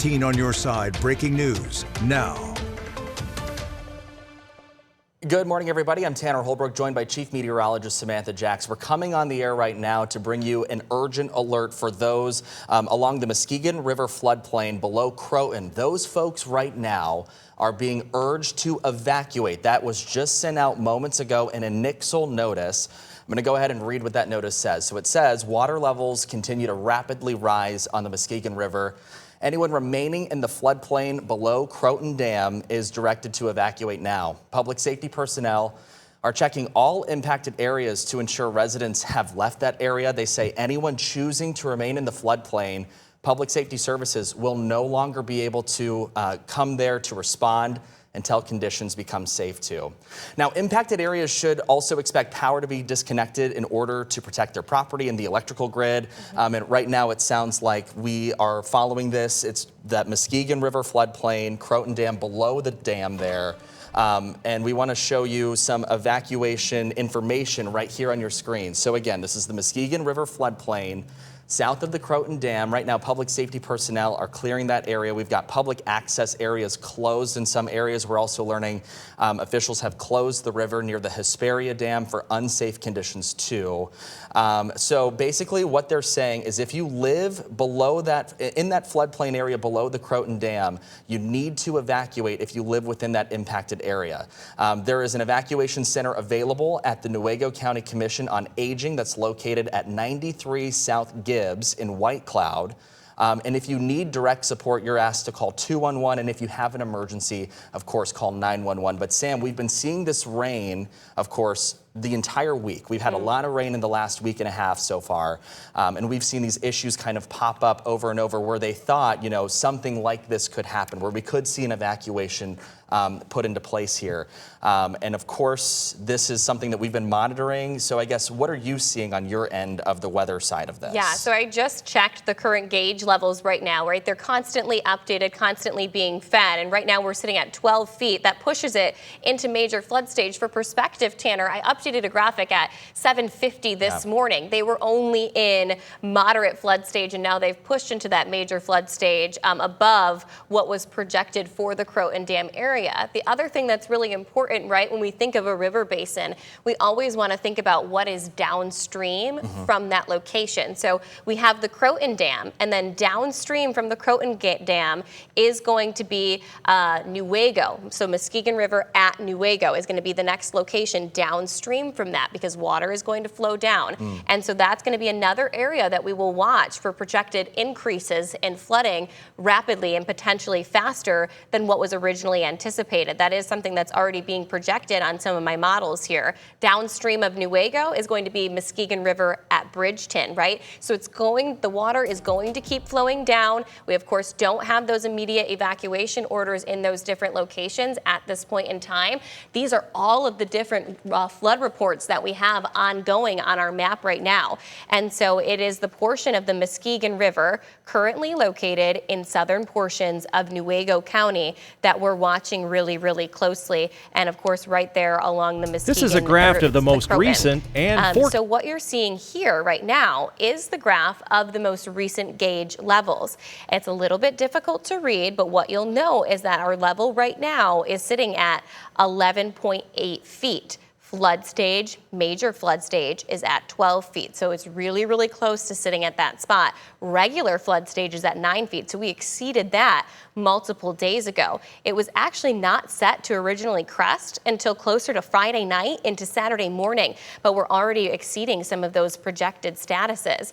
15 on your side, breaking news now. Good morning, everybody. I'm Tanner Holbrook, joined by Chief Meteorologist Samantha Jacks. We're coming on the air right now to bring you an urgent alert for those along the Muskegon River Floodplain below Croton. Those folks right now are being urged to evacuate. That was just sent out moments ago in a Nixle notice. I'm going to go ahead and read what that notice says. So it says water levels continue to rapidly rise on the Muskegon River. Anyone remaining in the floodplain below Croton Dam is directed to evacuate now. Public safety personnel are checking all impacted areas to ensure residents have left that area. They say anyone choosing to remain in the floodplain, public safety services will no longer be able to come there to respond until conditions become safe too. Now, impacted areas should also expect power to be disconnected in order to protect their property and the electrical grid. And right now it sounds like we are following this. It's that Muskegon River floodplain, Croton Dam below the dam there. And we want to show you some evacuation information right here on your screen. So again, this is the Muskegon River floodplain south of the Croton Dam. Right now, public safety personnel are clearing that area. We've got public access areas closed in some areas. We're also learning officials have closed the river near the Hesperia Dam for unsafe conditions too. So basically what they're saying is if you live below that, in that floodplain area below the Croton Dam, you need to evacuate if you live within that impacted area. There is an evacuation center available at the Newaygo County Commission on Aging that's located at 93 South Gibbs in White Cloud. And if you need direct support, you're asked to call 211. And if you have an emergency, of course, call 911. But Sam, we've been seeing this rain, of course, the entire week. We've had a lot of rain in the last week and a half so far. And we've seen these issues kind of pop up over and over where they thought, you know, something like this could happen, where we could see an evacuation put into place here. And of course, this is something that we've been monitoring. So I guess, what are you seeing on your end of the weather side of this? Yeah, so I just checked the current gauge levels right now, right? They're constantly updated, constantly being fed. And right now we're sitting at 12 feet. That pushes it into major flood stage. For perspective, Tanner, I updated a graphic at 7:50 this morning. They were only in moderate flood stage, and now they've pushed into that major flood stage above what was projected for the Croton Dam area. The other thing that's really important, right, when we think of a river basin, we always want to think about what is downstream from that location. So we have the Croton Dam, and then downstream from the Croton Dam is going to be Newaygo. So Muskegon River at Newaygo is going to be the next location downstream from that, because water is going to flow down. And so that's going to be another area that we will watch for projected increases in flooding rapidly and potentially faster than what was originally anticipated. That is something that's already being projected on some of my models here. Downstream of Newaygo is going to be Muskegon River at Bridgeton, right? So the water is going to keep flowing down. We, of course, don't have those immediate evacuation orders in those different locations at this point in time. These are all of the different flood reports that we have ongoing on our map right now. And so it is the portion of the Muskegon River currently located in southern portions of Newaygo County that we're watching really, really closely. And of course, right there along the Muskegon. This is a graph of the most recent and so what you're seeing here right now is the graph of the most recent gauge levels. It's a little bit difficult to read, but what you'll know is that our level right now is sitting at 11.8 feet. Flood stage, major flood stage, is at 12 feet. So it's really, really close to sitting at that spot. Regular flood stage is at 9 feet. So we exceeded that multiple days ago. It was actually not set to originally crest until closer to Friday night into Saturday morning, but we're already exceeding some of those projected statuses.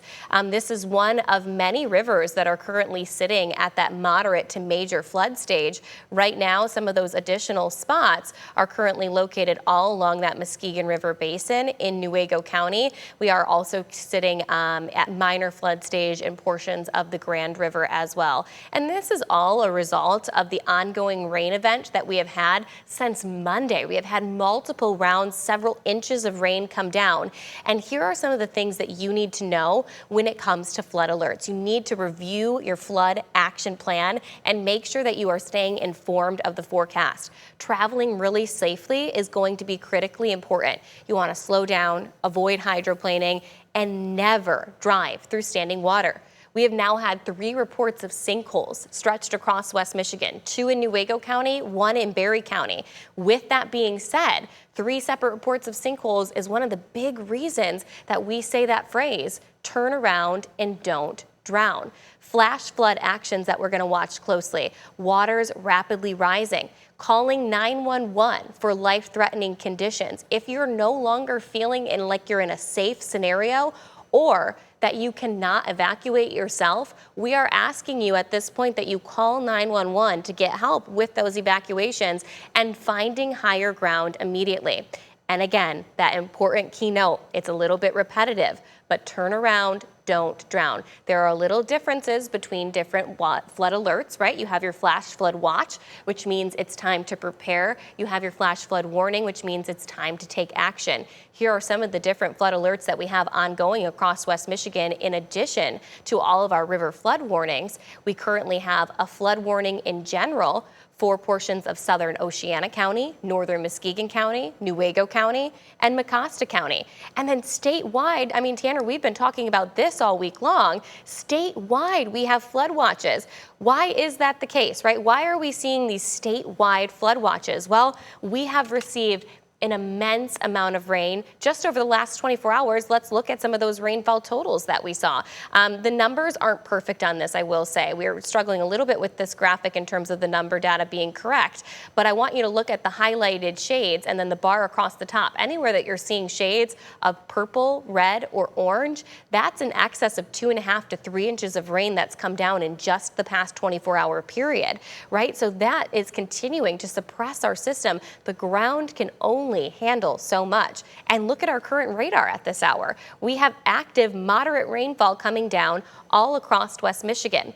This is one of many rivers that are currently sitting at that moderate to major flood stage. Right now, some of those additional spots are currently located all along that Muskegon River Basin in Newaygo County. We are also sitting at minor flood stage in portions of the Grand River as well. And this is all a result of the ongoing rain event that we have had since Monday. We have had multiple rounds, several inches of rain come down. And here are some of the things that you need to know when it comes to flood alerts. You need to review your flood action plan and make sure that you are staying informed of the forecast. Traveling really safely is going to be critically important. You want to slow down, avoid hydroplaning, and never drive through standing water. We have now had 3 reports of sinkholes stretched across West Michigan, 2 in Newaygo County, 1 in Berry County. With that being said, 3 separate reports of sinkholes is one of the big reasons that we say that phrase, turn around and don't drown. Flash flood actions that we're going to watch closely. Waters rapidly rising. Calling 911 for life-threatening conditions. If you're no longer feeling like you're in a safe scenario or that you cannot evacuate yourself, we are asking you at this point that you call 911 to get help with those evacuations and finding higher ground immediately. And again, that important keynote, it's a little bit repetitive, but turn around, don't drown. There are little differences between different flood alerts, right? You have your flash flood watch, which means it's time to prepare. You have your flash flood warning, which means it's time to take action. Here are some of the different flood alerts that we have ongoing across West Michigan. In addition to all of our river flood warnings, we currently have a flood warning in general for portions of southern Oceana County, northern Muskegon County, Newaygo County, and Mecosta County. And then statewide, I mean, Tanner, we've been talking about this all week long. Statewide, we have flood watches. Why is that the case, right? Why are we seeing these statewide flood watches? Well, we have received an immense amount of rain just over the last 24 hours. Let's look at some of those rainfall totals that we saw. The numbers aren't perfect on this, I will say. We're struggling a little bit with this graphic in terms of the number data being correct, but I want you to look at the highlighted shades and then the bar across the top. Anywhere that you're seeing shades of purple, red, or orange, that's in excess of 2.5 to 3 inches of rain that's come down in just the past 24-hour period, right? So that is continuing to suppress our system. The ground can only handle so much. And look at our current radar at this hour. We have active moderate rainfall coming down all across West Michigan.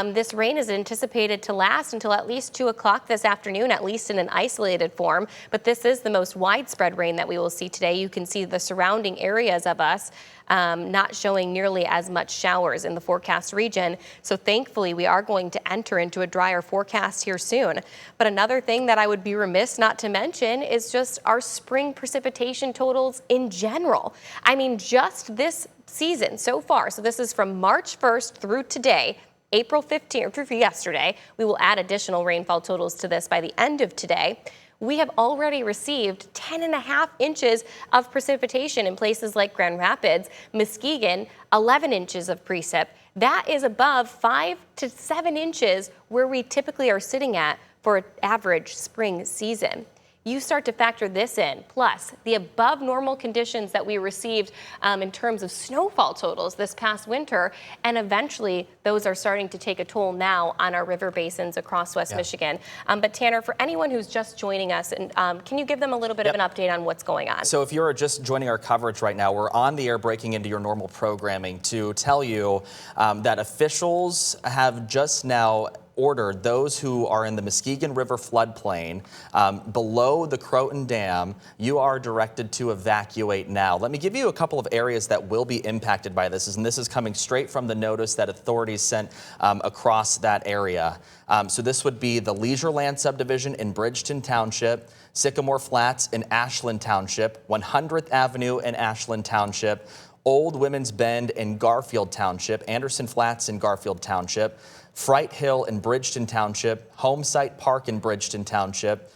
This rain is anticipated to last until at least 2 o'clock this afternoon, at least in an isolated form. But this is the most widespread rain that we will see today. You can see the surrounding areas of us not showing nearly as much showers in the forecast region. So thankfully, we are going to enter into a drier forecast here soon. But another thing that I would be remiss not to mention is just our spring precipitation totals in general. I mean, just this season so far, so this is from March 1st through today, April 15th, through yesterday. We will add additional rainfall totals to this by the end of today. We have already received 10.5 inches of precipitation in places like Grand Rapids, Muskegon, 11 inches of precip. That is above 5 to 7 inches where we typically are sitting at for an average spring season. You start to factor this in, plus the above normal conditions that we received in terms of snowfall totals this past winter, and eventually those are starting to take a toll now on our river basins across West Michigan. But Tanner, for anyone who's just joining us, and can you give them a little bit of an update on what's going on? So if you're just joining our coverage right now, we're on the air breaking into your normal programming to tell you that officials have just now ordered those who are in the Muskegon River floodplain below the Croton Dam. You are directed to evacuate now. Let me give you a couple of areas that will be impacted by this, and this is coming straight from the notice that authorities sent across that area. So this would be the Leisureland subdivision in Bridgeton Township, Sycamore Flats in Ashland Township, 100th Avenue in Ashland Township, Old Women's Bend in Garfield Township, Anderson Flats in Garfield Township, Fright Hill in Bridgeton Township, Homesite Park in Bridgeton Township,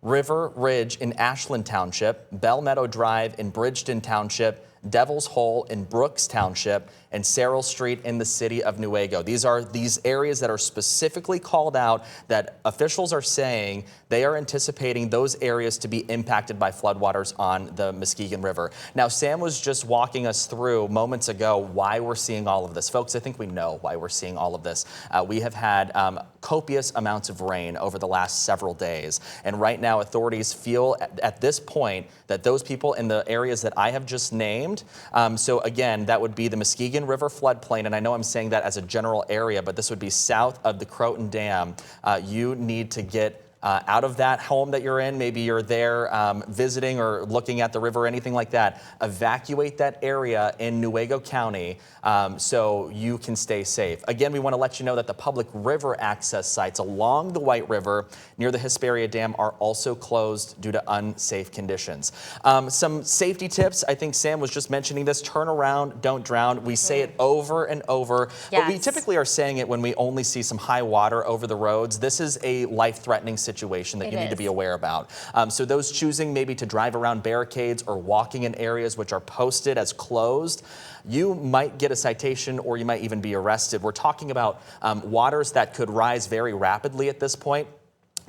River Ridge in Ashland Township, Bell Meadow Drive in Bridgeton Township, Devil's Hole in Brooks Township, and Cyril Street in the city of Newaygo. These are these areas that are specifically called out that officials are saying they are anticipating those areas to be impacted by floodwaters on the Muskegon River. Now, Sam was just walking us through moments ago why we're seeing all of this. Folks, I think we know why we're seeing all of this. We have had copious amounts of rain over the last several days. And right now, authorities feel at this point that those people in the areas that I have just named, so again, that would be the Muskegon River floodplain, and I know I'm saying that as a general area, but this would be south of the Croton Dam. You need to get out of that home that you're in, maybe you're there visiting or looking at the river, anything like that, evacuate that area in Newaygo County so you can stay safe. Again, we want to let you know that the public river access sites along the White River near the Hesperia Dam are also closed due to unsafe conditions. Some safety tips, I think Sam was just mentioning this, turn around, don't drown. We say it over and over, but we typically are saying it when we only see some high water over the roads. This is a life-threatening situation that you need to be aware about. So those choosing maybe to drive around barricades or walking in areas which are posted as closed, you might get a citation or you might even be arrested. We're talking about waters that could rise very rapidly at this point.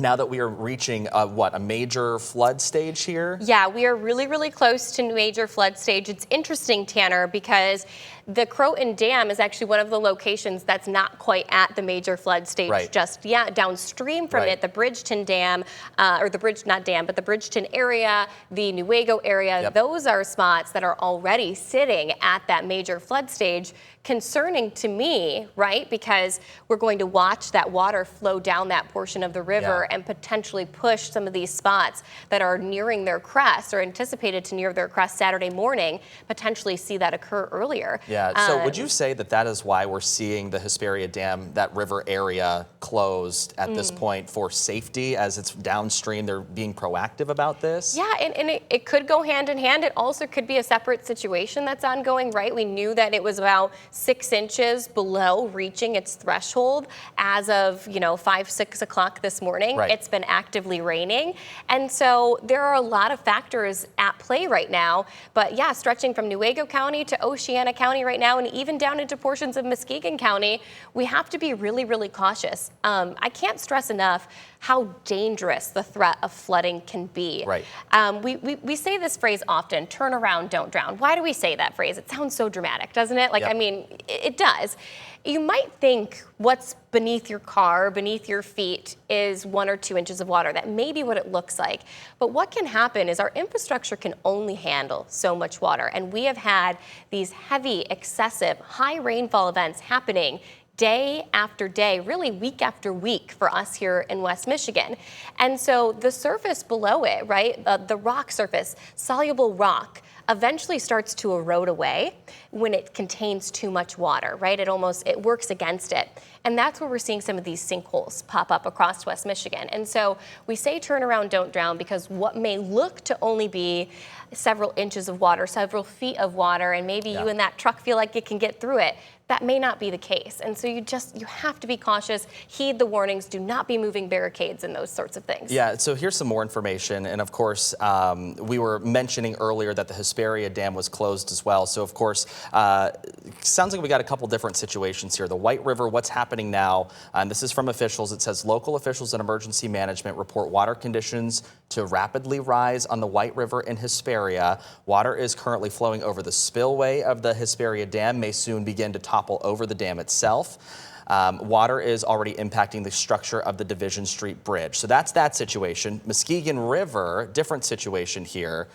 Now that we are reaching a major flood stage here? Yeah, we are really, really close to major flood stage. It's interesting, Tanner, because the Croton Dam is actually one of the locations that's not quite at the major flood stage just yet. Downstream from it, the Bridgeton Dam, or the Bridgeton area, the Newaygo area, those are spots that are already sitting at that major flood stage. Concerning to me, right? Because we're going to watch that water flow down that portion of the river and potentially push some of these spots that are nearing their crest or anticipated to near their crest Saturday morning, potentially see that occur earlier. Yeah, so would you say that that is why we're seeing the Hesperia Dam, that river area, closed at this point for safety as it's downstream? They're being proactive about this? Yeah, and it could go hand in hand. It also could be a separate situation that's ongoing, right? We knew that it was about 6 inches below reaching its threshold as of 5, 6 o'clock this morning. It's been actively raining, and so there are a lot of factors at play right now. But yeah, stretching from Newaygo County to Oceana County right now, and even down into portions of Muskegon County, we have to be really, really cautious. I can't stress enough how dangerous the threat of flooding can be. We say this phrase often, turn around, don't drown. Why do we say that phrase? It sounds so dramatic, doesn't it? I mean, it does. You might think what's beneath your car, beneath your feet, is 1 or 2 inches of water. That may be what it looks like. But what can happen is our infrastructure can only handle so much water. And we have had these heavy, excessive, high rainfall events happening day after day, really week after week for us here in West Michigan. And so the surface below it, right, the rock surface, soluble rock, eventually starts to erode away when it contains too much water, right? It works against it. And that's where we're seeing some of these sinkholes pop up across West Michigan. And so we say turn around, don't drown, because what may look to only be several inches of water, several feet of water, and maybe you and that truck feel like you can get through it, that may not be the case. And so you have to be cautious, heed the warnings, do not be moving barricades and those sorts of things. Yeah, so here's some more information. And of course, we were mentioning earlier that the Hesperia Dam was closed as well. So of course, sounds like we got a couple different situations here. The White River, what's happening now, and this is from officials. It says local officials and emergency management report water conditions to rapidly rise on the White River in Hesperia. Water is currently flowing over the spillway of the Hesperia Dam, may soon begin to topple over the dam itself. Water is already impacting the structure of the Division Street Bridge. So that's that situation. Muskegon River, different situation here.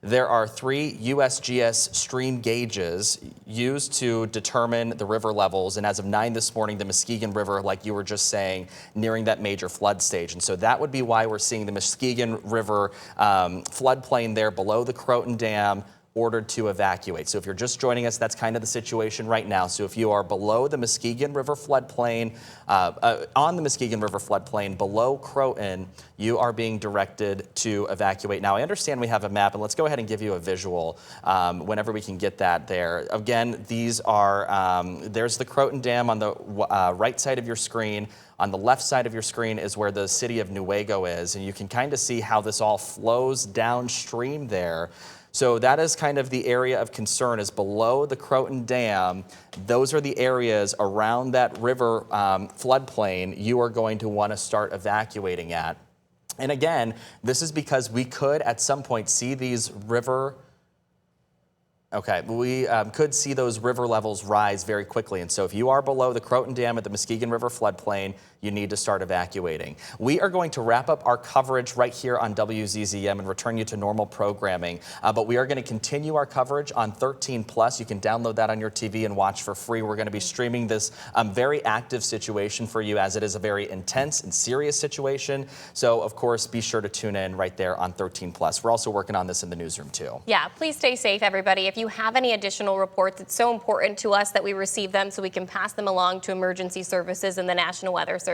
There are 3 USGS stream gauges used to determine the river levels. And as of 9 this morning, the Muskegon River, like you were just saying, nearing that major flood stage. And so that would be why we're seeing the Muskegon River floodplain there below the Croton Dam, ordered to evacuate. So if you're just joining us, that's kind of the situation right now. So if you are below the Muskegon River floodplain, on the Muskegon River floodplain below Croton, you are being directed to evacuate. Now, I understand we have a map, and let's go ahead and give you a visual whenever we can get that there. Again, these are, there's the Croton Dam on the right side of your screen. On the left side of your screen is where the city of Newaygo is, and you can kind of see how this all flows downstream there. So that is kind of the area of concern, is below the Croton Dam. Those are the areas around that river floodplain you are going to want to start evacuating at. And again, this is because we could at some point see these river Okay, we could see those river levels rise very quickly. And so if you are below the Croton Dam at the Muskegon River Floodplain, you need to start evacuating. We are going to wrap up our coverage right here on WZZM and return you to normal programming. But we are going to continue our coverage on 13 Plus. You can download that on your TV and watch for free. We're going to be streaming this very active situation for you, as it is a very intense and serious situation. So, of course, be sure to tune in right there on 13 Plus. We're also working on this in the newsroom, too. Yeah, please stay safe, everybody. If you have any additional reports, it's so important to us that we receive them so we can pass them along to emergency services and the National Weather Service.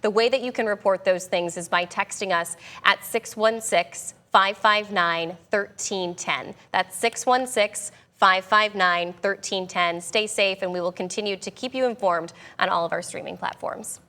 The way that you can report those things is by texting us at 616-559-1310. That's 616-559-1310. Stay safe, and we will continue to keep you informed on all of our streaming platforms.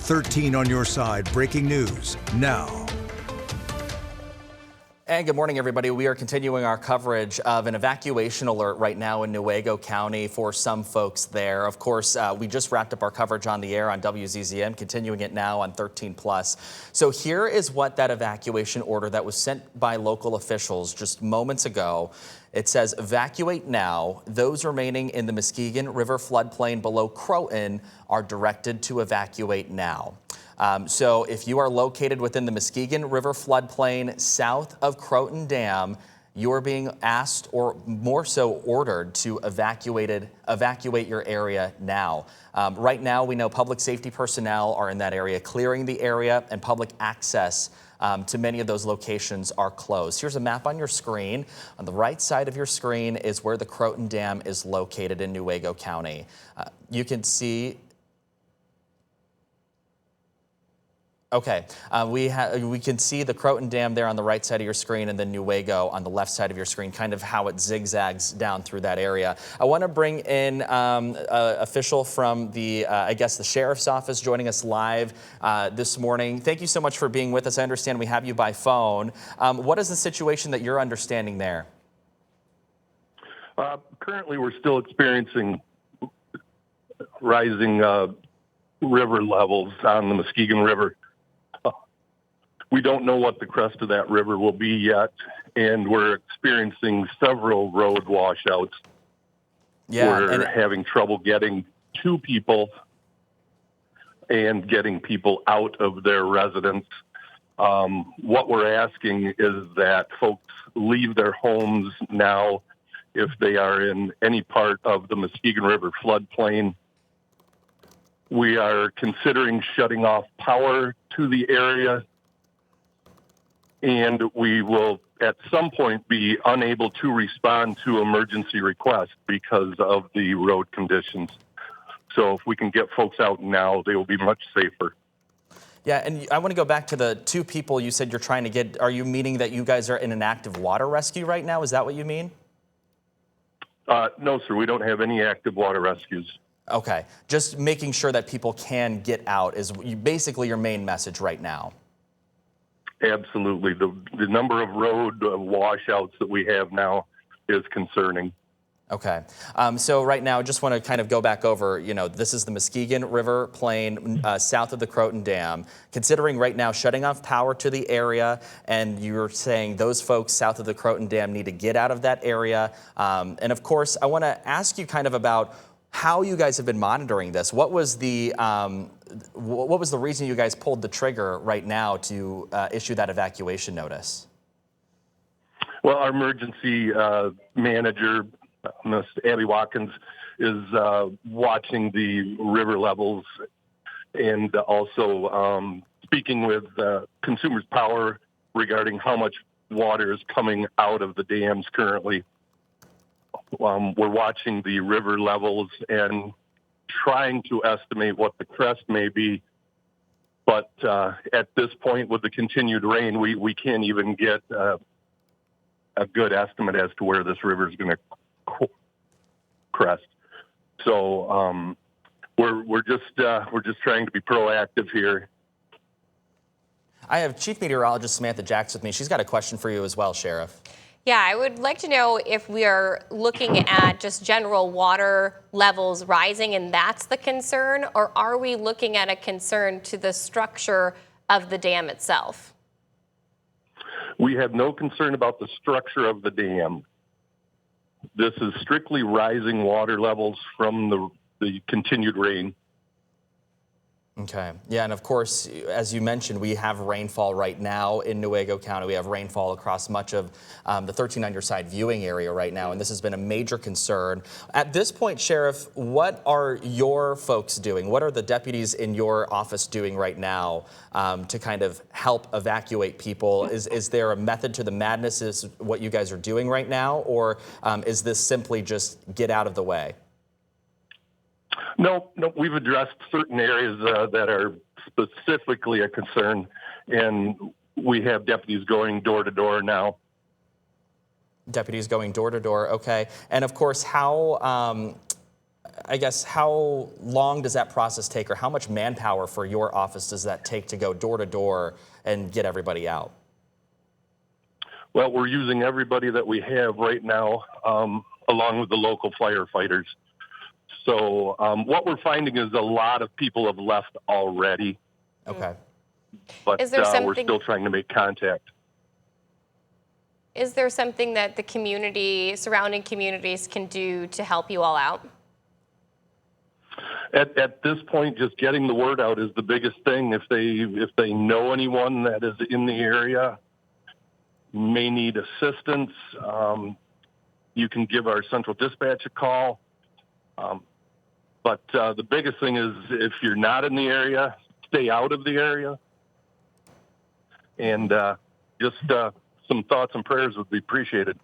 13 on your side, breaking news now. And good morning, everybody. We are continuing our coverage of an evacuation alert right now in Newaygo County for some folks there. Of course, we just wrapped up our coverage on the air on WZZM, continuing it now on 13+. So here is what that evacuation order that was sent by local officials just moments ago. It says, evacuate now. Those remaining in the Muskegon River floodplain below Croton are directed to evacuate now. So if you are located within the Muskegon River floodplain south of Croton Dam, you are being asked, or more so ordered, to evacuate your area now. Right now, we know public safety personnel are in that area, clearing the area, and public access to many of those locations are closed. Here's a map on your screen. On the right side of your screen is where the Croton Dam is located in Newaygo County. You can see. Okay, we can see the Croton Dam there on the right side of your screen, and then Newaygo on the left side of your screen, kind of how it zigzags down through that area. I want to bring in an official from the, I guess, the Sheriff's Office joining us live this morning. Thank you so much for being with us. I understand we have you by phone. What is the situation that you're understanding there? Currently, we're still experiencing rising river levels on the Muskegon River. We don't know what the crest of that river will be yet, and we're experiencing several road washouts. Yeah, we're having trouble getting to people and getting people out of their residence. What we're asking is that folks leave their homes now if they are in any part of the Muskegon River floodplain. We are considering shutting off power to the area, and we will at some point be unable to respond to emergency requests because of the road conditions. So if we can get folks out now, they will be much safer. Yeah, and I want to go back to the two people you said you're trying to get. Are you meaning that you guys are in an active water rescue right now? Is that what you mean? No, sir. We don't have any active water rescues. Okay, just making sure that people can get out is basically your main message right now. Absolutely. The number of road washouts that we have now is concerning. Okay, so right now, I just want to kind of go back over, this is the Muskegon River Plain south of the Croton Dam. Considering right now shutting off power to the area, and you're saying those folks south of the Croton Dam need to get out of that area. And of course, I want to ask you kind of about how you guys have been monitoring this. What was the reason you guys pulled the trigger right now to issue that evacuation notice? Well, our emergency manager, Ms. Abby Watkins, is watching the river levels and also speaking with Consumers Power regarding how much water is coming out of the dams currently. We're watching the river levels and trying to estimate what the crest may be. But at this point, with the continued rain, we can't even get a good estimate as to where this river is going to crest. So we're just trying to be proactive here. I have Chief Meteorologist Samantha Jacks with me. She's got a question for you as well, Sheriff. Yeah, I would like to know if we are looking at just general water levels rising and that's the concern, or are we looking at a concern to the structure of the dam itself? We have no concern about the structure of the dam. This is strictly rising water levels from the continued rain. Okay. Yeah, and of course, as you mentioned, we have rainfall right now in Newaygo County. We have rainfall across much of the 13 on your side viewing area right now, and this has been a major concern. At this point, Sheriff, what are your folks doing? What are the deputies in your office doing right now to kind of help evacuate people? Is there a method to the madness is what you guys are doing right now, or is this simply just get out of the way? No, we've addressed certain areas that are specifically a concern, and we have deputies going door to door now. Deputies going door to door, okay. And of course, how I guess, how long does that process take, or how much manpower for your office does that take to go door to door and get everybody out? Well, we're using everybody that we have right now, along with the local firefighters. So what we're finding is a lot of people have left already. Okay. But Is there we're still trying to make contact. Is there something that the surrounding communities can do to help you all out? At this point, just getting the word out is the biggest thing. If they know anyone that is in the area, may need assistance, you can give our central dispatch a call. But the biggest thing is, if you're not in the area, stay out of the area. And just some thoughts and prayers would be appreciated.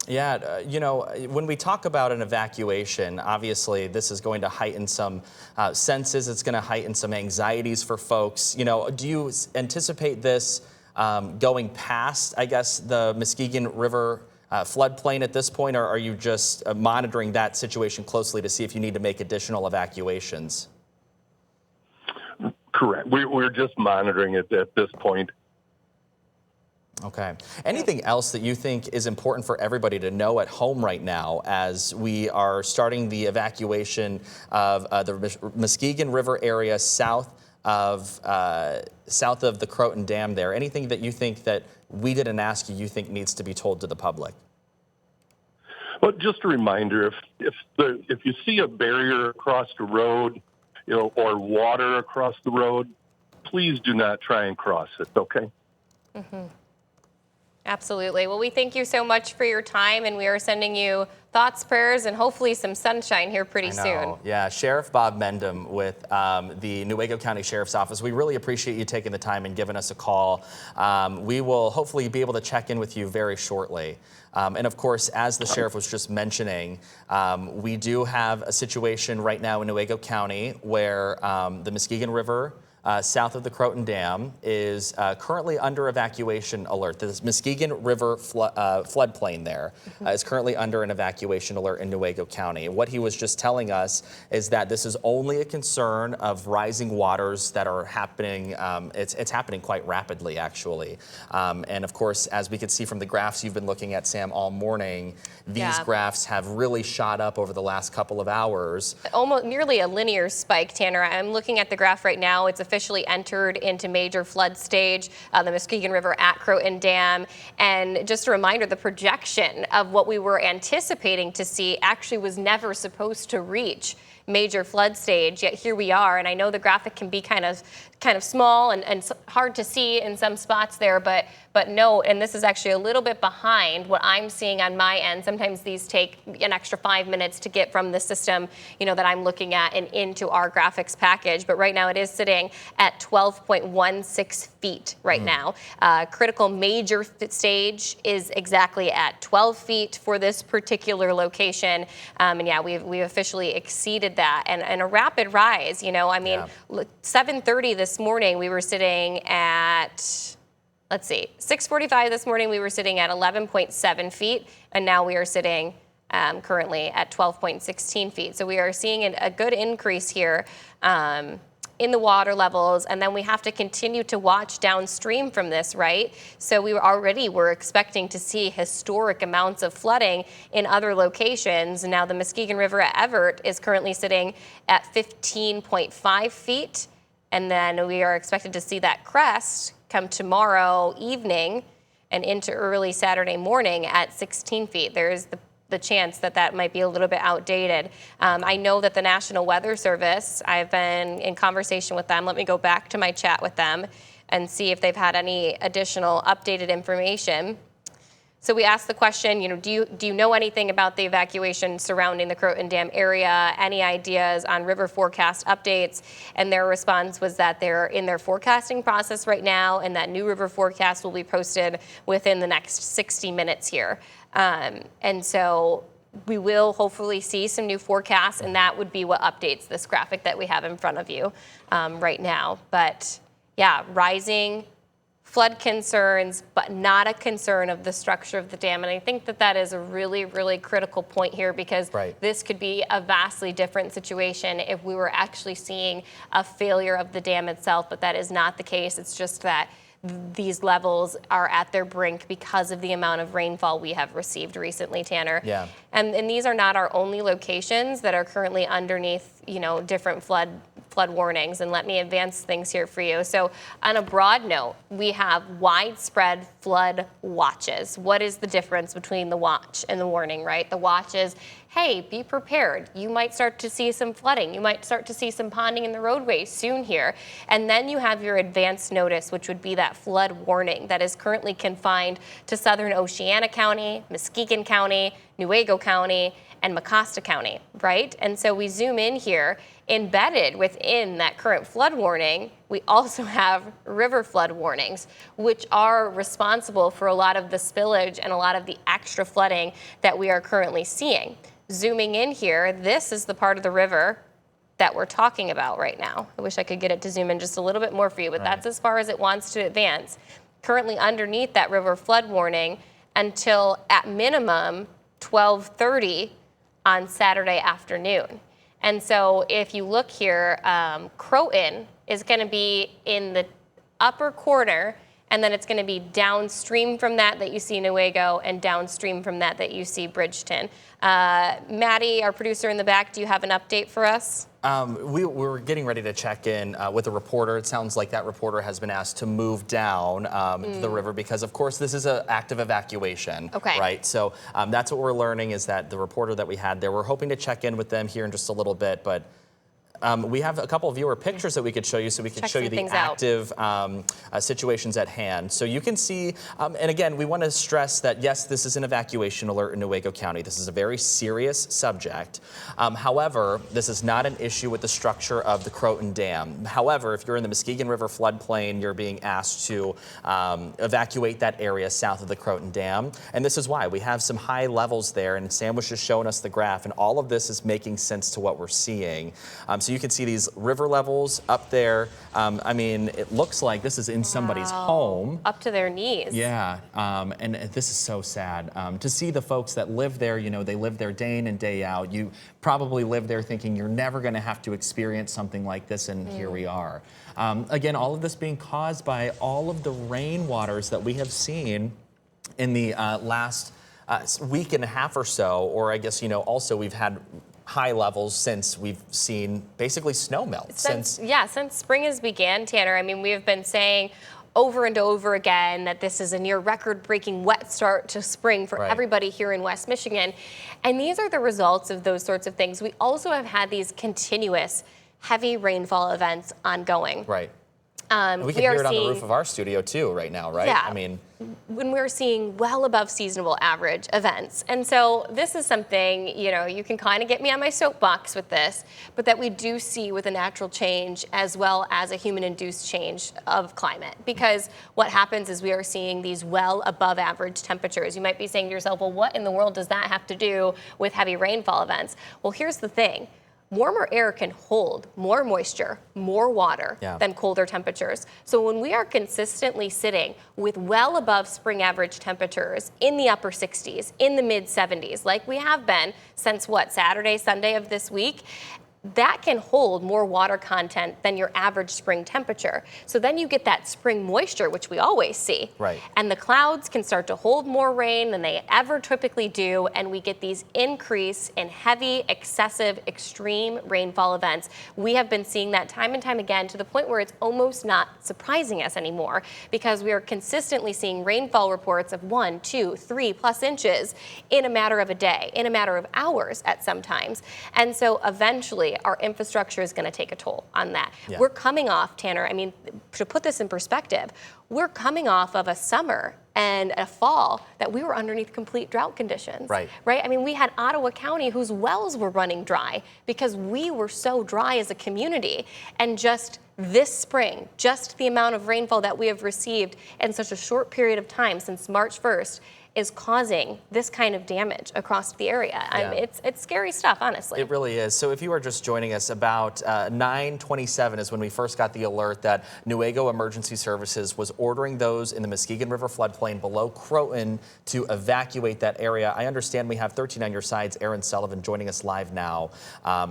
Yeah, you know, when we talk about an evacuation, obviously this is going to heighten some senses. It's going to heighten some anxieties for folks. You know, do you anticipate this going past, I guess, the Muskegon River floodplain at this point, or are you just monitoring that situation closely to see if you need to make additional evacuations? Correct. We're just monitoring it at this point. Okay. Anything else that you think is important for everybody to know at home right now as we are starting the evacuation of the Muskegon River area south of the Croton Dam there? Anything that you think that we didn't ask you think needs to be told to the public? Well, just a reminder, if you see a barrier across the road, you know, or water across the road, please do not try and cross it, okay? Mm-hmm. Absolutely. Well, we thank you so much for your time, and we are sending you thoughts, prayers, and hopefully some sunshine here pretty soon. Yeah, Sheriff Bob Mendham with the Newaygo County Sheriff's Office. We really appreciate you taking the time and giving us a call. We will hopefully be able to check in with you very shortly. And of course, as the sheriff was just mentioning, we do have a situation right now in Newaygo County where the Muskegon River south of the Croton Dam is currently under evacuation alert. The Muskegon River floodplain there is currently under an evacuation alert in Newaygo County. What he was just telling us is that this is only a concern of rising waters that are happening. It's happening quite rapidly, actually. And of course, as we can see from the graphs you've been looking at, Sam, all morning, these graphs have really shot up over the last couple of hours. Almost nearly a linear spike, Tanner. I'm looking at the graph right now. It's officially entered into major flood stage, the Muskegon River at Croton Dam. And just a reminder, the projection of what we were anticipating to see actually was never supposed to reach major flood stage, yet here we are. And I know the graphic can be kind of small and hard to see in some spots there, but note, and this is actually a little bit behind what I'm seeing on my end. Sometimes these take an extra 5 minutes to get from the system, you know, that I'm looking at and into our graphics package. But right now it is sitting at 12.16 feet right now. Critical major stage is exactly at 12 feet for this particular location. And yeah, we've officially exceeded that, and a rapid rise. You know, I mean, 7:30 this morning we were sitting at, let's see, 6:45 this morning we were sitting at 11.7 feet, and now we are sitting currently at 12.16 feet. So we are seeing a good increase here in the water levels, and then we have to continue to watch downstream from this, right? So we were expecting to see historic amounts of flooding in other locations. Now the Muskegon River at Everett is currently sitting at 15.5 feet, and then we are expected to see that crest come tomorrow evening and into early Saturday morning at 16 feet. There is the chance that might be a little bit outdated. I know that the National Weather Service, I've been in conversation with them. Let me go back to my chat with them and see if they've had any additional updated information. So we asked the question, you know, do you know anything about the evacuation surrounding the Croton Dam area? Any ideas on river forecast updates? And their response was that they're in their forecasting process right now, and that new river forecast will be posted within the next 60 minutes here. And so we will hopefully see some new forecasts, and that would be what updates this graphic that we have in front of you right now. But yeah, rising flood concerns, but not a concern of the structure of the dam. And I think that that is a really, really critical point here, because this could be a vastly different situation if we were actually seeing a failure of the dam itself, but that is not the case. It's just that these levels are at their brink because of the amount of rainfall we have received recently, Tanner. Yeah. And these are not our only locations that are currently underneath, different flood warnings. And let me advance things here for you. So on a broad note, we have widespread flood watches. What is the difference between the watch and the warning, right? The watch is, hey, be prepared. You might start to see some flooding. You might start to see some ponding in the roadways soon here. And then you have your advance notice, which would be that flood warning that is currently confined to southern Oceana County, Muskegon County, Newaygo County, and Muskegon County, right? And so we zoom in here. Embedded within that current flood warning, we also have river flood warnings, which are responsible for a lot of the spillage and a lot of the extra flooding that we are currently seeing. Zooming in here, this is the part of the river that we're talking about right now. I wish I could get it to zoom in just a little bit more for you, but that's as far as it wants to advance. Currently underneath that river flood warning until at minimum 12:30 on Saturday afternoon. And so if you look here, Croton is going to be in the upper corner, and then it's going to be downstream from that you see Newaygo, and downstream from that you see Bridgeton. Maddie, our producer in the back, do you have an update for us? We were getting ready to check in with a reporter. It sounds like that reporter has been asked to move down the river because, of course, this is an active evacuation. Okay. Right? So that's what we're learning, is that the reporter that we had there, we're hoping to check in with them here in just a little bit, but we have a couple of viewer pictures that we could show you, so we could show you the active situations at hand. So you can see, and again, we want to stress that, yes, this is an evacuation alert in Newaygo County. This is a very serious subject. However, this is not an issue with the structure of the Croton Dam. However, if you're in the Muskegon River Floodplain, you're being asked to evacuate that area south of the Croton Dam. And this is why. We have some high levels there, and Sam was just showing us the graph, and all of this is making sense to what we're seeing. So you can see these river levels up there. I mean, it looks like this is in somebody's home. Up to their knees. Yeah, and this is so sad. To see the folks that live there, they live there day in and day out. You probably live there thinking you're never going to have to experience something like this, and here we are. Again, all of this being caused by all of the rainwaters that we have seen in the last week and a half or so, or I guess, also we've had high levels since we've seen basically snow melt. Since spring has began, Tanner. I mean, we have been saying over and over again that this is a near record-breaking wet start to spring for everybody here in West Michigan. And these are the results of those sorts of things. We also have had these continuous heavy rainfall events ongoing. Right. We can hear it on the roof of our studio too right now, right? Yeah. I mean, when we're seeing well above seasonable average events. And so this is something, you can kind of get me on my soapbox with this, but that we do see with a natural change as well as a human-induced change of climate. Because what happens is we are seeing these well above average temperatures. You might be saying to yourself, well, what in the world does that have to do with heavy rainfall events? Well, here's the thing. Warmer air can hold more moisture, more water than colder temperatures. So when we are consistently sitting with well above spring average temperatures in the upper 60s, in the mid 70s, like we have been since Saturday, Sunday of this week, that can hold more water content than your average spring temperature. So then you get that spring moisture, which we always see. Right. And the clouds can start to hold more rain than they ever typically do, and we get these increase in heavy, excessive, extreme rainfall events. We have been seeing that time and time again, to the point where it's almost not surprising us anymore, because we are consistently seeing rainfall reports of 1, 2, 3+ inches in a matter of a day, in a matter of hours at some times. And so eventually our infrastructure is going to take a toll on that. Yeah. We're coming off, Tanner, I mean, to put this in perspective, we're coming off of a summer and a fall that we were underneath complete drought conditions. Right. I mean, we had Ottawa County whose wells were running dry because we were so dry as a community. And just this spring, just the amount of rainfall that we have received in such a short period of time since March 1st, is causing this kind of damage across the area. Yeah. It's scary stuff, honestly. It really is. So if you are just joining us, about 9:27 is when we first got the alert that Newaygo Emergency Services was ordering those in the Muskegon River floodplain below Croton to evacuate that area. I understand we have 13 on your sides. Aaron Sullivan joining us live now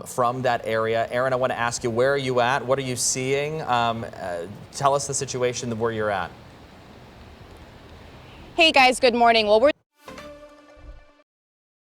from that area. Aaron, I want to ask you, where are you at? What are you seeing? Tell us the situation where you're at. Hey guys, good morning. Well, we're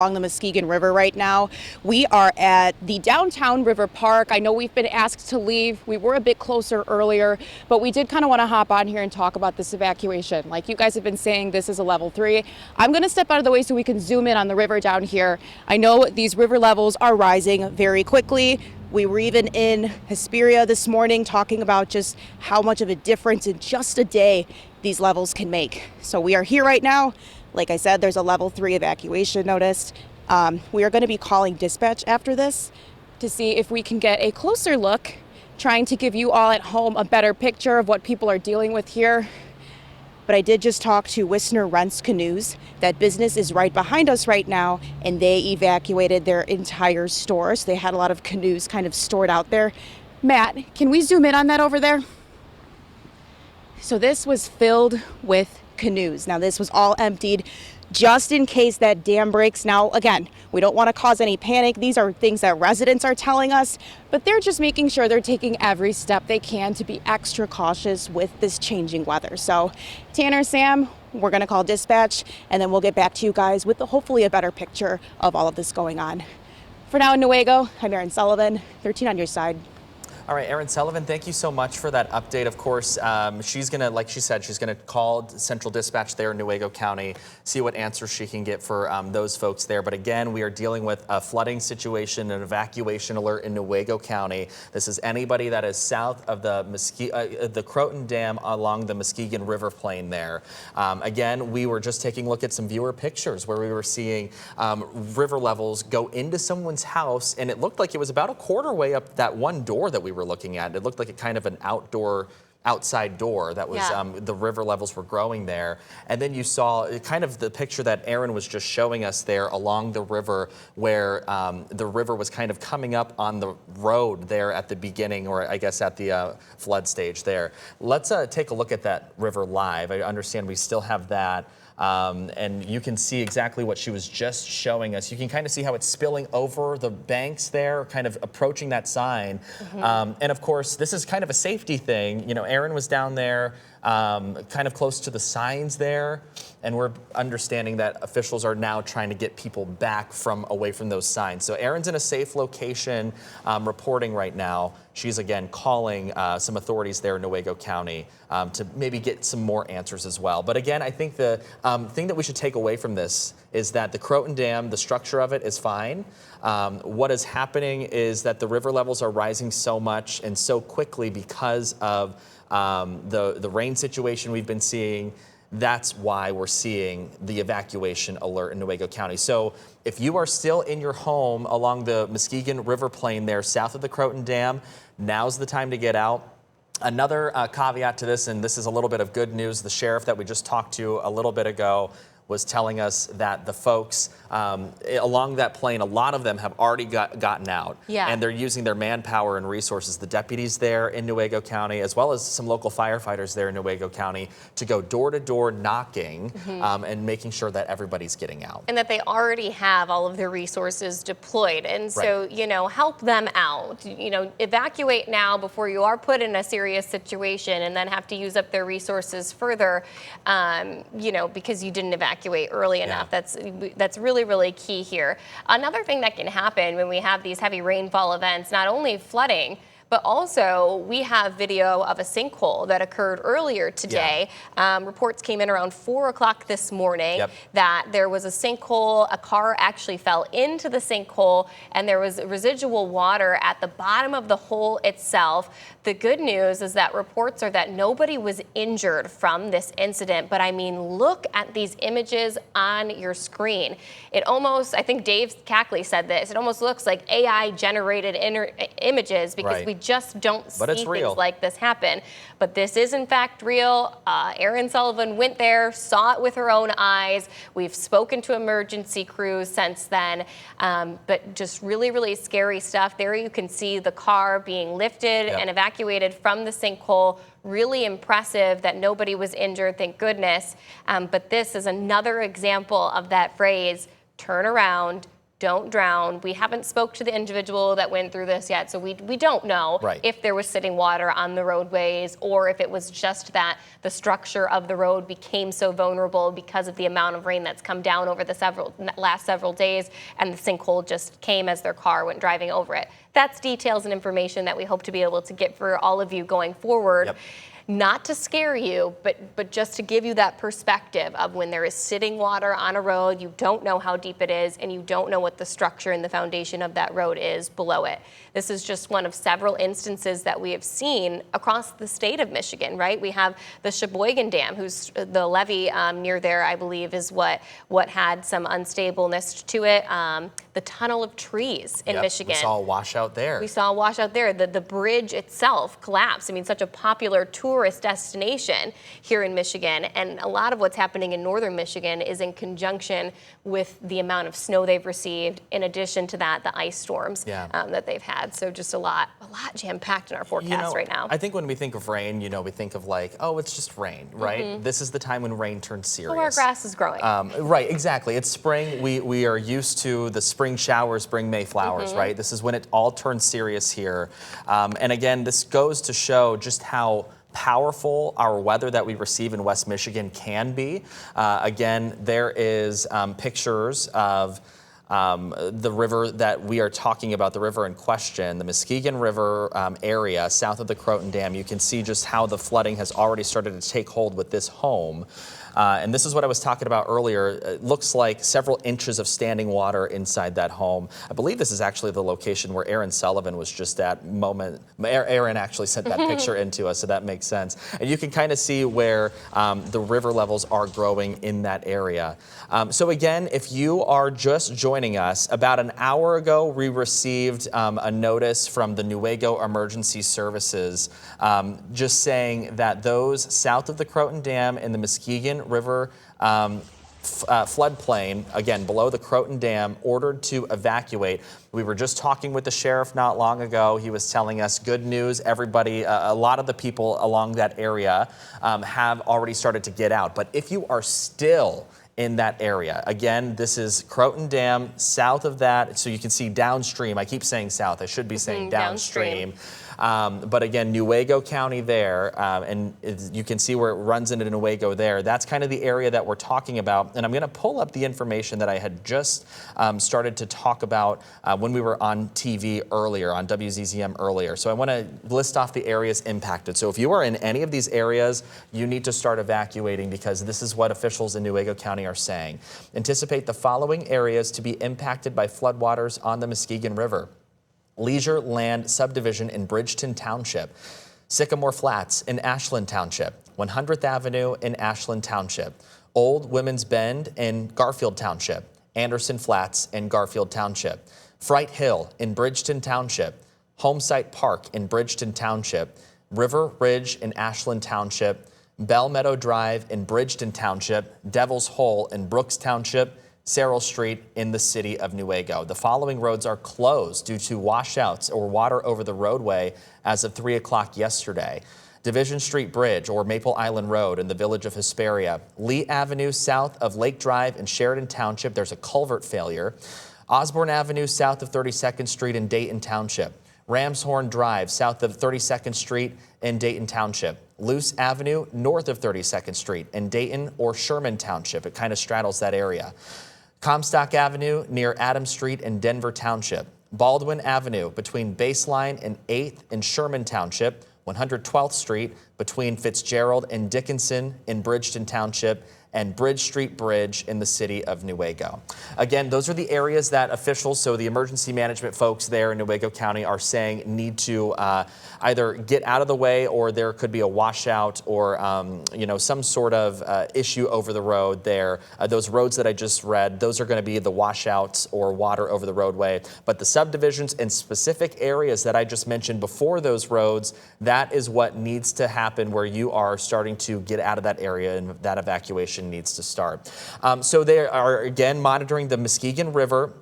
along the Muskegon River right now. We are at the downtown River Park. I know we've been asked to leave. We were a bit closer earlier, but we did kind of want to hop on here and talk about this evacuation. Like you guys have been saying, this is a level 3. I'm going to step out of the way so we can zoom in on the river down here. I know these river levels are rising very quickly. We were even in Hesperia this morning talking about just how much of a difference in just a day these levels can make. So we are here right now. Like I said, there's a level 3 evacuation notice. We are going to be calling dispatch after this to see if we can get a closer look, trying to give you all at home a better picture of what people are dealing with here. But I did just talk to Wisner Rents Canoes. That business is right behind us right now, and they evacuated their entire store. So they had a lot of canoes kind of stored out there. Matt, can we zoom in on that over there? So this was filled with canoes. Now this was all emptied just in case that dam breaks. Now again, we don't want to cause any panic. These are things that residents are telling us, but they're just making sure they're taking every step they can to be extra cautious with this changing weather. So Tanner, Sam, we're going to call dispatch and then we'll get back to you guys with hopefully a better picture of all of this going on. For now in Newaygo, I'm Aaron Sullivan, 13 on your side. All right, Aaron Sullivan, thank you so much for that update. Of course, she's going to, like she said, she's going to call Central Dispatch there in Newaygo County, see what answers she can get for those folks there. But again, we are dealing with a flooding situation, an evacuation alert in Newaygo County. This is anybody that is south of the Croton Dam along the Muskegon River Plain there. Again, we were just taking a look at some viewer pictures where we were seeing river levels go into someone's house, and it looked like it was about a quarter way up that one door that we were looking at. It looked like a kind of an outside door that was the river levels were growing there. And then you saw kind of the picture that Aaron was just showing us there along the river where the river was kind of coming up on the road there at the beginning, or I guess at the flood stage there. Let's take a look at that river live. I understand we still have that. And you can see exactly what she was just showing us. You can kind of see how it's spilling over the banks there, kind of approaching that sign. And of course, this is kind of a safety thing. You know, Aaron was down there kind of close to the signs there, and we're understanding that officials are now trying to get people back away from those signs. So Aaron's in a safe location reporting right now. She's again calling some authorities there in Newaygo County to maybe get some more answers as well. But again, I think the thing that we should take away from this is that the Croton Dam, the structure of it is fine. What is happening is that the river levels are rising so much and so quickly because of the rain situation we've been seeing. That's why we're seeing the evacuation alert in Newaygo County. So if you are still in your home along the Muskegon River Plain there south of the Croton Dam, now's the time to get out. Another caveat to this, and this is a little bit of good news, the sheriff that we just talked to a little bit ago was telling us that the folks along that plain, a lot of them have already gotten out. Yeah. And they're using their manpower and resources, the deputies there in Newaygo County, as well as some local firefighters there in Newaygo County, to go door to door knocking and making sure that everybody's getting out. And that they already have all of their resources deployed. And so, you know, help them out. You know, evacuate now before you are put in a serious situation and then have to use up their resources further, you know, because you didn't evacuate early enough. That's really, really key here. Another thing that can happen when we have these heavy rainfall events, not only flooding, but also we have video of a sinkhole that occurred earlier today. Reports came in around 4 o'clock this morning that there was a sinkhole. A car actually fell into the sinkhole, and there was residual water at the bottom of the hole itself. The good news is that reports are that nobody was injured from this incident, but I mean, look at these images on your screen. It almost, I think Dave Cackley said this, it almost looks like AI generated images because we just don't see it's real. things like this happen. But this is in fact real. Erin Sullivan went there, saw it with her own eyes. We've spoken to emergency crews since then, but just really, really scary stuff. There you can see the car being lifted and evacuated from the sinkhole. Really impressive that nobody was injured, thank goodness. But this is another example of that phrase, turn around, don't drown. We haven't spoke to the individual that went through this yet, so we don't know if there was sitting water on the roadways or if it was just that the structure of the road became so vulnerable because of the amount of rain that's come down over the last several days, and the sinkhole just came as their car went driving over it. That's details and information that we hope to be able to get for all of you going forward. Not to scare you, but just to give you that perspective of when there is sitting water on a road, you don't know how deep it is, and you don't know what the structure and the foundation of that road is below it. This is just one of several instances that we have seen across the state of Michigan, right? We have the Sheboygan Dam, who's the levee near there, I believe, is what had some unstableness to it. The tunnel of trees in Michigan. We saw a washout there. The bridge itself collapsed. I mean, such a popular tourist destination here in Michigan, and a lot of what's happening in northern Michigan is in conjunction with the amount of snow they've received. In addition to that, the ice storms that they've had. So just a lot jam-packed in our forecast right now. I think when we think of rain, we think of like, oh, it's just rain, right? This is the time when rain turns serious. Oh, our grass is growing. Right, exactly. It's spring. We are used to the spring showers bring May flowers, right? This is when it all turns serious here. And again, this goes to show just how powerful our weather that we receive in West Michigan can be. Again, there is pictures of the river that we are talking about, the river in question, the Muskegon River area south of the Croton Dam. You can see just how the flooding has already started to take hold with this home. And this is what I was talking about earlier. It looks like several inches of standing water inside that home. I believe this is actually the location where Erin Sullivan was just at moment. Erin actually sent that picture into us, so that makes sense. And you can kind of see where the river levels are growing in that area. So again, if you are just joining us, about an hour ago, we received a notice from the Newaygo Emergency Services just saying that those south of the Croton Dam and the Muskegon River floodplain, again, below the Croton Dam, ordered to evacuate. We were just talking with the sheriff not long ago. He was telling us good news. Everybody, a lot of the people along that area have already started to get out. But if you are still in that area, again, this is Croton Dam, south of that, so you can see downstream. I keep saying south. I should be saying downstream. But again, Newaygo County there, and you can see where it runs into Newaygo there. That's kind of the area that we're talking about. And I'm going to pull up the information that I had just started to talk about when we were on TV earlier, on WZZM earlier. So I want to list off the areas impacted. So if you are in any of these areas, you need to start evacuating, because this is what officials in Newaygo County are saying. Anticipate the following areas to be impacted by floodwaters on the Muskegon River: Leisure Land Subdivision in Bridgeton Township, Sycamore Flats in Ashland Township, 100th Avenue in Ashland Township, Old Women's Bend in Garfield Township, Anderson Flats in Garfield Township, Fright Hill in Bridgeton Township, Homesite Park in Bridgeton Township, River Ridge in Ashland Township, Bell Meadow Drive in Bridgeton Township, Devil's Hole in Brooks Township, Cyril Street in the city of Newaygo. The following roads are closed due to washouts or water over the roadway as of 3 o'clock yesterday: Division Street Bridge or Maple Island Road in the village of Hesperia, Lee Avenue south of Lake Drive in Sheridan Township, there's a culvert failure, Osborne Avenue south of 32nd Street in Dayton Township, Ramshorn Drive south of 32nd Street in Dayton Township, Luce Avenue north of 32nd Street in Dayton or Sherman Township. It kind of straddles that area. Comstock Avenue near Adams Street in Denver Township, Baldwin Avenue between Baseline and 8th in Sherman Township, 112th Street between Fitzgerald and Dickinson in Bridgeton Township, and Bridge Street Bridge in the city of Newaygo. Again, those are the areas that officials, so the emergency management folks there in Newaygo County, are saying need to either get out of the way, or there could be a washout or some sort of issue over the road there. Those roads that I just read, those are going to be the washouts or water over the roadway. But the subdivisions and specific areas that I just mentioned before those roads, that is what needs to happen, where you are starting to get out of that area, and that evacuation needs to start. So they are again monitoring the Muskegon River.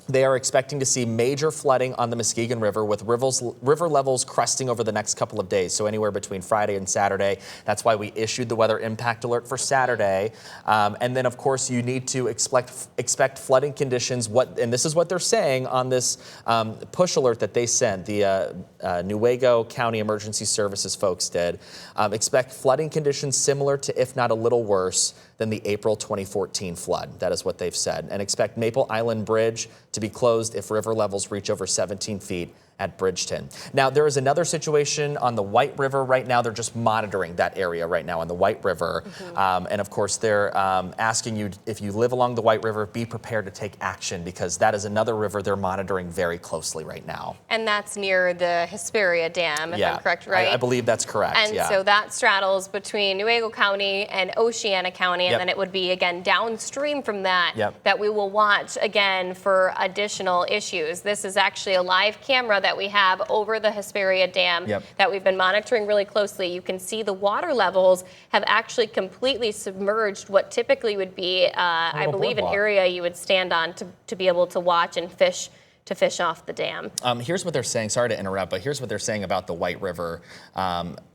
They are expecting to see major flooding on the Muskegon River, with river levels cresting over the next couple of days, so anywhere between Friday and Saturday. That's why we issued the weather impact alert for Saturday. And then, of course, you need to expect flooding conditions. And this is what they're saying on this push alert that they sent, the Newaygo County Emergency Services folks did. Expect flooding conditions similar to, if not a little worse, than the April 2014 flood. That is what they've said. And expect Maple Island Bridge to be closed if river levels reach over 17 feet at Bridgeton. Now, there is another situation on the White River right now. They're just monitoring that area right now on the White River. And of course, they're asking you, if you live along the White River, be prepared to take action, because that is another river they're monitoring very closely right now. And that's near the Hesperia Dam, if I'm correct, right? I believe that's correct. And so that straddles between Newaygo County and Oceana County, and then it would be, again, downstream from that, that we will watch, again, for additional issues. This is actually a live camera that we have over the Hesperia Dam that we've been monitoring really closely. You can see the water levels have actually completely submerged what typically would be, I believe, an area you would stand on to be able to watch and fish off the dam. Here's what they're saying. Sorry to interrupt, but here's what they're saying about the White River.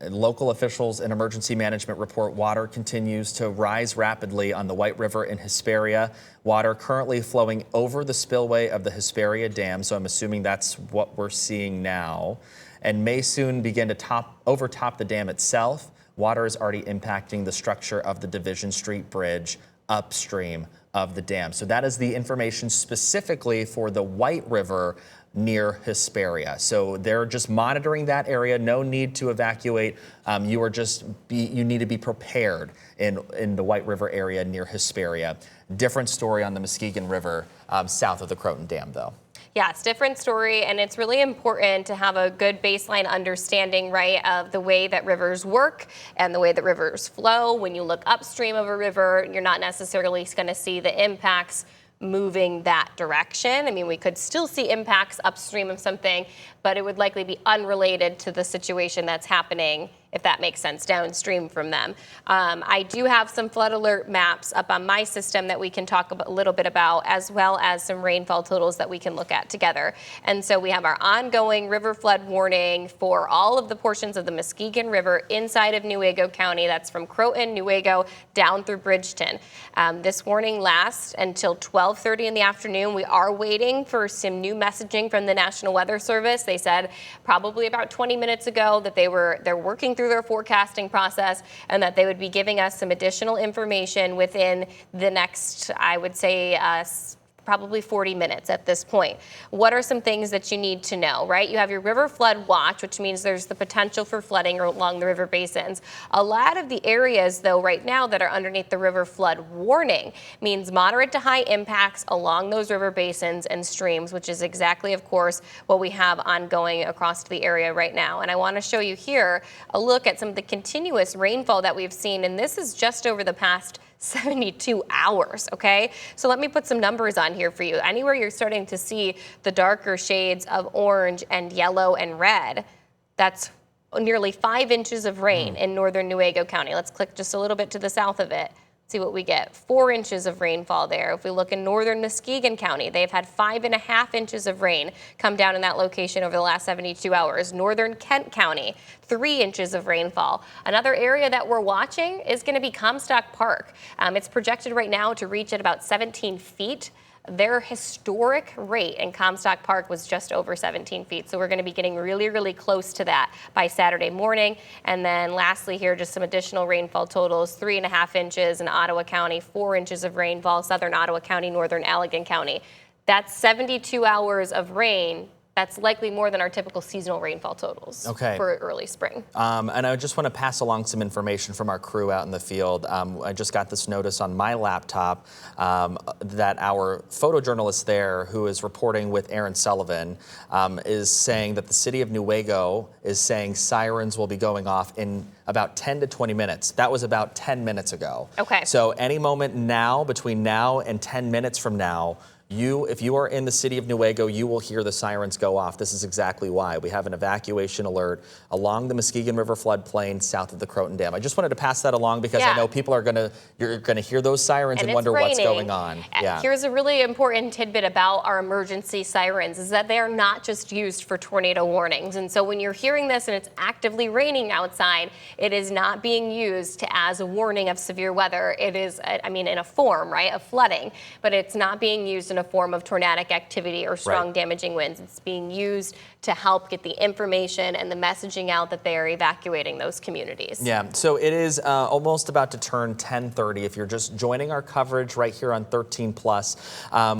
Local officials and emergency management report water continues to rise rapidly on the White River in Hesperia. Water currently flowing over the spillway of the Hesperia Dam, so I'm assuming that's what we're seeing now, and may soon begin to overtop the dam itself. Water is already impacting the structure of the Division Street Bridge upstream of the dam. So that is the information specifically for the White River near Hesperia. So they're just monitoring that area. No need to evacuate. You need to be prepared in the White River area near Hesperia. Different story on the Muskegon River south of the Croton Dam, though. Yeah, it's a different story, and it's really important to have a good baseline understanding, right, of the way that rivers work and the way that rivers flow. When you look upstream of a river, you're not necessarily going to see the impacts moving that direction. I mean, we could still see impacts upstream of something, but it would likely be unrelated to the situation that's happening, if that makes sense, downstream from them. I do have some flood alert maps up on my system that we can talk a little bit about, as well as some rainfall totals that we can look at together. And so we have our ongoing river flood warning for all of the portions of the Muskegon River inside of Newaygo County. That's from Croton, Newaygo, down through Bridgeton. This warning lasts until 12:30 in the afternoon. We are waiting for some new messaging from the National Weather Service. They said probably about 20 minutes ago that they're working through their forecasting process, and that they would be giving us some additional information within the next, I would say, probably 40 minutes at this point. What are some things that you need to know, right? You have your river flood watch, which means there's the potential for flooding along the river basins. A lot of the areas, though, right now that are underneath the river flood warning means moderate to high impacts along those river basins and streams, which is exactly, of course, what we have ongoing across the area right now. And I want to show you here a look at some of the continuous rainfall that we've seen, and this is just over the past 72 hours, okay? So let me put some numbers on here for you. Anywhere you're starting to see the darker shades of orange and yellow and red, that's nearly 5 inches of rain in northern Newaygo County. Let's click just a little bit to the south of it. See what we get. 4 inches of rainfall there. If we look in northern Muskegon County, they've had 5.5 inches of rain come down in that location over the last 72 hours. Northern Kent County, 3 inches of rainfall. Another area that we're watching is going to be Comstock Park. It's projected right now to reach at about 17 feet. Their historic rate in Comstock Park was just over 17 feet. So we're going to be getting really, really close to that by Saturday morning. And then lastly here, just some additional rainfall totals, 3.5 inches in Ottawa County, 4 inches of rainfall, southern Ottawa County, northern Allegan County. That's 72 hours of rain That's likely more than our typical seasonal rainfall totals for early spring. And I just want to pass along some information from our crew out in the field. I just got this notice on my laptop that our photojournalist there, who is reporting with Aaron Sullivan, is saying that the city of Newaygo is saying sirens will be going off in about 10 to 20 minutes. That was about 10 minutes ago. Okay. So any moment now, between now and 10 minutes from now, if you are in the city of Newaygo, you will hear the sirens go off. This is exactly why. We have an evacuation alert along the Muskegon River Floodplain south of the Croton Dam. I just wanted to pass that along because I know people are you're gonna hear those sirens and wonder what's going on. Here's a really important tidbit about our emergency sirens is that they are not just used for tornado warnings. And so when you're hearing this and it's actively raining outside, it is not being used as a warning of severe weather. It is, I mean, in a form, right, of flooding, but it's not being used in a form of tornadic activity or strong damaging winds. It's being used to help get the information and the messaging out that they are evacuating those communities. Yeah, so it is almost about to turn 10:30. If you're just joining our coverage right here on 13 Plus,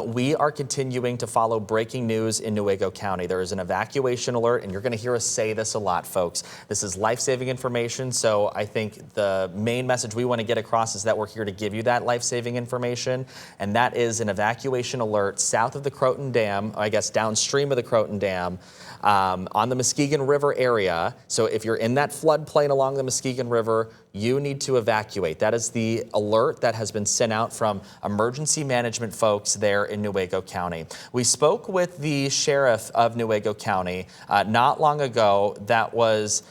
we are continuing to follow breaking news in Newaygo County. There is an evacuation alert, and you're going to hear us say this a lot, folks. This is life-saving information, so I think the main message we want to get across is that we're here to give you that life-saving information, and that is an evacuation alert south of the Croton Dam, I guess downstream of the Croton Dam, on the Muskegon River area. So if you're in that floodplain along the Muskegon River, you need to evacuate. That is the alert that has been sent out from emergency management folks there in Newaygo County. We spoke with the sheriff of Newaygo County not long ago. That was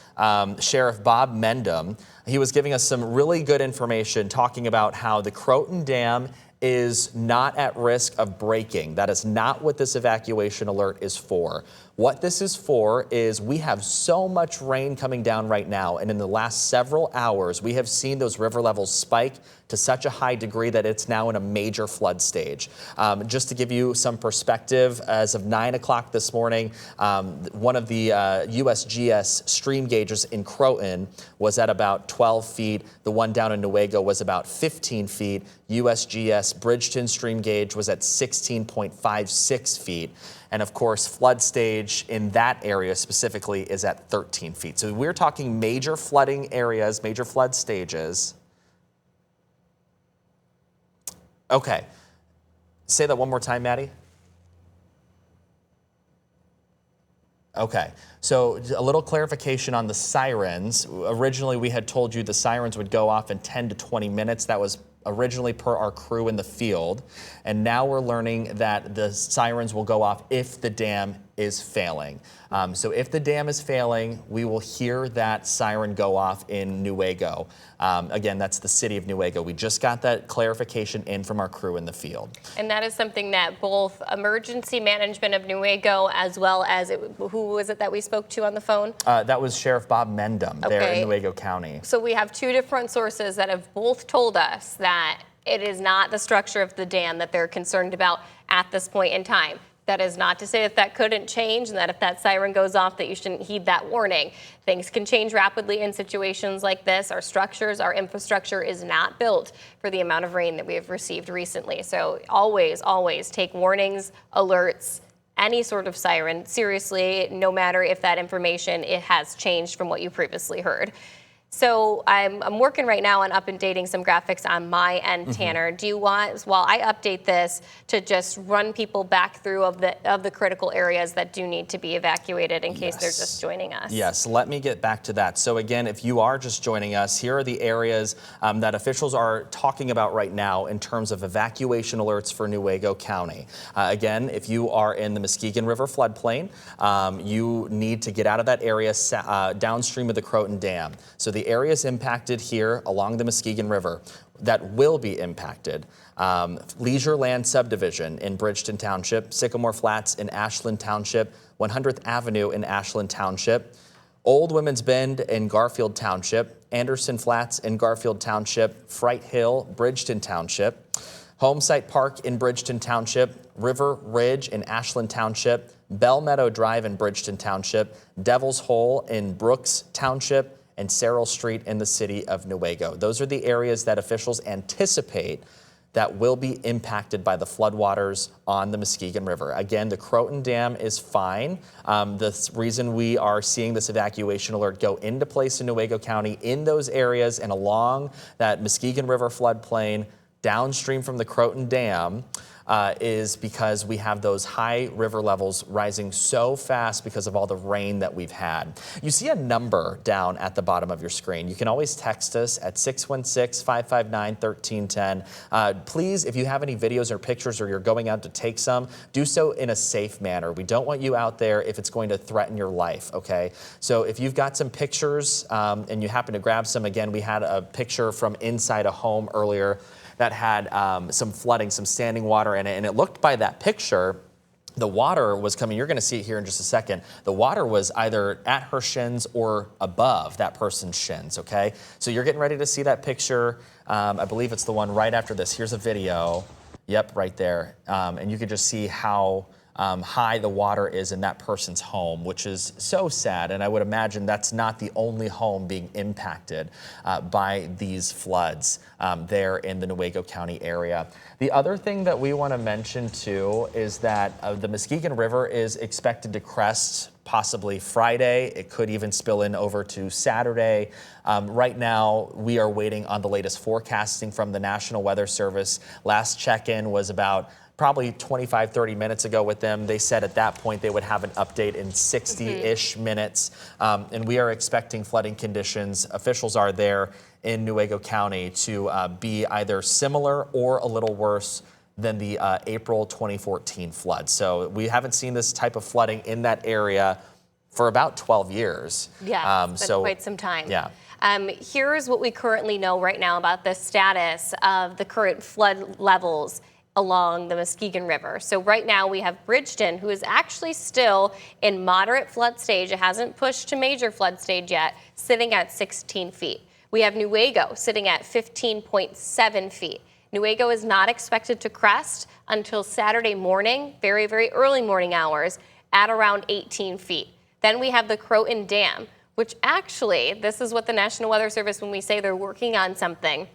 Sheriff Bob Mendham. He was giving us some really good information talking about how the Croton Dam is not at risk of breaking. That is not what this evacuation alert is for. What this is for is we have so much rain coming down right now, and in the last several hours, we have seen those river levels spike to such a high degree that it's now in a major flood stage. Just to give you some perspective, as of 9 o'clock this morning, one of the USGS stream gauges in Croton was at about 12 feet. The one down in Newaygo was about 15 feet. USGS Bridgeton stream gauge was at 16.56 feet. And of course, flood stage in that area specifically is at 13 feet. So we're talking major flooding areas, major flood stages. Okay. Say that one more time, Maddie. Okay, so a little clarification on the sirens. Originally, we had told you the sirens would go off in 10 to 20 minutes. That was originally per our crew in the field. And now we're learning that the sirens will go off if the dam is failing. So if the dam is failing, we will hear that siren go off in Newaygo. Again, that's the city of Newaygo. We just got that clarification in from our crew in the field. And that is something that both emergency management of Newaygo as well as, who was it that we spoke to on the phone? That was Sheriff Bob Mendham there in Newaygo County. So we have two different sources that have both told us that it is not the structure of the dam that they're concerned about at this point in time. That is not to say that that couldn't change and that if that siren goes off that you shouldn't heed that warning. Things can change rapidly in situations like this. Our structures, our infrastructure is not built for the amount of rain that we have received recently. So always, always take warnings, alerts, any sort of siren seriously, no matter if that information it has changed from what you previously heard. So I'm working right now on updating some graphics on my end, Tanner. Do you want, while I update this, to just run people back through of the critical areas that do need to be evacuated in case they're just joining us? Yes, let me get back to that. So again, if you are just joining us, here are the areas that officials are talking about right now in terms of evacuation alerts for Newaygo County. Again, if you are in the Muskegon River Floodplain, you need to get out of that area downstream of the Croton Dam. So the areas impacted here along the Muskegon River that will be impacted. Leisure Land Subdivision in Bridgeton Township, Sycamore Flats in Ashland Township, 100th Avenue in Ashland Township, Old Women's Bend in Garfield Township, Anderson Flats in Garfield Township, Fright Hill, Bridgeton Township, Homesite Park in Bridgeton Township, River Ridge in Ashland Township, Bell Meadow Drive in Bridgeton Township, Devil's Hole in Brooks Township, and Cyril Street in the city of Newaygo. Those are the areas that officials anticipate that will be impacted by the floodwaters on the Muskegon River. Again, the Croton Dam is fine. The reason we are seeing this evacuation alert go into place in Newaygo County in those areas and along that Muskegon River floodplain downstream from the Croton Dam is because we have those high river levels rising so fast because of all the rain that we've had. You see a number down at the bottom of your screen. You can always text us at 616-559-1310. Please, if you have any videos or pictures or you're going out to take some, do so in a safe manner. We don't want you out there if it's going to threaten your life, okay? So if you've got some pictures and you happen to grab some, again, we had a picture from inside a home earlier that had some flooding, some standing water in it. And it looked by that picture, the water was coming. You're going to see it here in just a second. The water was either at her shins or above that person's shins, okay? So you're getting ready to see that picture. I believe it's the one right after this. Here's a video. Yep, right there. And you can just see how high the water is in that person's home, which is so sad. And I would imagine that's not the only home being impacted by these floods there in the Newaygo County area. The other thing that we want to mention too is that the Muskegon River is expected to crest possibly Friday. It could even spill in over to Saturday. Right now, we are waiting on the latest forecasting from the National Weather Service. Last check-in was about probably 25, 30 minutes ago with them. They said at that point they would have an update in 60-ish minutes. And we are expecting flooding conditions, officials are there in Newaygo County, to be either similar or a little worse than the April 2014 flood. So we haven't seen this type of flooding in that area for about 12 years. Yeah, it's been quite some time. Yeah. Here's what we currently know right now about the status of the current flood levels along the Muskegon River. So right now we have Bridgeton, who is actually still in moderate flood stage. It hasn't pushed to major flood stage yet, sitting at 16 feet. We have Newaygo sitting at 15.7 feet. Newaygo is not expected to crest until Saturday morning, very, very early morning hours, at around 18 feet. Then we have the Croton Dam, which actually, this is what the National Weather Service, when we say they're working on something,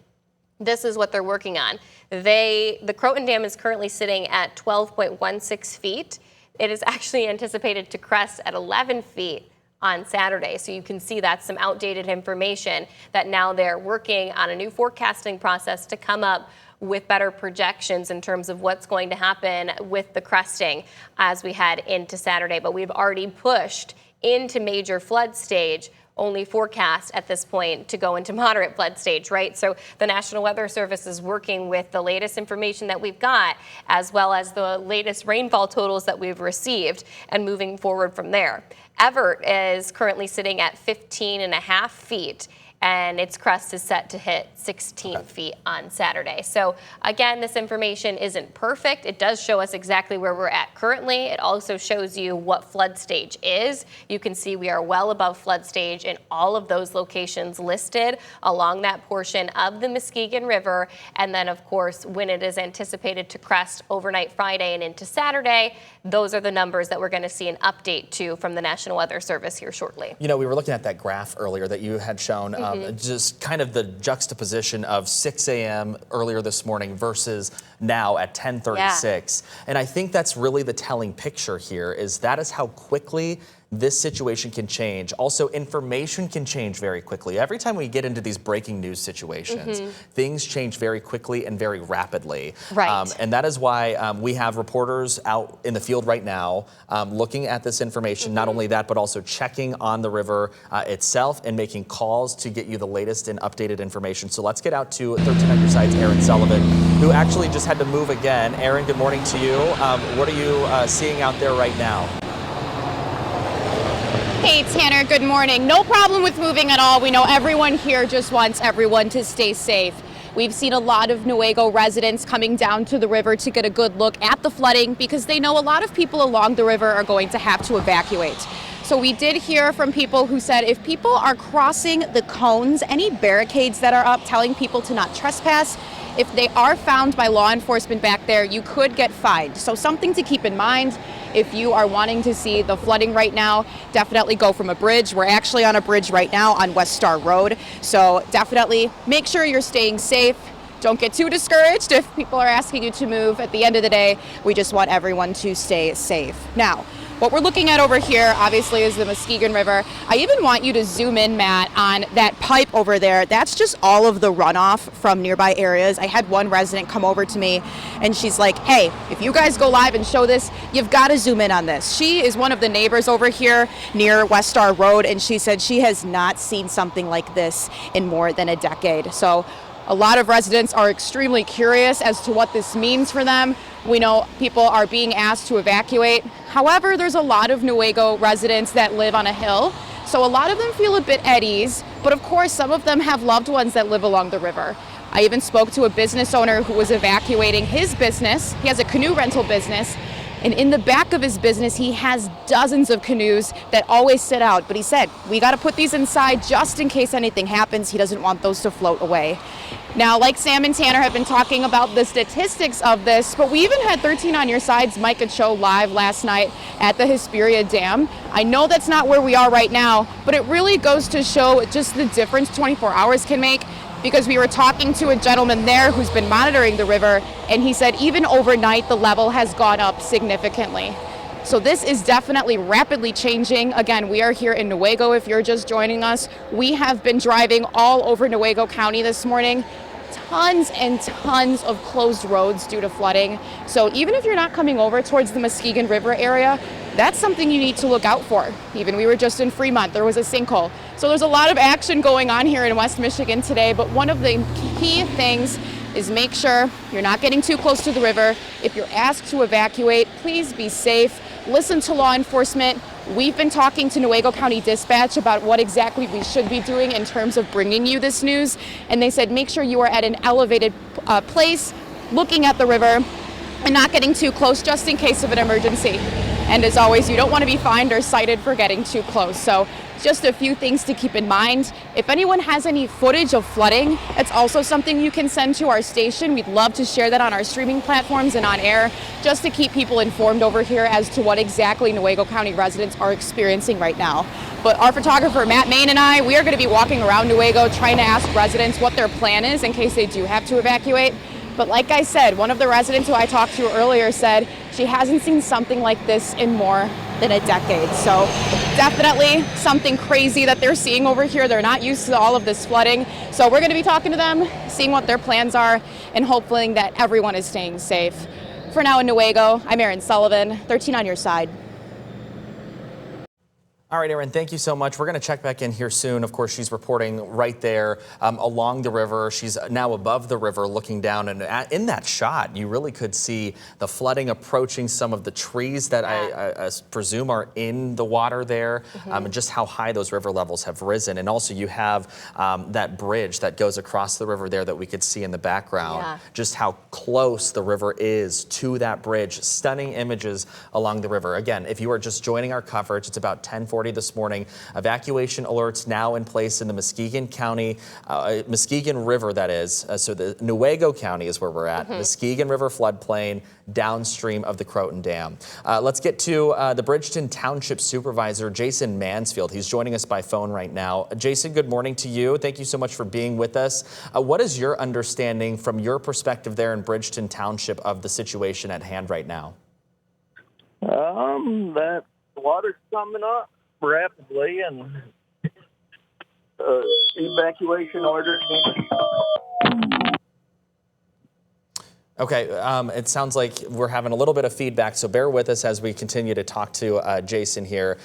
this is what they're working on. The Croton Dam is currently sitting at 12.16 feet. It is actually anticipated to crest at 11 feet on Saturday. So you can see that's some outdated information that now they're working on a new forecasting process to come up with better projections in terms of what's going to happen with the cresting as we head into Saturday. But we've already pushed into major flood stage, only forecast at this point to go into moderate flood stage, right? So the National Weather Service is working with the latest information that we've got, as well as the latest rainfall totals that we've received, and moving forward from there. Everett is currently sitting at 15.5 feet, and its crest is set to hit 16 feet on Saturday. So again, this information isn't perfect. It does show us exactly where we're at currently. It also shows you what flood stage is. You can see we are well above flood stage in all of those locations listed along that portion of the Muskegon River. And then of course, when it is anticipated to crest overnight Friday and into Saturday, those are the numbers that we're going to see an update to from the National Weather Service here shortly. You know, we were looking at that graph earlier that you had shown, just kind of the juxtaposition of 6 a.m. earlier this morning versus now at 10:36. Yeah. And I think that's really the telling picture here, is that is how quickly this situation can change. Also, information can change very quickly. Every time we get into these breaking news situations, things change very quickly and very rapidly. Right. And that is why we have reporters out in the field right now looking at this information. Not only that, but also checking on the river itself and making calls to get you the latest and updated information. So let's get out to 13 on your side's Aaron Sullivan, who actually just had to move again. Aaron, good morning to you. What are you seeing out there right now? Hey Tanner, good morning. No problem with moving at all. We know everyone here just wants everyone to stay safe. We've seen a lot of Newaygo residents coming down to the river to get a good look at the flooding because they know a lot of people along the river are going to have to evacuate. So we did hear from people who said if people are crossing the cones, any barricades that are up telling people to not trespass, if they are found by law enforcement back there, you could get fined. So something to keep in mind. If you are wanting to see the flooding right now, definitely go from a bridge. We're actually on a bridge right now on West Star Road. So definitely make sure you're staying safe. don't get too discouraged if people are asking you to move. At the end of the day, we just want everyone to stay safe. Now, what we're looking at over here, obviously, is the Muskegon River. I even want you to zoom in, Matt, on that pipe over there. That's just all of the runoff from nearby areas. I had one resident come over to me, and she's like, hey, if you guys go live and show this, you've got to zoom in on this. She is one of the neighbors over here near West Star Road, and she said she has not seen something like this in more than a decade. So a lot of residents are extremely curious as to what this means for them. We know people are being asked to evacuate. However, there's a lot of Newaygo residents that live on a hill, so a lot of them feel a bit at ease, but of course some of them have loved ones that live along the river. I even spoke to a business owner who was evacuating his business. He has a canoe rental business, and in the back of his business he has dozens of canoes that always sit out, but he said, we got to put these inside just in case anything happens. He doesn't want those to float away. Now, like Sam and Tanner have been talking about the statistics of this, but we even had 13 on Your Side's Micah Cho live last night at the Hesperia Dam. I know that's not where we are right now, but it really goes to show just the difference 24 hours can make, because we were talking to a gentleman there who's been monitoring the river, and he said even overnight the level has gone up significantly. So this is definitely rapidly changing. Again, we are here in Newaygo. If you're just joining us, we have been driving all over Newaygo County this morning. Tons and tons of closed roads due to flooding. So even if you're not coming over towards the Muskegon River area, that's something you need to look out for. Even we were just in Fremont, there was a sinkhole. So there's a lot of action going on here in West Michigan today, but one of the key things is make sure you're not getting too close to the river. If you're asked to evacuate, please be safe. Listen to law enforcement. We've been talking to Newaygo County Dispatch about what exactly we should be doing in terms of bringing you this news. And they said make sure you are at an elevated place, looking at the river, and not getting too close just in case of an emergency. And as always, you don't want to be fined or cited for getting too close. So just a few things to keep in mind. If anyone has any footage of flooding, it's also something you can send to our station. We'd love to share that on our streaming platforms and on air, just to keep people informed over here as to what exactly Newaygo County residents are experiencing right now. But our photographer, Matt Main, and I, we are going to be walking around Newaygo trying to ask residents what their plan is in case they do have to evacuate. But like I said, one of the residents who I talked to earlier said she hasn't seen something like this in more than a decade. So definitely something crazy that they're seeing over here. They're not used to all of this flooding. So we're going to be talking to them, seeing what their plans are, and hoping that everyone is staying safe. For now in Newaygo, I'm Erin Sullivan, 13 on Your Side. All right, Erin, thank you so much. We're going to check back in here soon. Of course, she's reporting right there along the river. She's now above the river looking down. And in that shot, you really could see the flooding approaching some of the trees that I presume are in the water there, and just how high those river levels have risen. And also you have that bridge that goes across the river there that we could see in the background, just how close the river is to that bridge. Stunning images along the river. Again, if you are just joining our coverage, it's about 10:40 this morning. Evacuation alerts now in place in the Muskegon County, Muskegon River, that is. So the Newaygo County is where we're at. Muskegon River Floodplain, downstream of the Croton Dam. Let's get to the Bridgeton Township Supervisor, Jason Mansfield. He's joining us by phone right now. Jason, good morning to you. Thank you so much for being with us. What is your understanding from your perspective there in Bridgeton Township of the situation at hand right now? That water's coming up rapidly, and evacuation orders. Okay, it sounds like we're having a little bit of feedback, so bear with us as we continue to talk to Jason here.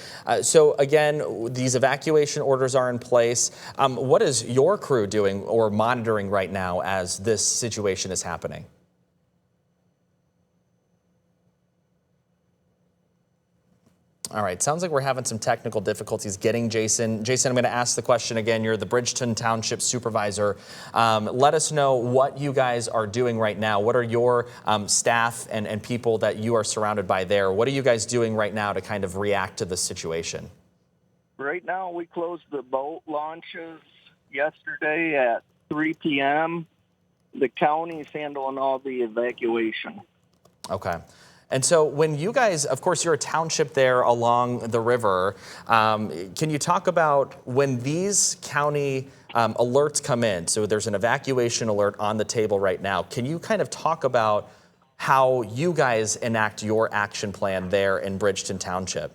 So again, these evacuation orders are in place. What is your crew doing or monitoring right now as this situation is happening? All right, sounds like we're having some technical difficulties getting Jason. Jason, I'm going to ask the question again. You're the Bridgeton Township Supervisor. Let us know what you guys are doing right now. What are your staff and people that you are surrounded by there? What are you guys doing right now to kind of react to this situation? Right now, we closed the boat launches yesterday at 3 p.m. The county's handling all the evacuation. Okay. And so when you guys, of course, you're a township there along the river. Can you talk about when these county alerts come in. So there's an evacuation alert on the table right now. Can you kind of talk about how you guys enact your action plan there in Bridgeton Township?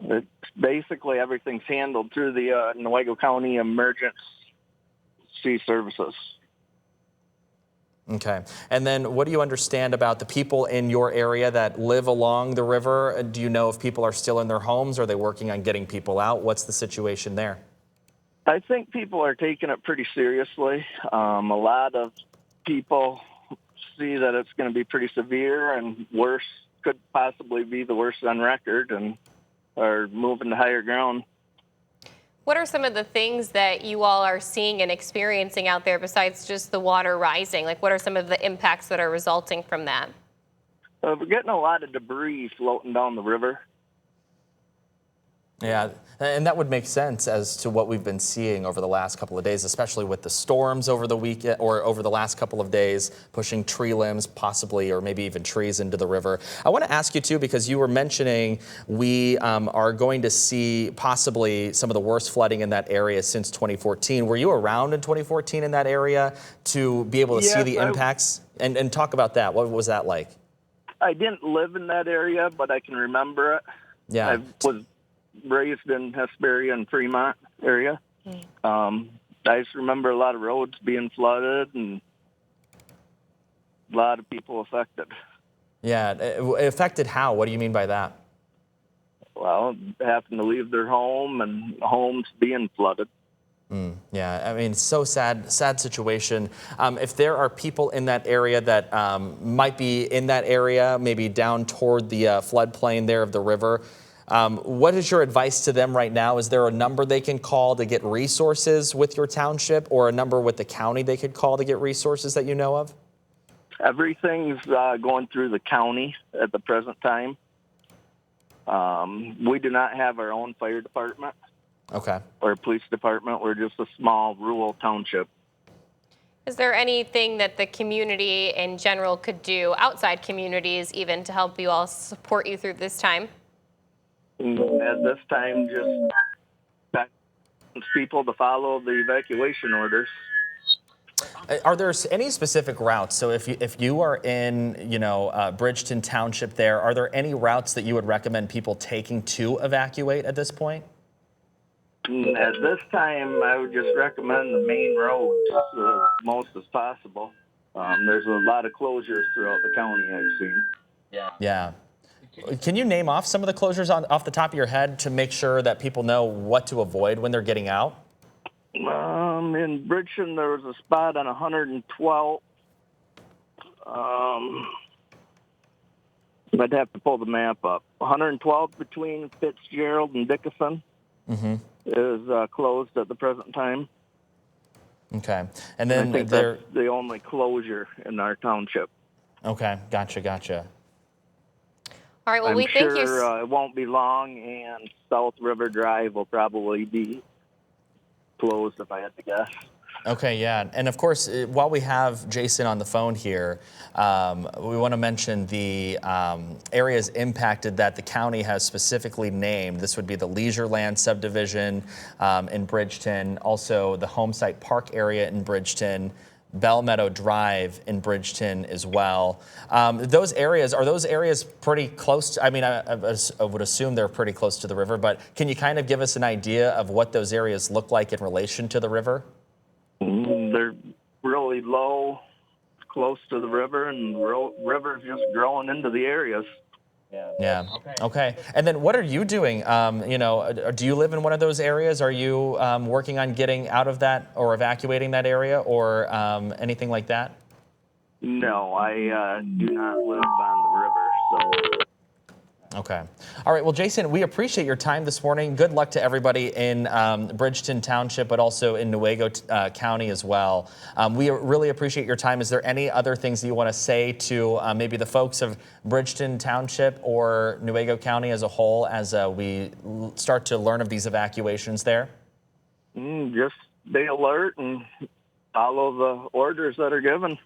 It's basically everything's handled through the Newaygo County Emergency Services. Okay. And then what do you understand about the people in your area that live along the river? Do you know if people are still in their homes? Are they working on getting people out? What's the situation there? I think people are taking it pretty seriously. A lot of people see that it's going to be pretty severe and worse, could possibly be the worst on record, and are moving to higher ground. What are some of the things that you all are seeing and experiencing out there besides just the water rising? Like, what are some of the impacts that are resulting from that? We're getting a lot of debris floating down the river. Yeah, and that would make sense as to what we've been seeing over the last couple of days, especially with the storms over the weekend or over the last couple of days, pushing tree limbs possibly, or maybe even trees into the river. I want to ask you too, because you were mentioning we are going to see possibly some of the worst flooding in that area since 2014. Were you around in 2014 in that area to be able to see the impacts? And talk about that. What was that like? I didn't live in that area, but I can remember it. Yeah. I was raised in Hesperia and Fremont area. I just remember a lot of roads being flooded and a lot of people affected. Yeah, it affected how? What do you mean by that? Well, having to leave their home and homes being flooded. Yeah, I mean, so sad situation. If there are people in that area that might be in that area, maybe down toward the floodplain there of the river, what is your advice to them right now? Is there a number they can call to get resources with your township, or a number with the county they could call to get resources that you know of? Everything's going through the county at the present time. We do not have our own fire department. Okay. Or police department. We're just a small rural township. Is there anything that the community in general could do, outside communities even, to help you all support you through this time? At this time, just expect people to follow the evacuation orders. Are there any specific routes? So if you are in, Bridgeton Township there, are there any routes that you would recommend people taking to evacuate at this point? At this time, I would just recommend the main roads most as possible. There's a lot of closures throughout the county I've seen. Yeah. Can you name off some of the closures off the top of your head to make sure that people know what to avoid when they're getting out? In Bridgeton, there was a spot on 112. I'd have to pull the map up. 112 between Fitzgerald and Dickinson is closed at the present time. Okay. And then I think that's the only closure in our township. Okay. Gotcha. All right, well, I'm we sure thank you. It won't be long, and South River Drive will probably be closed, if I had to guess. Okay, yeah. And of course, while we have Jason on the phone here, we want to mention the areas impacted that the county has specifically named. This would be the Leisureland subdivision in Bridgeton, also the Homesite Park area in Bridgeton, Bell Meadow Drive in Bridgeton as well. Are those areas pretty close? I would assume they're pretty close to the river, but can you kind of give us an idea of what those areas look like in relation to the river? They're really low, close to the river, and the river's just growing into the areas. Yeah. Okay. And then what are you doing? Do you live in one of those areas? Are you working on getting out of that or evacuating that area or anything like that? No, I do not live on the river, so. Okay. All right. Well, Jason, we appreciate your time this morning. Good luck to everybody in Bridgeton Township, but also in Newaygo County as well. We really appreciate your time. Is there any other things that you want to say to maybe the folks of Bridgeton Township or Newaygo County as a whole as we start to learn of these evacuations there? Just stay alert and follow the orders that are given.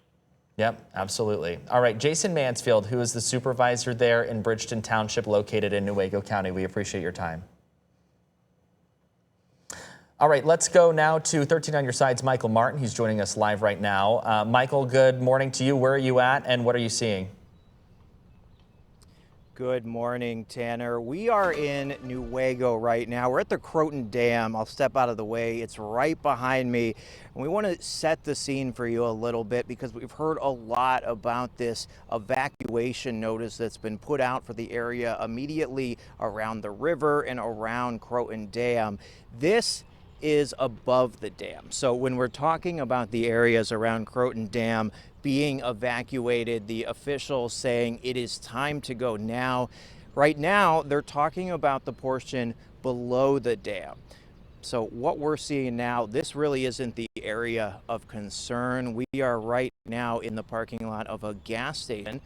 Yep, absolutely. All right, Jason Mansfield, who is the supervisor there in Bridgeton Township located in Newaygo County. We appreciate your time. All right, let's go now to 13 on your side's Michael Martin. He's joining us live right now. Michael, good morning to you. Where are you at and what are you seeing? Good morning, Tanner. We are in Newaygo right now. We're at the Croton Dam. I'll step out of the way. It's right behind me. And we want to set the scene for you a little bit because we've heard a lot about this evacuation notice that's been put out for the area immediately around the river and around Croton Dam. This is above the dam. So when we're talking about the areas around Croton Dam being evacuated, the officials saying it is time to go now. Right now, they're talking about the portion below the dam. So what we're seeing now, this really isn't the area of concern. We are right now in the parking lot of a gas station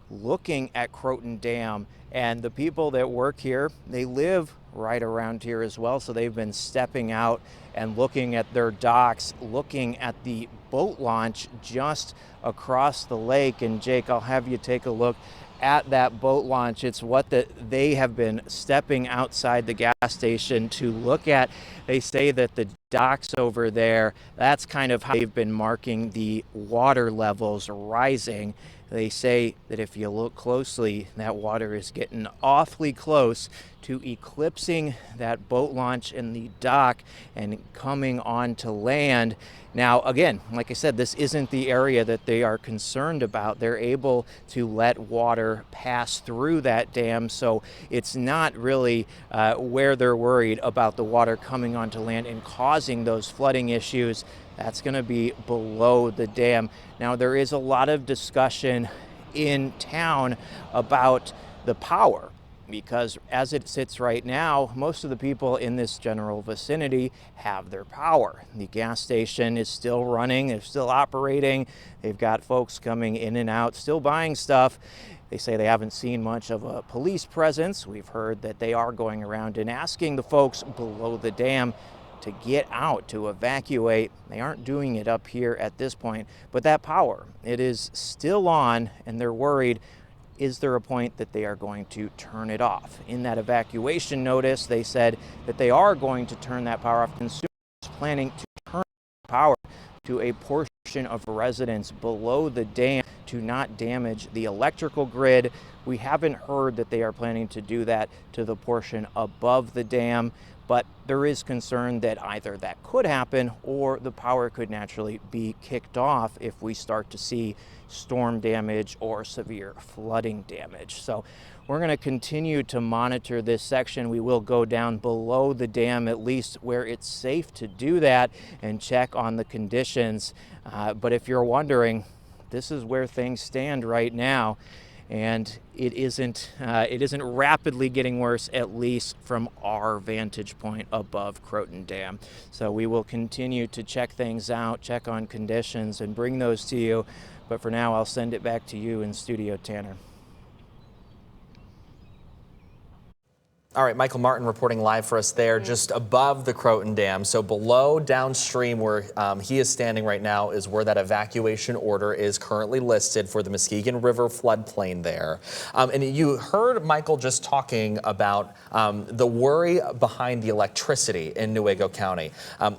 looking at Croton Dam, and the people that work here, they live right around here as well. So they've been stepping out and looking at their docks, looking at the boat launch just across the lake. And Jake, I'll have you take a look at that boat launch. It's what they have been stepping outside the gas station to look at. They say that the docks over there, that's kind of how they've been marking the water levels rising. They say that if you look closely, that water is getting awfully close to eclipsing that boat launch and the dock and coming onto land. Now, again, like I said, this isn't the area that they are concerned about. They're able to let water pass through that dam, so it's not really where they're worried about the water coming onto land and causing those flooding issues. That's going to be below the dam. Now, there is a lot of discussion in town about the power, because as it sits right now, most of the people in this general vicinity have their power. The gas station is still running, they're still operating. They've got folks coming in and out, still buying stuff. They say they haven't seen much of a police presence. We've heard that they are going around and asking the folks below the dam to get out, to evacuate. They aren't doing it up here at this point, but that power, it is still on, and they're worried, is there a point that they are going to turn it off? In that evacuation notice, they said that they are going to turn that power off. Consumers planning to turn power to a portion of residents below the dam to not damage the electrical grid. We haven't heard that they are planning to do that to the portion above the dam, but there is concern that either that could happen or the power could naturally be kicked off if we start to see storm damage or severe flooding damage. So we're going to continue to monitor this section. We will go down below the dam, at least where it's safe to do that, and check on the conditions. But if you're wondering, this is where things stand right now. And it isn't rapidly getting worse, at least from our vantage point above Croton Dam. So we will continue to check things out, check on conditions, and bring those to you. But for now, I'll send it back to you in studio, Tanner. All right, Michael Martin reporting live for us there, just above the Croton Dam. So below, downstream, where he is standing right now is where that evacuation order is currently listed for the Muskegon River Floodplain there. And you heard Michael just talking about the worry behind the electricity in Newaygo County.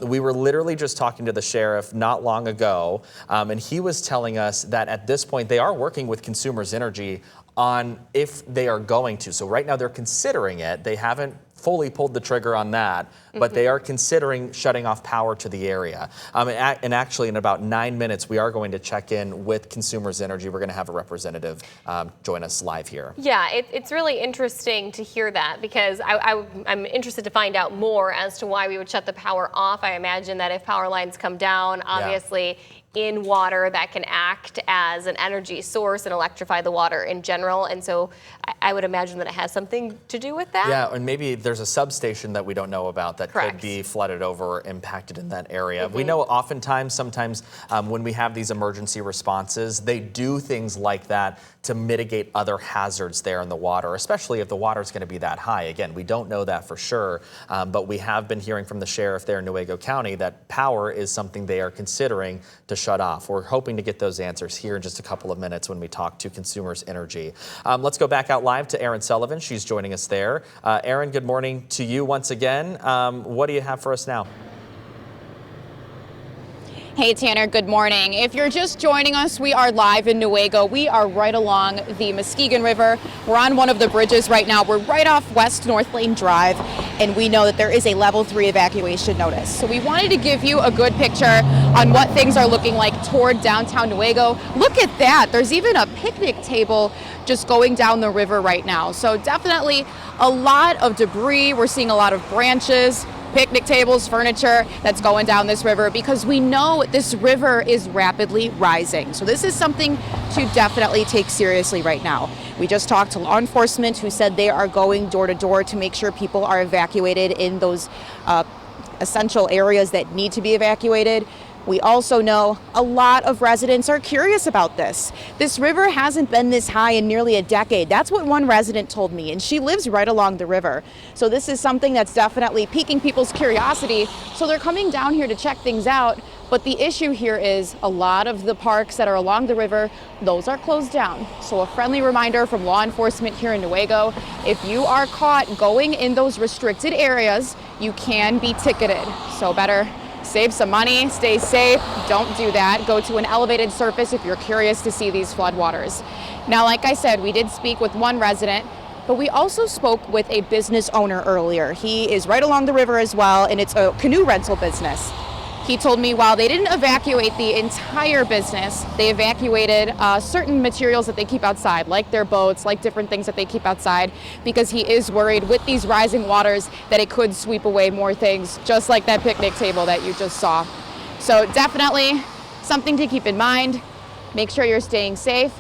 We were literally just talking to the sheriff not long ago, and he was telling us that at this point they are working with Consumers Energy on if they are going to. So right now they're considering it. They haven't fully pulled the trigger on that, but they are considering shutting off power to the area. And actually in about 9 minutes, we are going to check in with Consumers Energy. We're going to have a representative join us live here. Yeah, it's really interesting to hear that, because I'm interested to find out more as to why we would shut the power off. I imagine that if power lines come down, obviously in water, that can act as an energy source and electrify the water in general. And so I would imagine that it has something to do with that. Yeah, and maybe there's a substation that we don't know about that could be flooded over or impacted in that area. We know sometimes when we have these emergency responses, they do things like that to mitigate other hazards there in the water, especially if the water is going to be that high. Again, we don't know that for sure, but we have been hearing from the sheriff there in Newaygo County that power is something they are considering to shut off? We're hoping to get those answers here in just a couple of minutes when we talk to Consumers Energy. Let's go back out live to Erin Sullivan. She's joining us there. Erin, good morning to you once again. What do you have for us now? Hey Tanner, good morning. If you're just joining us, we are live in Newaygo. We are right along the Muskegon River. We're on one of the bridges right now. We're right off West North Lane Drive, and we know that there is a level 3 evacuation notice. So we wanted to give you a good picture on what things are looking like toward downtown Newaygo. Look at that. There's even a picnic table just going down the river right now. So definitely a lot of debris. We're seeing a lot of branches, picnic tables, furniture that's going down this river, because we know this river is rapidly rising. So this is something to definitely take seriously right now. We just talked to law enforcement who said they are going door to door to make sure people are evacuated in those essential areas that need to be evacuated. We also know a lot of residents are curious about this. This river hasn't been this high in nearly a decade. That's what one resident told me, and she lives right along the river. So this is something that's definitely piquing people's curiosity. So they're coming down here to check things out. But the issue here is a lot of the parks that are along the river, those are closed down. So a friendly reminder from law enforcement here in Newaygo, if you are caught going in those restricted areas, you can be ticketed. So better save some money, stay safe, don't do that. Go to an elevated surface if you're curious to see these floodwaters. Now, like I said, we did speak with one resident, but we also spoke with a business owner earlier. He is right along the river as well, and it's a canoe rental business. He told me while they didn't evacuate the entire business, they evacuated certain materials that they keep outside, like their boats, like different things that they keep outside, because he is worried with these rising waters that it could sweep away more things, just like that picnic table that you just saw. So definitely something to keep in mind. Make sure you're staying safe.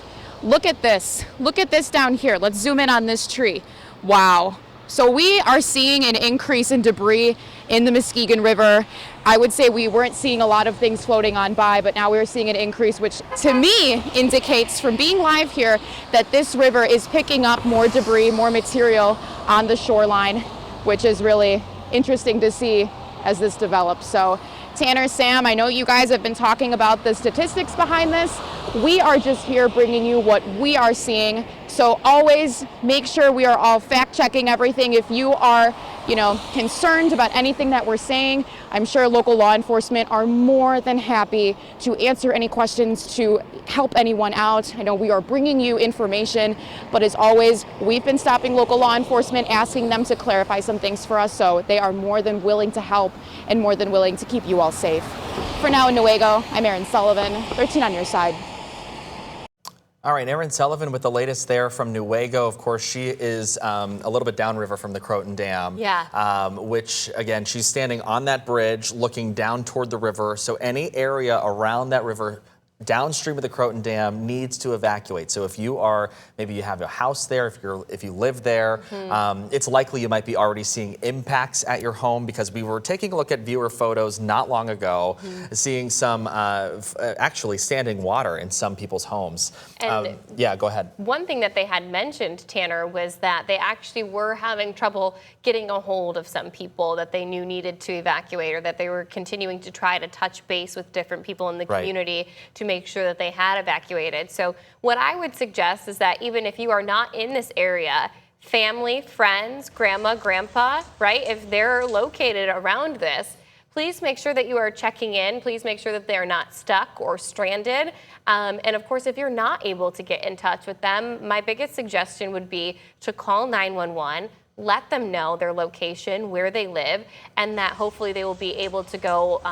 Look at this. Look at this down here. Let's zoom in on this tree. Wow. So we are seeing an increase in debris in the Muskegon River. I would say we weren't seeing a lot of things floating on by, but now we're seeing an increase, which to me indicates from being live here that this river is picking up more debris, more material on the shoreline, which is really interesting to see as this develops. So Tanner, Sam, I know you guys have been talking about the statistics behind this. We are just here bringing you what we are seeing. So always make sure we are all fact checking everything. If you are, concerned about anything that we're saying, I'm sure local law enforcement are more than happy to answer any questions, to help anyone out. I know we are bringing you information, but as always, we've been stopping local law enforcement, asking them to clarify some things for us, so they are more than willing to help and more than willing to keep you all safe. For now in Newaygo, I'm Erin Sullivan, 13 on your side. All right, Erin Sullivan with the latest there from Newaygo. Of course, she is a little bit downriver from the Croton Dam. Yeah. Which, again, she's standing on that bridge looking down toward the river. So any area around that river downstream of the Croton Dam needs to evacuate. So if you are, maybe you have a house there, if you live there, it's likely you might be already seeing impacts at your home, because we were taking a look at viewer photos not long ago, seeing some actually standing water in some people's homes. And yeah, go ahead. One thing that they had mentioned, Tanner, was that they actually were having trouble getting a hold of some people that they knew needed to evacuate, or that they were continuing to try to touch base with different people in the community to make sure that they had evacuated. So what I would suggest is that even if you are not in this area, family, friends, grandma, grandpa, right, if they're located around this, please make sure that you are checking in. Please make sure that they're not stuck or stranded. And of course, if you're not able to get in touch with them, my biggest suggestion would be to call 911. Let them know their location, where they live, and that hopefully they will be able to go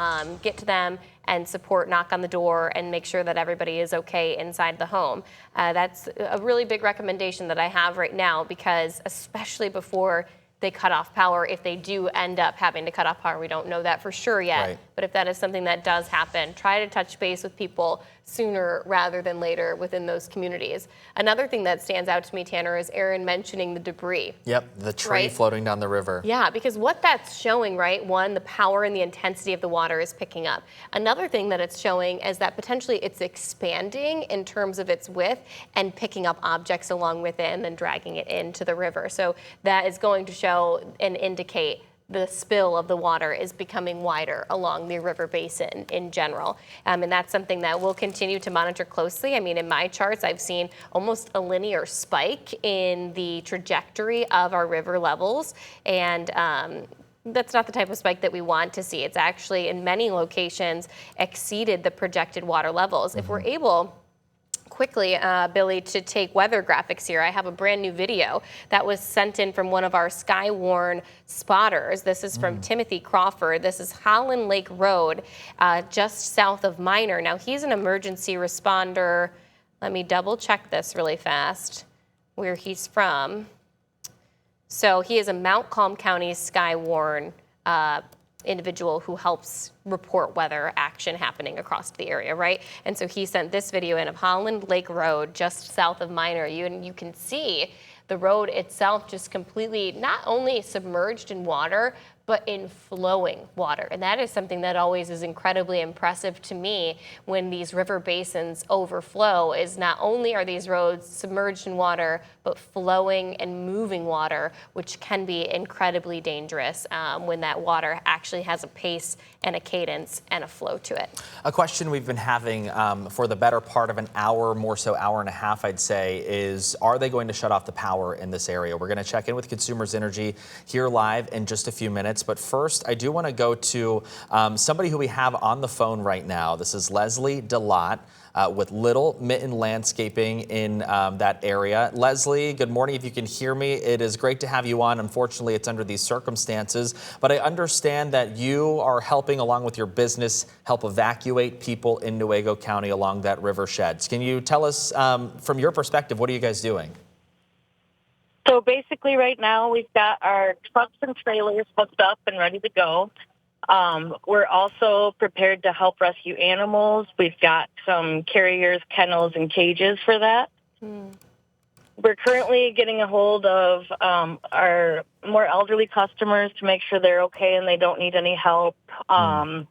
get to them and support, knock on the door, and make sure that everybody is okay inside the home. That's a really big recommendation that I have right now, because especially before they cut off power, if they do end up having to cut off power, we don't know that for sure yet, but if that is something that does happen, try to touch base with people sooner rather than later within those communities. Another thing that stands out to me, Tanner, is Erin mentioning the debris. Yep, the tree floating down the river. Yeah, because what that's showing, right, one, the power and the intensity of the water is picking up. Another thing that it's showing is that potentially it's expanding in terms of its width and picking up objects along with it and then dragging it into the river. So that is going to show and indicate the spill of the water is becoming wider along the river basin in general. And that's something that we'll continue to monitor closely. I mean, in my charts, I've seen almost a linear spike in the trajectory of our river levels. And that's not the type of spike that we want to see. It's actually, in many locations, exceeded the projected water levels. If we're able quickly, Billy, to take weather graphics here. I have a brand new video that was sent in from one of our Skywarn spotters. This is from Timothy Crawford. This is Holland Lake Road, just south of Minor. Now, he's an emergency responder. Let me double check this really fast, where he's from. So he is a Mount Calm County Skywarn individual who helps report weather action happening across the area, right? And so he sent this video in of Holland Lake Road, just south of Minor. You can see the road itself just completely not only submerged in water, but in flowing water. And that is something that always is incredibly impressive to me when these river basins overflow, is not only are these roads submerged in water, but flowing and moving water, which can be incredibly dangerous when that water actually has a pace and a cadence and a flow to it. A question we've been having for the better part of an hour, more so hour and a half, I'd say, is are they going to shut off the power in this area? We're going to check in with Consumers Energy here live in just a few minutes. But first, I do want to go to somebody who we have on the phone right now. This is Leslie DeLotte with Little Mitten Landscaping in that area. Leslie, good morning. If you can hear me, it is great to have you on. Unfortunately, it's under these circumstances, but I understand that you are helping, along with your business, help evacuate people in Newaygo County along that river sheds. Can you tell us, from your perspective, what are you guys doing? So basically right now we've got our trucks and trailers hooked up and ready to go. We're also prepared to help rescue animals. We've got some carriers, kennels, and cages for that. We're currently getting a hold of our more elderly customers to make sure they're okay and they don't need any help, and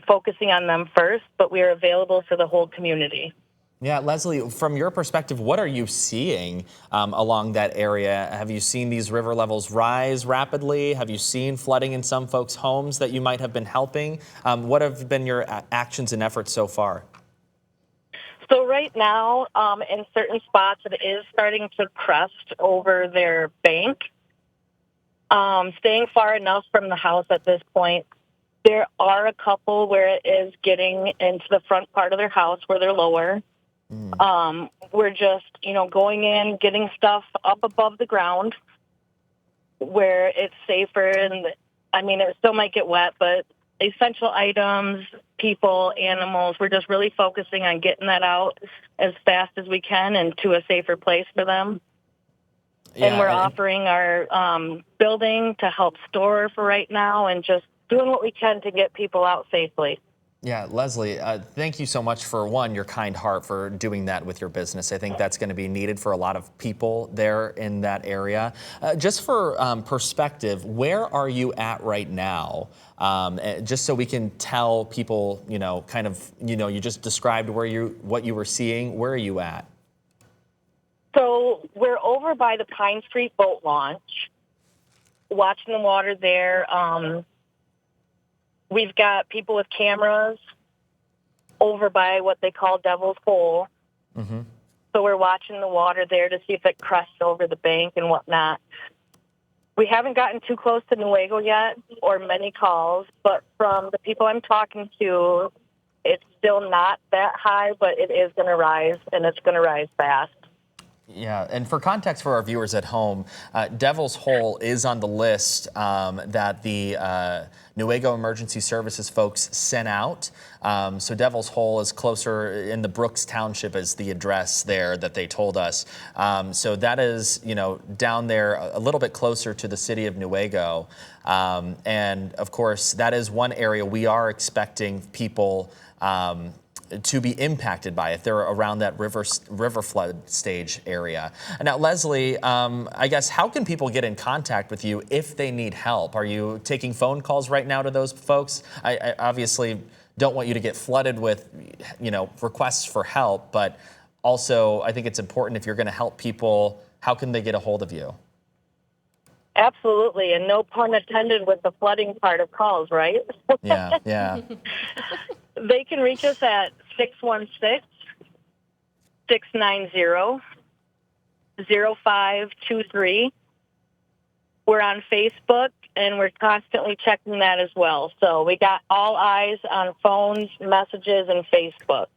focusing on them first, but we are available for the whole community. Yeah, Leslie, from your perspective, what are you seeing along that area? Have you seen these river levels rise rapidly? Have you seen flooding in some folks' homes that you might have been helping? What have been your actions and efforts so far? So right now, in certain spots, it is starting to crest over their bank. Staying far enough from the house at this point, there are a couple where it is getting into the front part of their house where they're lower. We're just, going in, getting stuff up above the ground where it's safer. And I mean, it still might get wet, but essential items, people, animals, we're just really focusing on getting that out as fast as we can and to a safer place for them. Yeah, and we're offering our building to help store for right now and just doing what we can to get people out safely. Yeah, Leslie, thank you so much for, one, your kind heart for doing that with your business. I think that's going to be needed for a lot of people there in that area. Just for perspective, where are you at right now? Just so we can tell people, you just described what you were seeing. Where are you at? So we're over by the Pine Street boat launch, watching the water there. We've got people with cameras over by what they call Devil's Hole. So we're watching the water there to see if it crests over the bank and whatnot. We haven't gotten too close to Newaygo yet or many calls, but from the people I'm talking to, it's still not that high, but it is going to rise, and it's going to rise fast. Yeah, and for context for our viewers at home, Devil's Hole is on the list that the Newaygo Emergency Services folks sent out. So Devil's Hole is closer in the Brooks Township as the address there that they told us. So that is, down there a little bit closer to the city of Newaygo. And of course, that is one area we are expecting people to be impacted by if they're around that river flood stage area. Now, Leslie, I guess, how can people get in contact with you if they need help? Are you taking phone calls right now to those folks? I obviously don't want you to get flooded with, requests for help, but also I think it's important if you're going to help people, how can they get a hold of you? Absolutely, and no pun intended with the flooding part of calls, right? Yeah, yeah. They can reach us at 616-690-0523. We're on Facebook, and we're constantly checking that as well. So we got all eyes on phones, messages, and Facebook.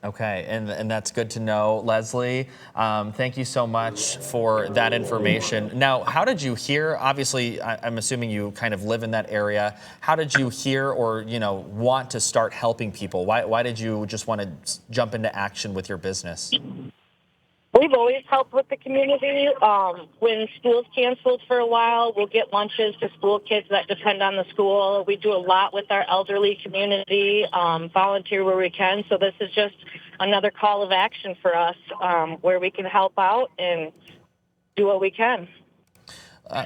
Okay, and that's good to know, Leslie. Thank you so much for that information. Now, how did you hear? Obviously, I'm assuming you kind of live in that area. How did you hear, or want to start helping people? Why did you just want to jump into action with your business? We've always helped with the community. When school's canceled for a while, we'll get lunches to school kids that depend on the school. We do a lot with our elderly community, volunteer where we can. So this is just another call of action for us where we can help out and do what we can.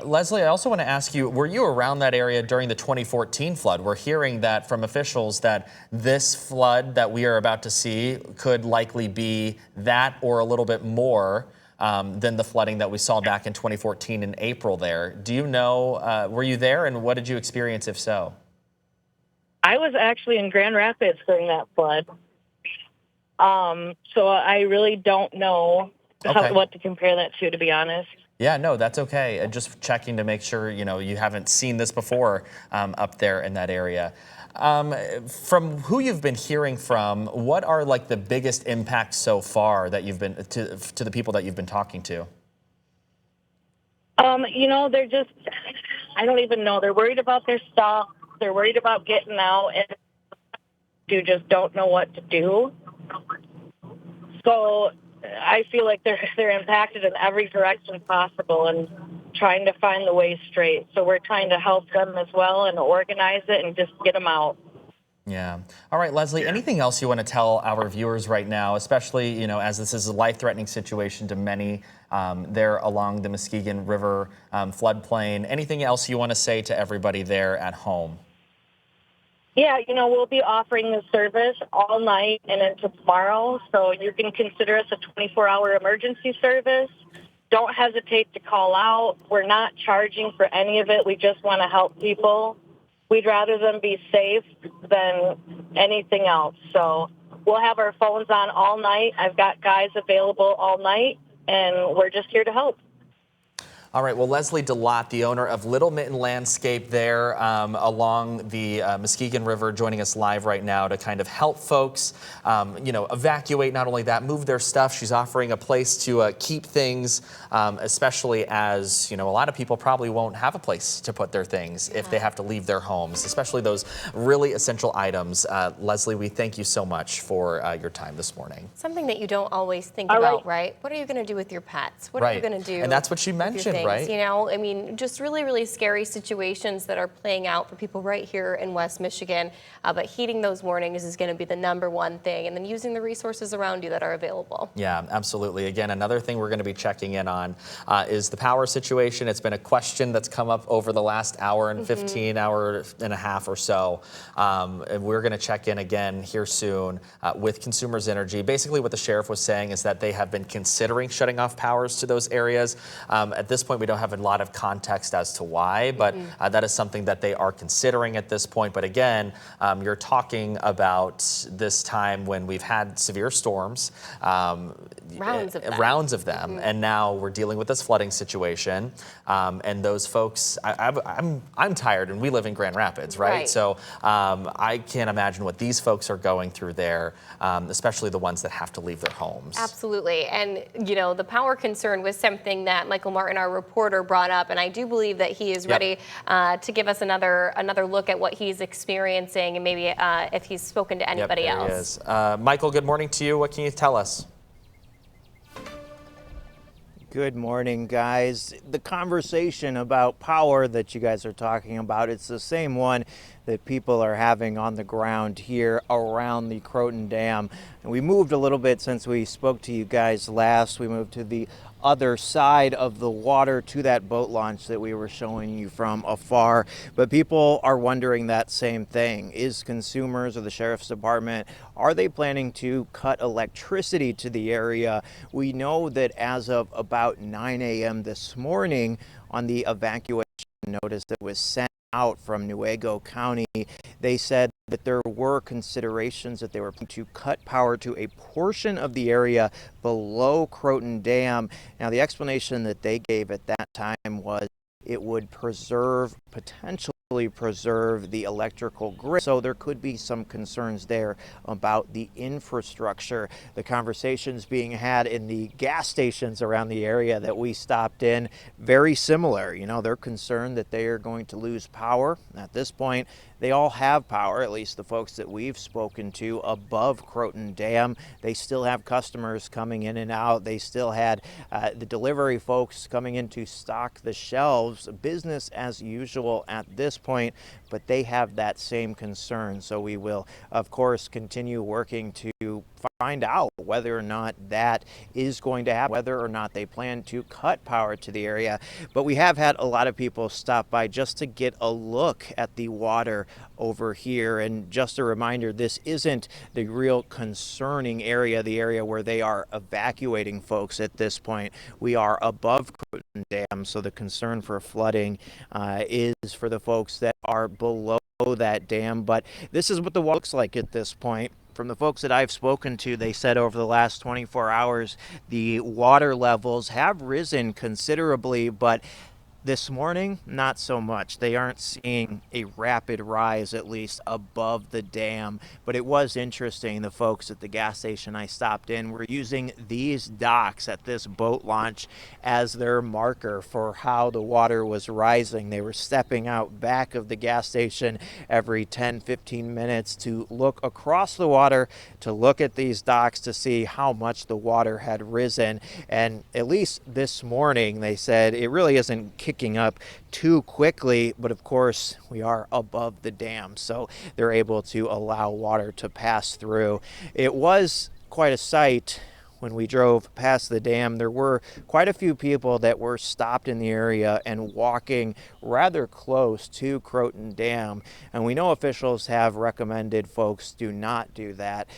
Leslie, I also want to ask you, were you around that area during the 2014 flood? We're hearing that from officials that this flood that we are about to see could likely be that or a little bit more than the flooding that we saw back in 2014 in April there. Do you know, were you there, and what did you experience if so? I was actually in Grand Rapids during that flood. So I really don't know what to compare that to be honest. Yeah, no, that's okay. Just checking to make sure, you haven't seen this before up there in that area. From who you've been hearing from, what are like the biggest impacts so far that you've been to the people that you've been talking to? They're just, I don't even know. They're worried about their stuff. They're worried about getting out, and you just don't know what to do. So I feel like they're impacted in every direction possible and trying to find the way straight. So we're trying to help them as well and organize it and just get them out. Yeah. All right, Leslie, anything else you want to tell our viewers right now, especially, as this is a life-threatening situation to many there along the Muskegon River floodplain? Anything else you want to say to everybody there at home? Yeah, we'll be offering this service all night and into tomorrow, so you can consider us a 24-hour emergency service. Don't hesitate to call out. We're not charging for any of it. We just want to help people. We'd rather them be safe than anything else. So we'll have our phones on all night. I've got guys available all night, and we're just here to help. All right, well, Leslie DeLotte, the owner of Little Mitten Landscape there along the Muskegon River, joining us live right now to kind of help folks, evacuate, not only that, move their stuff. She's offering a place to keep things, especially as, a lot of people probably won't have a place to put their things if they have to leave their homes, especially those really essential items. Leslie, we thank you so much for your time this morning. Something that you don't always think about, right? What are you going to do with your pets? What are you going to do? And that's what she mentioned. Right. Just really, really scary situations that are playing out for people right here in West Michigan. But heeding those warnings is going to be the #1 thing, and then using the resources around you that are available. Yeah, absolutely. Again, another thing we're going to be checking in on is the power situation. It's been a question that's come up over the last hour and 15 hour and a half or so. And we're going to check in again here soon with Consumers Energy. Basically, what the sheriff was saying is that they have been considering shutting off powers to those areas. At this point, we don't have a lot of context as to why, but that is something that they are considering at this point. But again, you're talking about this time when we've had severe storms, rounds of them, and now we're dealing with this flooding situation. And those folks, I'm tired, and we live in Grand Rapids, right? So I can't imagine what these folks are going through there, especially the ones that have to leave their homes. Absolutely, and the power concern was something that Michael Martin, our reporter, brought up, and I do believe that he is ready to give us another look at what he's experiencing, and maybe if he's spoken to anybody else. He is. Michael, good morning to you. What can you tell us? Good morning, guys. The conversation about power that you guys are talking about, it's the same one that people are having on the ground here around the Croton Dam. And we moved a little bit since we spoke to you guys last. We moved to the other side of the water to that boat launch that we were showing you from afar. But people are wondering that same thing. Is Consumers or the Sheriff's Department, are they planning to cut electricity to the area? We know that as of about 9 a.m. this morning, on the evacuation notice that was sent out from Newaygo County. They said that there were considerations that they were to cut power to a portion of the area below Croton Dam. Now, the explanation that they gave at that time was it would potentially preserve the electrical grid. So there could be some concerns there about the infrastructure. The conversations being had in the gas stations around the area that we stopped in, very similar. You know, they're concerned that they are going to lose power. At this point, they all have power, at least the folks that we've spoken to above Croton Dam. They still have customers coming in and out. They still had the delivery folks coming in to stock the shelves. Business as usual at this point, but they have that same concern. So we will, of course, continue working to find out whether or not that is going to happen, whether or not they plan to cut power to the area. But we have had a lot of people stop by just to get a look at the water over here. And just a reminder, this isn't the real concerning area, the area where they are evacuating folks at this point. We are above Croton Dam, so the concern for flooding is for the folks that are below that dam. But this is what the water looks like at this point. From the folks that I've spoken to, they said over the last 24 hours, the water levels have risen considerably, but this morning, not so much. They aren't seeing a rapid rise, at least above the dam. But it was interesting. The folks at the gas station I stopped in were using these docks at this boat launch as their marker for how the water was rising. They were stepping out back of the gas station every 10-15 minutes to look across the water, to look at these docks to see how much the water had risen. And at least this morning, they said it really isn't kicking up too quickly, but of course we are above the dam, so they're able to allow water to pass through. It was quite a sight when we drove past the dam. There were quite a few people that were stopped in the area and walking rather close to Croton Dam, and we know officials have recommended folks do not do that.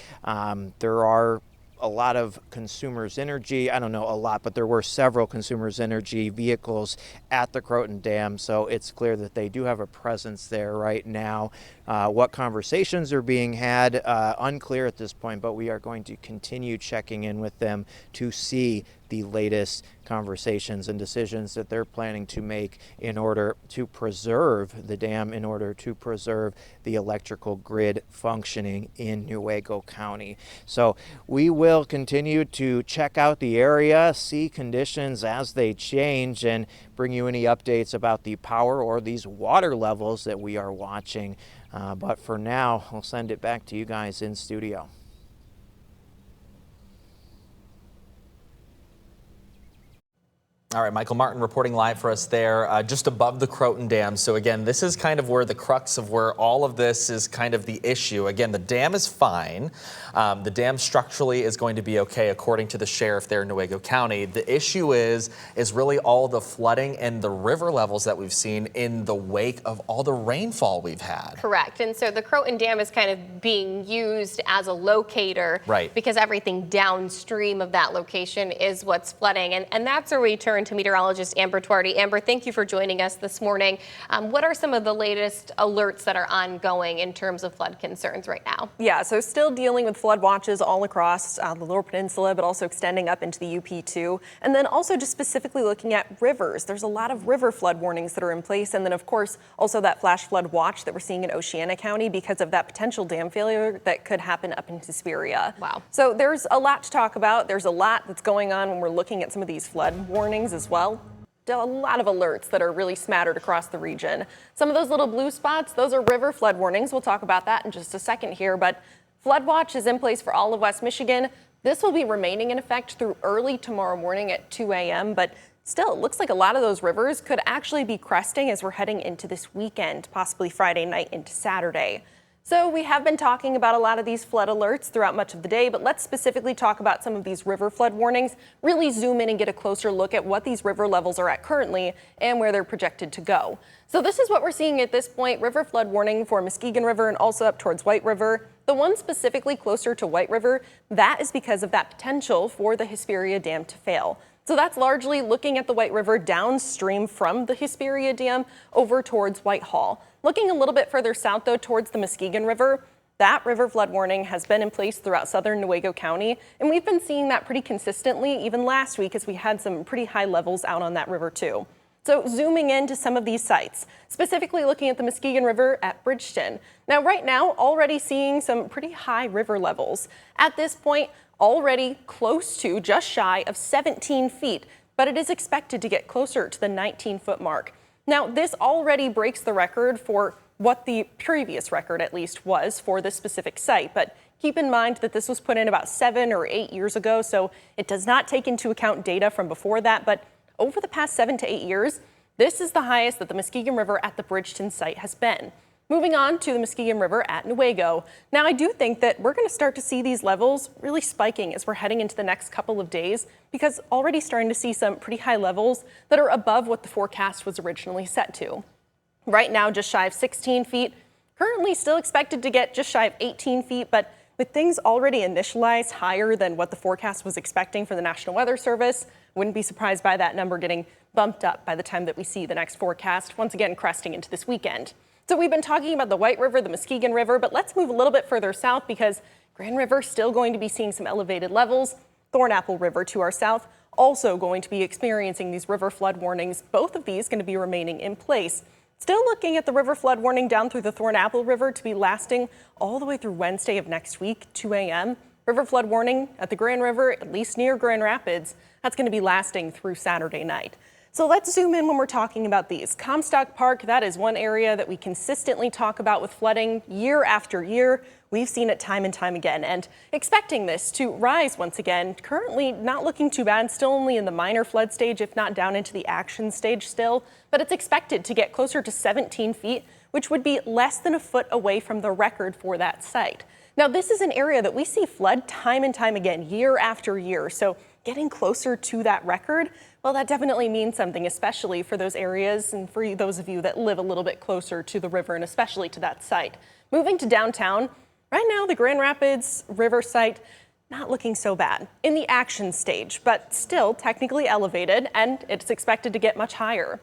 There are a lot of Consumers Energy, I don't know a lot, but there were several Consumers Energy vehicles at the Croton Dam, so it's clear that they do have a presence there right now. What conversations are being had, unclear at this point, but we are going to continue checking in with them to see the latest conversations and decisions that they're planning to make in order to preserve the dam, in order to preserve the electrical grid functioning in Newaygo County. So we will continue to check out the area, see conditions as they change, and bring you any updates about the power or these water levels that we are watching. But for now, I'll send it back to you guys in studio. All right, Michael Martin reporting live for us there, just above the Croton Dam. So again, this is kind of where the crux of where all of this is kind of the issue. Again, the dam is fine. The dam structurally is going to be okay, according to the sheriff there in Newaygo County. The issue is really all the flooding and the river levels that we've seen in the wake of all the rainfall we've had. Correct. And so the Croton Dam is kind of being used as a locator, right, because everything downstream of that location is what's flooding. And that's where we turn to meteorologist Amber Tuardi. Amber, thank you for joining us this morning. What are some of the latest alerts that are ongoing in terms of flood concerns right now? Yeah, so still dealing with flood watches all across the Lower Peninsula, but also extending up into the UP too. And then also just specifically looking at rivers. There's a lot of river flood warnings that are in place. And then of course, also that flash flood watch that we're seeing in Oceana County because of that potential dam failure that could happen up in Hesperia. Wow. So there's a lot to talk about. There's a lot that's going on when we're looking at some of these flood warnings as well. A lot of alerts that are really smattered across the region. Some of those little blue spots, those are river flood warnings. We'll talk about that in just a second here, but flood watch is in place for all of West Michigan. This will be remaining in effect through early tomorrow morning at 2 a.m., but still, it looks like a lot of those rivers could actually be cresting as we're heading into this weekend, possibly Friday night into Saturday. So we have been talking about a lot of these flood alerts throughout much of the day, but let's specifically talk about some of these river flood warnings, really zoom in and get a closer look at what these river levels are at currently and where they're projected to go. So this is what we're seeing at this point, river flood warning for Muskegon River and also up towards White River. The one specifically closer to White River, that is because of that potential for the Hesperia Dam to fail. So that's largely looking at the White River downstream from the Hesperia Dam over towards Whitehall. Looking a little bit further south, though, towards the Muskegon River, that river flood warning has been in place throughout southern Newaygo County, and we've been seeing that pretty consistently even last week as we had some pretty high levels out on that river too. So zooming into some of these sites, specifically looking at the Muskegon River at Bridgeton. Now, right now, already seeing some pretty high river levels. At this point, already close to just shy of 17 feet, but it is expected to get closer to the 19-foot mark. Now, this already breaks the record for what the previous record at least was for this specific site. But keep in mind that this was put in about 7 or 8 years ago, so it does not take into account data from before that. But over the past 7 to 8 years, this is the highest that the Muskegon River at the Bridgeton site has been. Moving on to the Muskegon River at Newaygo. Now, I do think that we're going to start to see these levels really spiking as we're heading into the next couple of days, because already starting to see some pretty high levels that are above what the forecast was originally set to. Right now, just shy of 16 feet, currently still expected to get just shy of 18 feet, but with things already initialized higher than what the forecast was expecting for the National Weather Service, wouldn't be surprised by that number getting bumped up by the time that we see the next forecast, once again cresting into this weekend. So we've been talking about the White River, the Muskegon River, but let's move a little bit further south because Grand River still going to be seeing some elevated levels. Thornapple River to our south also going to be experiencing these river flood warnings. Both of these going to be remaining in place. Still looking at the river flood warning down through the Thornapple River to be lasting all the way through Wednesday of next week, 2 a.m. River flood warning at the Grand River, at least near Grand Rapids, that's going to be lasting through Saturday night. So let's zoom in when we're talking about these. Comstock Park, that is one area that we consistently talk about with flooding year after year. We've seen it time and time again, and expecting this to rise once again. Currently not looking too bad, still only in the minor flood stage, if not down into the action stage still, but it's expected to get closer to 17 feet, which would be less than a foot away from the record for that site. Now, this is an area that we see flood time and time again, year after year, so getting closer to that record, well, that definitely means something, especially for those areas and for those of you that live a little bit closer to the river and especially to that site. Moving to downtown, right now the Grand Rapids River site not looking so bad in the action stage, but still technically elevated, and it's expected to get much higher.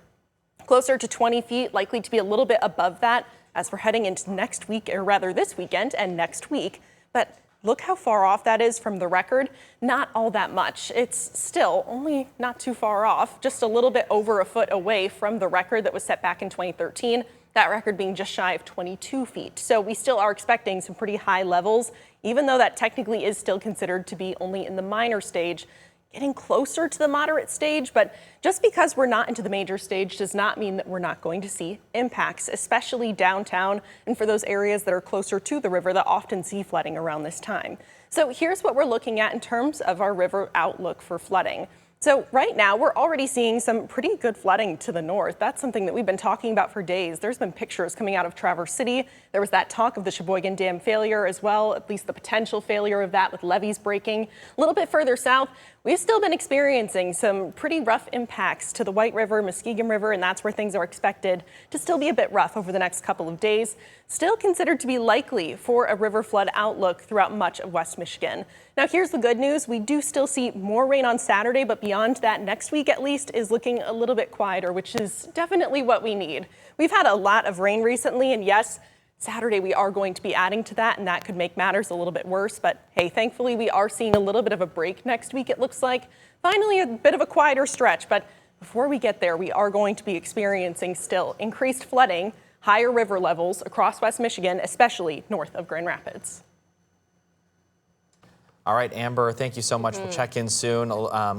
Closer to 20 feet, likely to be a little bit above that as we're heading into next week, or rather this weekend and next week. But look how far off that is from the record. Not all that much. It's still only not too far off, just a little bit over a foot away from the record that was set back in 2013. That record being just shy of 22 feet. So we still are expecting some pretty high levels, even though that technically is still considered to be only in the minor stage, getting closer to the moderate stage. But just because we're not into the major stage does not mean that we're not going to see impacts, especially downtown and for those areas that are closer to the river that often see flooding around this time. So here's what we're looking at in terms of our river outlook for flooding. So right now we're already seeing some pretty good flooding to the north. That's something that we've been talking about for days. There's been pictures coming out of Traverse City. There was that talk of the Sheboygan Dam failure as well, at least the potential failure of that with levees breaking. A little bit further south, we've still been experiencing some pretty rough impacts to the White River, Muskegon River, and that's where things are expected to still be a bit rough over the next couple of days. Still considered to be likely for a river flood outlook throughout much of West Michigan. Now, here's the good news. We do still see more rain on Saturday, but beyond that, next week at least is looking a little bit quieter, which is definitely what we need. We've had a lot of rain recently, and yes, Saturday we are going to be adding to that, and that could make matters a little bit worse. But hey, thankfully we are seeing a little bit of a break next week, it looks like. Finally, a bit of a quieter stretch, but before we get there, we are going to be experiencing still increased flooding, higher river levels across West Michigan, especially north of Grand Rapids. All right, Amber, thank you so much. We'll check in soon.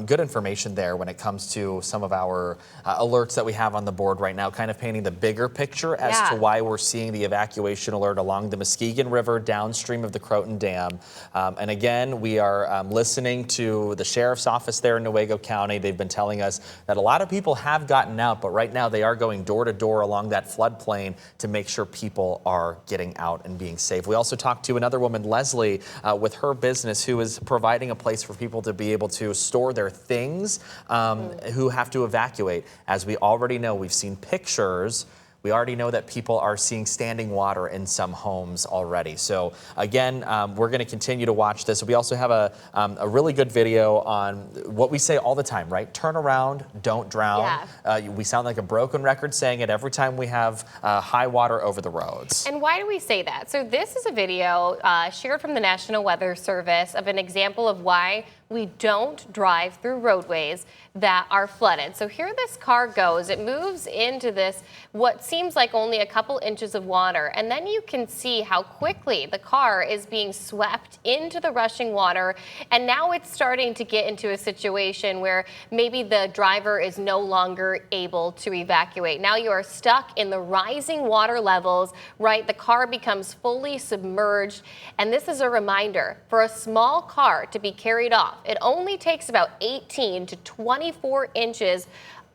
Good information there when it comes to some of our alerts that we have on the board right now, kind of painting the bigger picture as to why we're seeing the evacuation alert along the Muskegon River downstream of the Croton Dam. And again, we are listening to the sheriff's office there in Newaygo County. They've been telling us that a lot of people have gotten out, but right now they are going door to door along that floodplain to make sure people are getting out and being safe. We also talked to another woman, Leslie, with her business, who is providing a place for people to be able to store their things who have to evacuate. As we already know, we've seen pictures We already know that people are seeing standing water in some homes already. So again, we're going to continue to watch this. We also have a really good video on what we say all the time, right? Turn around, don't drown. Yeah. We sound like a broken record saying it every time we have high water over the roads. And why do we say that? So this is a video shared from the National Weather Service of an example of why we don't drive through roadways that are flooded. So here this car goes. It moves into this, what seems like only a couple inches of water. And then you can see how quickly the car is being swept into the rushing water. And now it's starting to get into a situation where maybe the driver is no longer able to evacuate. Now you are stuck in the rising water levels, right? The car becomes fully submerged. And this is a reminder for a small car to be carried off. It only takes about 18 to 24 inches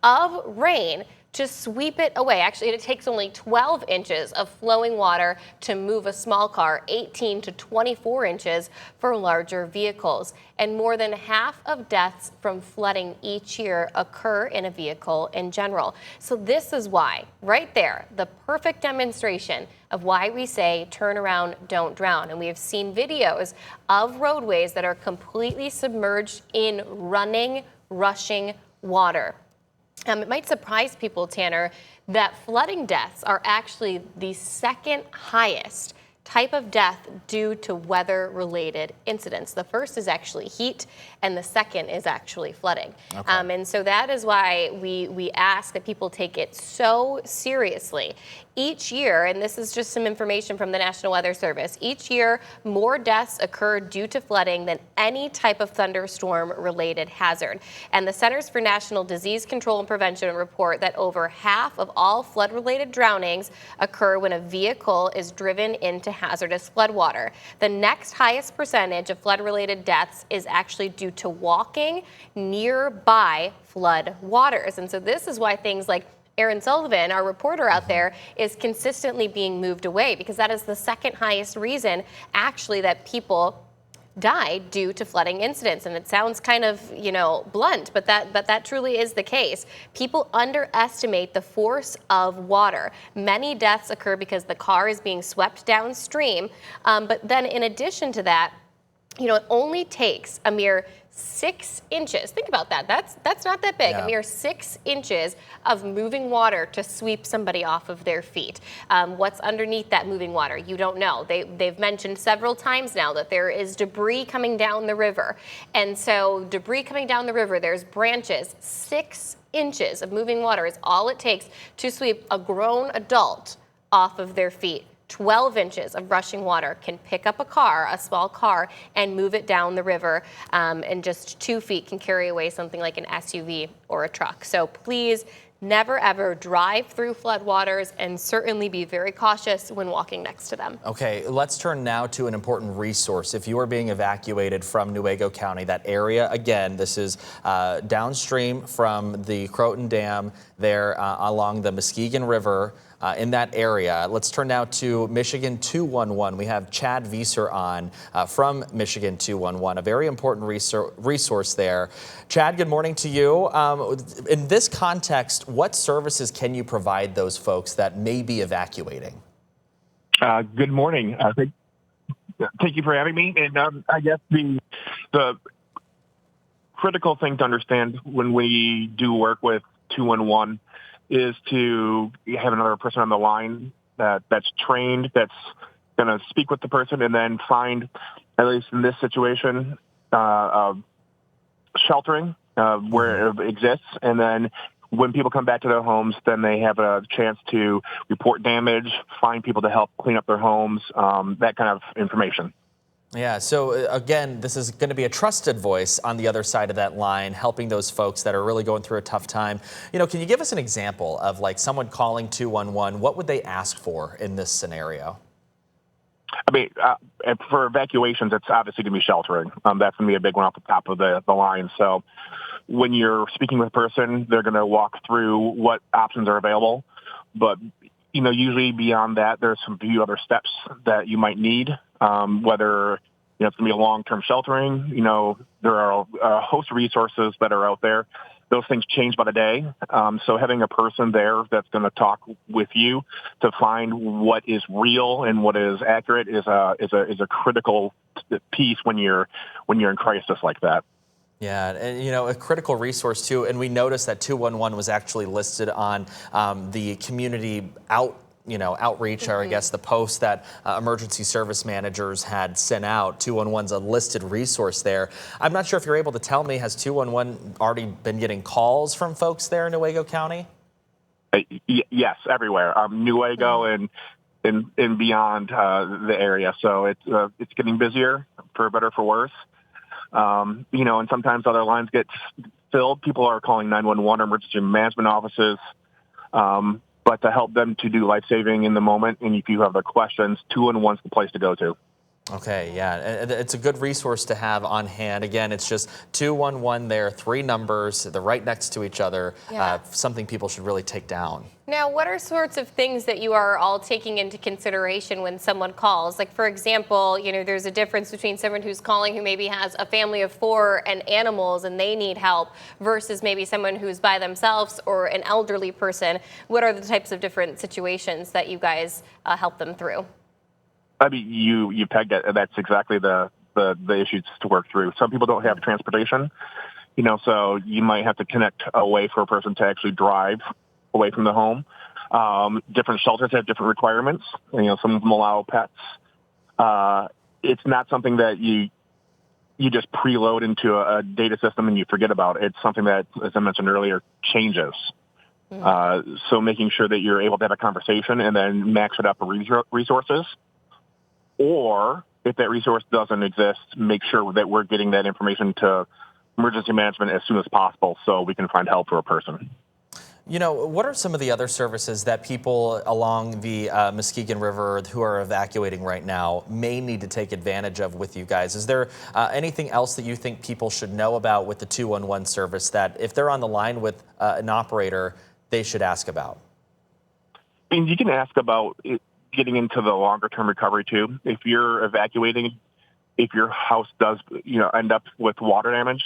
of rain to sweep it away. Actually, it takes only 12 inches of flowing water to move a small car, 18 to 24 inches for larger vehicles. And more than half of deaths from flooding each year occur in a vehicle in general. So this is why, right there, the perfect demonstration of why we say turn around, don't drown. And we have seen videos of roadways that are completely submerged in running, rushing water. It might surprise people, Tanner, that flooding deaths are actually the second highest type of death due to weather-related incidents. The first is actually heat, and the second is actually flooding. Okay. And so that is why we ask that people take it so seriously. Each year, and this is just some information from the National Weather Service, each year more deaths occur due to flooding than any type of thunderstorm-related hazard. And the Centers for National Disease Control and Prevention report that over half of all flood-related drownings occur when a vehicle is driven into hazardous floodwater. The next highest percentage of flood-related deaths is actually due to walking nearby flood waters. And so this is why things like Aaron Sullivan, our reporter out there, is consistently being moved away, because that is the second highest reason actually that people die due to flooding incidents. And it sounds kind of, blunt, but that truly is the case. People underestimate the force of water. Many deaths occur because the car is being swept downstream. But then in addition to that, it only takes a mere 6 inches. Think about that. That's not that big. Yeah. A mere 6 inches of moving water to sweep somebody off of their feet. What's underneath that moving water? You don't know. They've mentioned several times now that there is debris coming down the river. And so debris coming down the river, there's branches. 6 inches of moving water is all it takes to sweep a grown adult off of their feet. 12 inches of rushing water can pick up a small car, and move it down the river, and just 2 feet can carry away something like an SUV or a truck. So please never ever drive through floodwaters, and certainly be very cautious when walking next to them. Okay, let's turn now to an important resource. If you are being evacuated from Newaygo County, that area, again, this is downstream from the Croton Dam there along the Muskegon River. In that area. Let's turn now to Michigan 211. We have Chad Vieser on from Michigan 211, a very important resource there. Chad, good morning to you. In this context, what services can you provide those folks that may be evacuating? Good morning. Thank you for having me. And I guess the critical thing to understand when we do work with 211 is to have another person on the line that's trained, that's going to speak with the person, and then find, at least in this situation, sheltering where it exists. And then when people come back to their homes, then they have a chance to report damage, find people to help clean up their homes, that kind of information. Yeah, so again, this is going to be a trusted voice on the other side of that line, helping those folks that are really going through a tough time. Can you give us an example of like someone calling 211? What would they ask for in this scenario? I mean, for evacuations, it's obviously going to be sheltering. That's going to be a big one off the top of the line. So when you're speaking with a person, they're going to walk through what options are available. But, usually beyond that, there's some few other steps that you might need. Whether it's going to be a long-term sheltering, there are a host of resources that are out there those things change by the day. So having a person there that's going to talk with you to find what is real and what is accurate is a critical piece when you're in crisis like that. Yeah, and a critical resource too. And we noticed that 211 was actually listed on the community outreach, or I guess the post that emergency service managers had sent out. 211's a listed resource there. I'm not sure if you're able to tell me, has 211 already been getting calls from folks there in Newaygo County? Yes, everywhere. Newaygo and beyond the area. So it's getting busier, for better or for worse. And sometimes other lines get filled. People are calling 911 or emergency management offices. But to help them to do life-saving in the moment, and if you have the questions, 211's the place to go to. Okay, yeah, and it's a good resource to have on hand. Again, it's just 211 there, 3 numbers, they're right next to each other, something people should really take down. Now, what are sorts of things that you are all taking into consideration when someone calls? Like, for example, there's a difference between someone who's calling who maybe has a family of 4 and animals and they need help versus maybe someone who's by themselves or an elderly person. What are the types of different situations that you guys help them through? I mean, you pegged it. That's exactly the issues to work through. Some people don't have transportation, so you might have to connect a way for a person to actually drive away from the home. Different shelters have different requirements. Some of them allow pets. It's not something that you just preload into a data system and you forget about. It's something that, as I mentioned earlier, changes. So making sure that you're able to have a conversation and then max it up for resources. Or if that resource doesn't exist, make sure that we're getting that information to emergency management as soon as possible so we can find help for a person. What are some of the other services that people along the Muskegon River who are evacuating right now may need to take advantage of with you guys? Is there anything else that you think people should know about with the 211 service that if they're on the line with an operator, they should ask about? I mean, you can ask about getting into the longer-term recovery, too. If you're evacuating, if your house does, end up with water damage,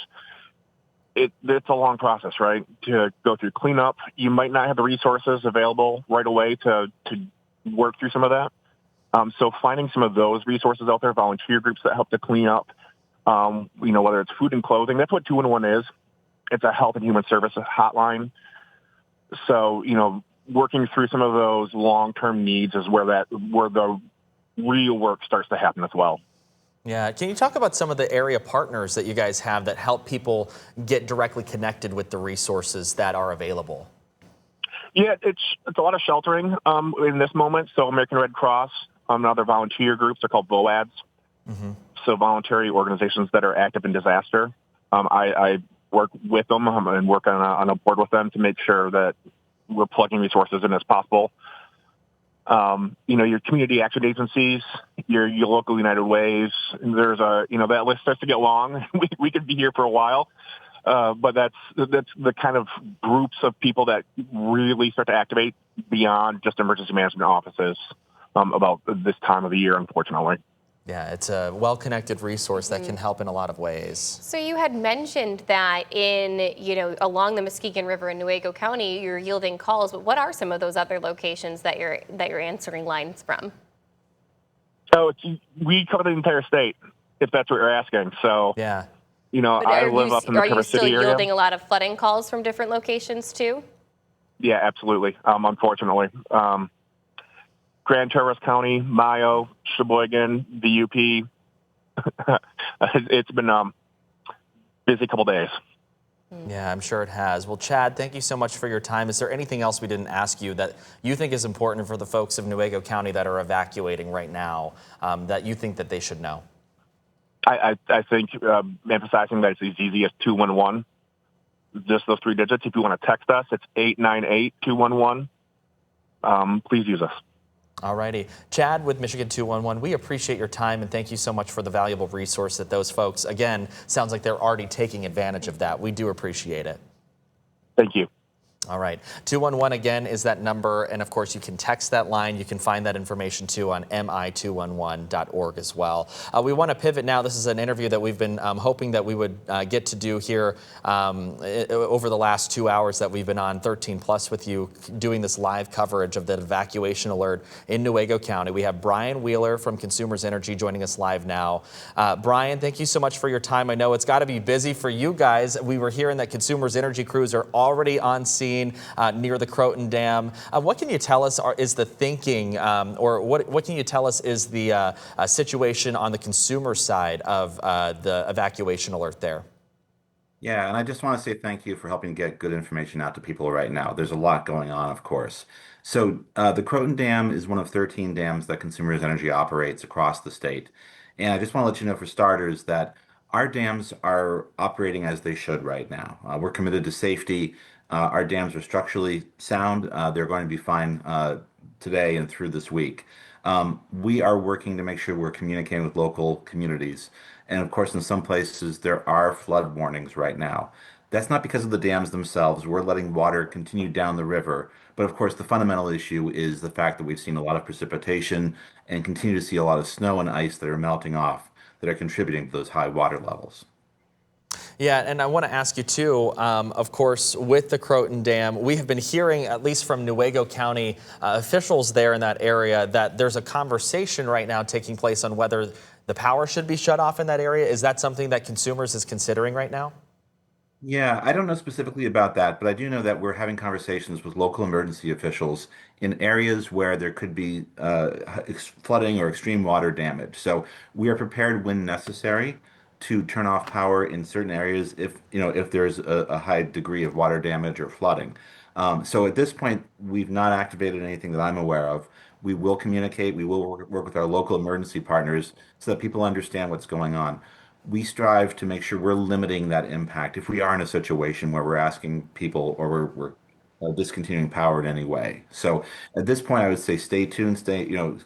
it's a long process, right, to go through cleanup. You might not have the resources available right away to work through some of that. So finding some of those resources out there, volunteer groups that help to clean up, whether it's food and clothing. That's what 211 is. It's a health and human services hotline. So, working through some of those long-term needs is where the real work starts to happen as well. Yeah, can you talk about some of the area partners that you guys have that help people get directly connected with the resources that are available? Yeah, it's a lot of sheltering in this moment. So American Red Cross and other volunteer groups are called VOADs. So voluntary organizations that are active in disaster. I work with them and work on a board with them to make sure that we're plugging resources in as possible. Your community action agencies, your local United Ways. There's that list starts to get long. We could be here for a while, but that's the kind of groups of people that really start to activate beyond just emergency management offices about this time of the year, unfortunately. Yeah, it's a well-connected resource that can help in a lot of ways. So you had mentioned that along the Muskegon River in Newaygo County, you're yielding calls, but what are some of those other locations that you're answering lines from? So we cover the entire state, if that's what you're asking. So yeah, I live up in the River City area. Are you still yielding a lot of flooding calls from different locations too? Yeah, absolutely. Unfortunately. Grand Traverse County, Mayo, Sheboygan, the UP. It's been a busy couple days. Yeah, I'm sure it has. Well, Chad, thank you so much for your time. Is there anything else we didn't ask you that you think is important for the folks of Newaygo County that are evacuating right now that you think that they should know? I think emphasizing that it's as easy as 211, just those 3 digits. If you want to text us, it's 898-211. Please use us. All righty. Chad with Michigan 211, we appreciate your time and thank you so much for the valuable resource that those folks, again, sounds like they're already taking advantage of that. We do appreciate it. Thank you. All right. 211 again is that number. And of course, you can text that line. You can find that information too on mi211.org as well. We want to pivot now. This is an interview that we've been hoping that we would get to do here over the last 2 hours that we've been on 13 Plus with you, doing this live coverage of the evacuation alert in Newaygo County. We have Brian Wheeler from Consumers Energy joining us live now. Brian, thank you so much for your time. I know it's got to be busy for you guys. We were hearing that Consumers Energy crews are already on scene near the Croton Dam. What can you tell us is the thinking, or what can you tell us is the situation on the consumer side of the evacuation alert there? Yeah, and I just want to say thank you for helping get good information out to people right now. There's a lot going on, of course. So the Croton Dam is one of 13 dams that Consumers Energy operates across the state. And I just want to let you know, for starters, that our dams are operating as they should right now. We're committed to safety. Our dams are structurally sound. They're going to be fine today and through this week. We are working to make sure we're communicating with local communities. And of course, in some places, there are flood warnings right now. That's not because of the dams themselves. We're letting water continue down the river. But of course, the fundamental issue is the fact that we've seen a lot of precipitation and continue to see a lot of snow and ice that are melting off that are contributing to those high water levels. Yeah, and I want to ask you too, of course, with the Croton Dam, we have been hearing, at least from Newaygo County officials there in that area, that there's a conversation right now taking place on whether the power should be shut off in that area. Is that something that Consumers is considering right now? Yeah, I don't know specifically about that, but I do know that we're having conversations with local emergency officials in areas where there could be flooding or extreme water damage. So we are prepared when necessary to turn off power in certain areas if there's a high degree of water damage or flooding. So at this point, we've not activated anything that I'm aware of. We will communicate. We will work with our local emergency partners so that people understand what's going on. We strive to make sure we're limiting that impact if we are in a situation where we're asking people or we're discontinuing power in any way. So at this point, I would say stay tuned,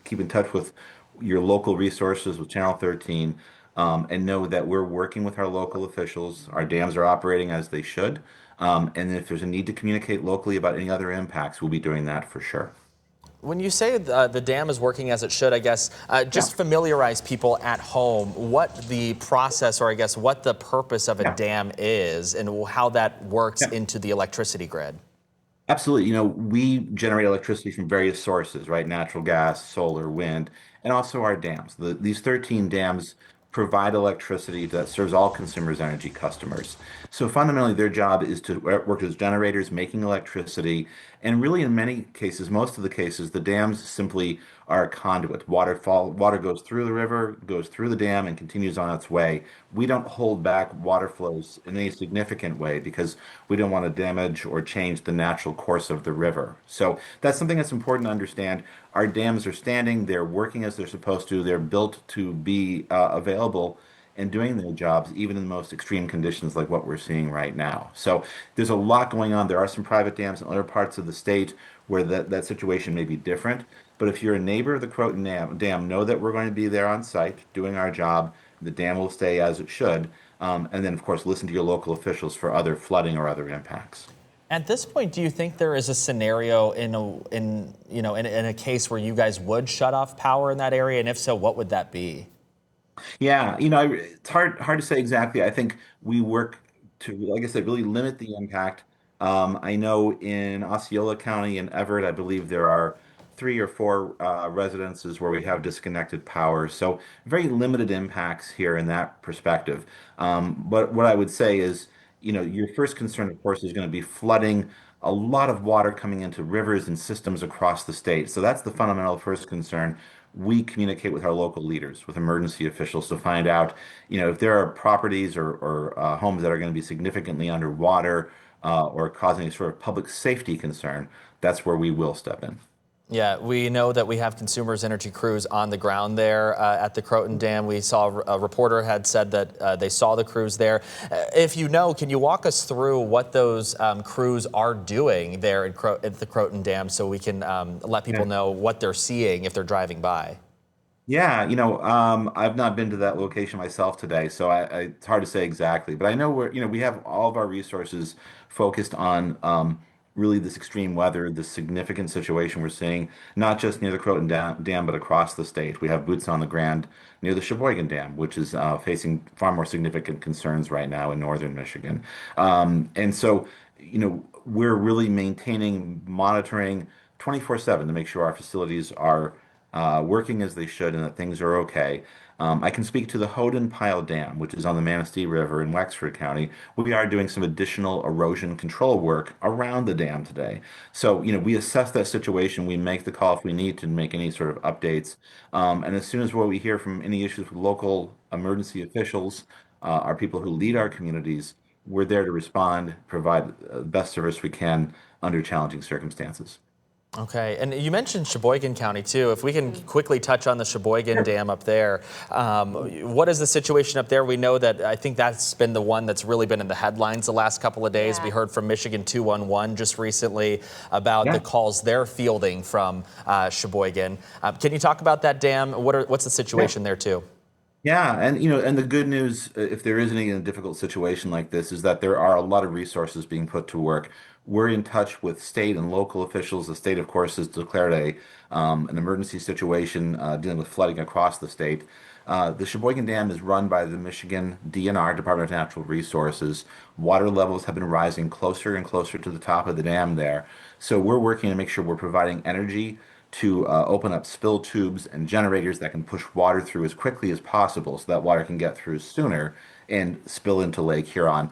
keep in touch with your local resources with Channel 13, and know that we're working with our local officials. Our dams are operating as they should. And if there's a need to communicate locally about any other impacts, we'll be doing that for sure. When you say the dam is working as it should, I guess, just familiarize people at home what the process, or I guess what the purpose of a dam is and how that works into the electricity grid. Absolutely. We generate electricity from various sources, right? Natural gas, solar, wind, and also our dams. These 13 dams provide electricity that serves all Consumers Energy customers. So fundamentally, their job is to work as generators, making electricity. And really, in many cases, most of the cases, the dams simply are a conduit. Water goes through the river, goes through the dam, and continues on its way. We don't hold back water flows in any significant way because we don't want to damage or change the natural course of the river. So that's something that's important to understand. Our dams are standing, they're working as they're supposed to, they're built to be available and doing their jobs, even in the most extreme conditions like what we're seeing right now. So there's a lot going on. There are some private dams in other parts of the state where that situation may be different. But if you're a neighbor of the Croton Dam, know that we're going to be there on site doing our job. The dam will stay as it should. And then, of course, listen to your local officials for other flooding or other impacts. At this point, do you think there is a scenario in a case where you guys would shut off power in that area? And if so, what would that be? Yeah, it's hard to say exactly. I think we work to, like I said, really limit the impact. I know in Osceola County and Everett, I believe there are 3 or 4 residences where we have disconnected power. So very limited impacts here in that perspective. But what I would say is, your first concern, of course, is going to be flooding, a lot of water coming into rivers and systems across the state. So that's the fundamental first concern. We communicate with our local leaders, with emergency officials to find out, if there are properties or homes that are going to be significantly underwater or causing a sort of public safety concern. That's where we will step in. Yeah, we know that we have Consumers Energy crews on the ground there at the Croton Dam. We saw a reporter had said that they saw the crews there. If you know, can you walk us through what those crews are doing there at the Croton Dam so we can let people know what they're seeing if they're driving by? Yeah, I've not been to that location myself today, so it's hard to say exactly. But I know we have all of our resources focused on really this extreme weather, this significant situation we're seeing, not just near the Croton Dam, but across the state. We have boots on the ground near the Sheboygan Dam, which is facing far more significant concerns right now in northern Michigan. And so, we're really maintaining, monitoring 24/7 to make sure our facilities are working as they should and that things are okay. I can speak to the Houghton Pile Dam, which is on the Manistee River in Wexford County. We are doing some additional erosion control work around the dam today. So, we assess that situation. We make the call if we need to make any sort of updates. And as soon as we hear from any issues with local emergency officials, our people who lead our communities, we're there to respond, provide the best service we can under challenging circumstances. Okay, and you mentioned Sheboygan County too. If we can quickly touch on the Sheboygan Dam up there, what is the situation up there? We know that I think that's been the one that's really been in the headlines the last couple of days. We heard from Michigan 211 just recently about the calls they're fielding from Sheboygan. Can you talk about that dam? What's the situation there too? Yeah, and and the good news, if there is any difficult situation like this, is that there are a lot of resources being put to work. We're in touch with state and local officials. The state, of course, has declared an emergency situation dealing with flooding across the state. The Sheboygan Dam is run by the Michigan DNR, Department of Natural Resources. Water levels have been rising closer and closer to the top of the dam there. So we're working to make sure we're providing energy to open up spill tubes and generators that can push water through as quickly as possible so that water can get through sooner and spill into Lake Huron.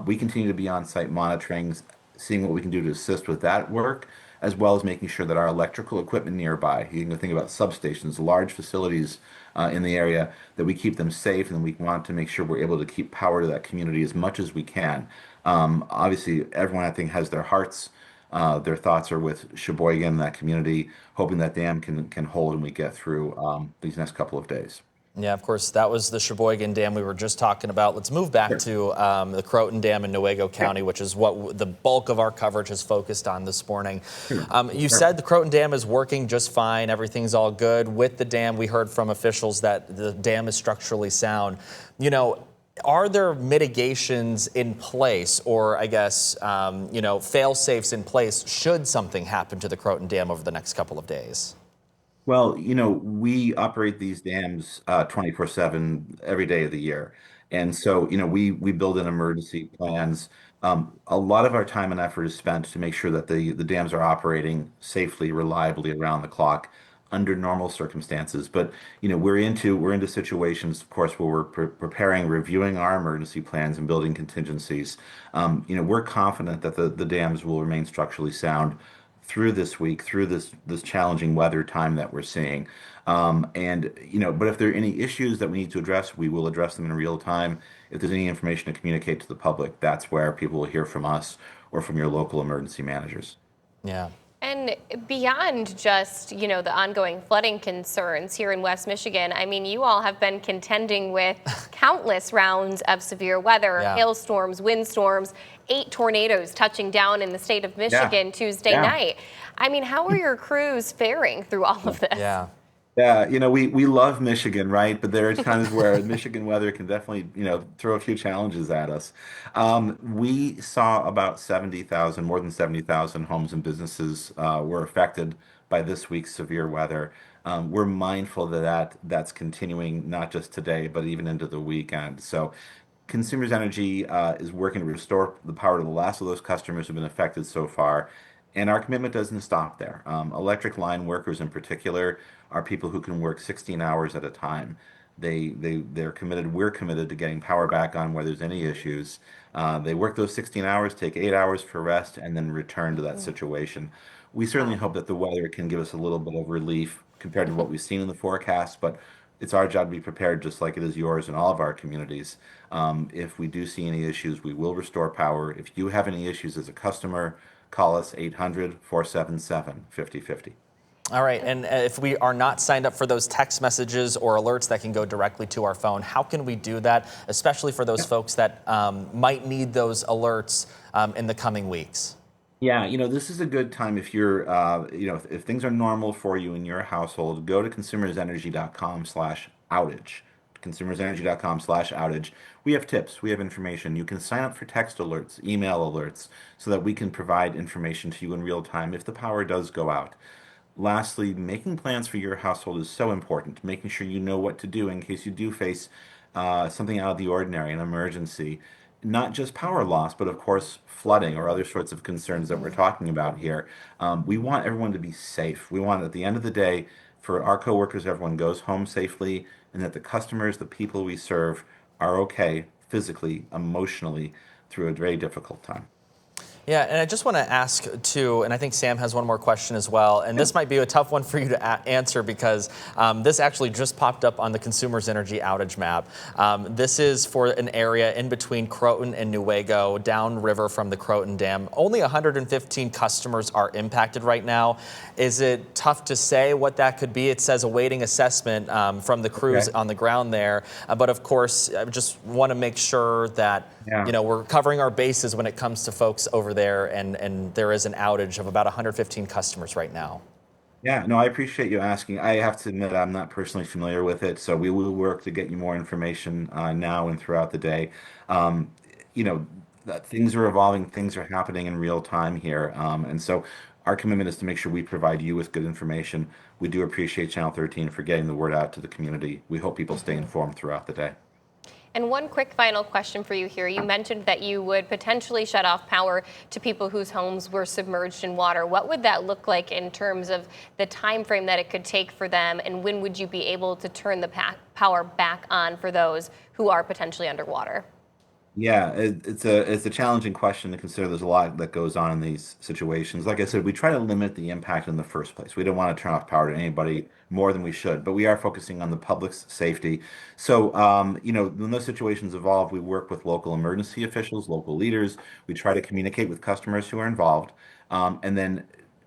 We continue to be on site monitoring, seeing what we can do to assist with that work, as well as making sure that our electrical equipment nearby, you can think about substations, large facilities in the area, that we keep them safe, and we want to make sure we're able to keep power to that community as much as we can. Obviously, everyone I think has their hearts. Their thoughts are with Sheboygan, that community, hoping that dam can hold and we get through these next couple of days. Yeah, of course, that was the Sheboygan Dam we were just talking about. Let's move back to the Croton Dam in Newaygo County, which is what the bulk of our coverage has focused on this morning. You said the Croton Dam is working just fine. Everything's all good. With the dam, we heard from officials that the dam is structurally sound. Are there mitigations in place, or I guess, fail-safes in place should something happen to the Croton Dam over the next couple of days? Well, we operate these dams 24/7 every day of the year. And so, we build in emergency plans. A lot of our time and effort is spent to make sure that the dams are operating safely, reliably around the clock under normal circumstances. But, we're into situations, of course, where we're preparing, reviewing our emergency plans and building contingencies. We're confident that the dams will remain structurally sound through this week, through this challenging weather time that we're seeing. But if there are any issues that we need to address, we will address them in real time. If there's any information to communicate to the public, that's where people will hear from us or from your local emergency managers. Yeah. And beyond just, the ongoing flooding concerns here in West Michigan, I mean, you all have been contending with countless rounds of severe weather, hailstorms, windstorms, 8 tornadoes touching down in the state of Michigan Tuesday night. I mean, how are your crews faring through all of this? Yeah, we love Michigan, right? But there are times where Michigan weather can definitely, throw a few challenges at us. We saw about 70,000, more than 70,000 homes and businesses were affected by this week's severe weather. We're mindful that that's continuing not just today, but even into the weekend. So Consumers Energy is working to restore the power to the last of those customers who have been affected so far. And our commitment doesn't stop there. Electric line workers in particular are people who can work 16 hours at a time. They're committed. We're committed to getting power back on where there's any issues. They work those 16 hours, take 8 hours for rest, and then return to that situation. We certainly hope that the weather can give us a little bit of relief compared to what we've seen in the forecast, but it's our job to be prepared, just like it is yours and all of our communities. If we do see any issues, we will restore power. If you have any issues as a customer, call us 800-477-5050. All right, and if we are not signed up for those text messages or alerts that can go directly to our phone, how can we do that, especially for those folks that might need those alerts in the coming weeks? Yeah, this is a good time if you're, if things are normal for you in your household, go to consumersenergy.com/outage. consumersenergy.com/outage. We have tips, we have information. You can sign up for text alerts, email alerts, so that we can provide information to you in real time if the power does go out. Lastly, making plans for your household is so important, making sure you know what to do in case you do face something out of the ordinary, an emergency. Not just power loss, but of course, flooding or other sorts of concerns that we're talking about here. We want everyone to be safe. We want, at the end of the day, for our coworkers, everyone goes home safely, and that the customers, the people we serve, are okay physically, emotionally, through a very difficult time. Yeah, and I just want to ask too, and I think Sam has one more question as well, and this might be a tough one for you to answer because this actually just popped up on the Consumers Energy outage map. This is for an area in between Croton and Newaygo, downriver from the Croton Dam. Only 115 customers are impacted right now. Is it tough to say what that could be? It says awaiting assessment from the crews on the ground there, but of course, I just want to make sure that you know, we're covering our bases when it comes to folks over there, and there is an outage of about 115 customers right now. Yeah, no, I appreciate you asking. I have to admit I'm not personally familiar with it, so we will work to get you more information now and throughout the day. You know, things are evolving, things are happening in real time here, and so our commitment is to make sure we provide you with good information. We do appreciate Channel 13 for getting the word out to the community. We hope people stay informed throughout the day. And one quick final question for you here. You mentioned that you would potentially shut off power to people whose homes were submerged in water. What would that look like in terms of the time frame that it could take for them, and when would you be able to turn the power back on for those who are potentially underwater? Yeah, it's a challenging question to consider. There's a lot that goes on in these situations. Like I said, we try to limit the impact in the first place. We don't want to turn off power to anybody more than we should, but we are focusing on the public's safety. So, you know, when those situations evolve, we work with local emergency officials, local leaders. We try to communicate with customers who are involved, and then,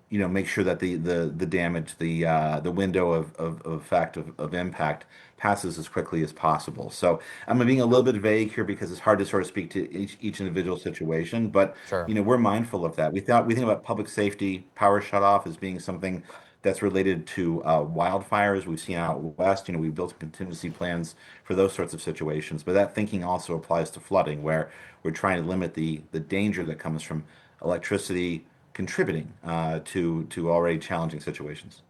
you know, make sure that the damage, the window of effect of impact passes as quickly as possible. So I'm being a little bit vague here because it's hard to sort of speak to each individual situation, but you know, we're mindful of that. We think about public safety, power shutoff as being something that's related to wildfires we've seen out west. You know, we've built contingency plans for those sorts of situations, but that thinking also applies to flooding, where we're trying to limit the danger that comes from electricity contributing to already challenging situations.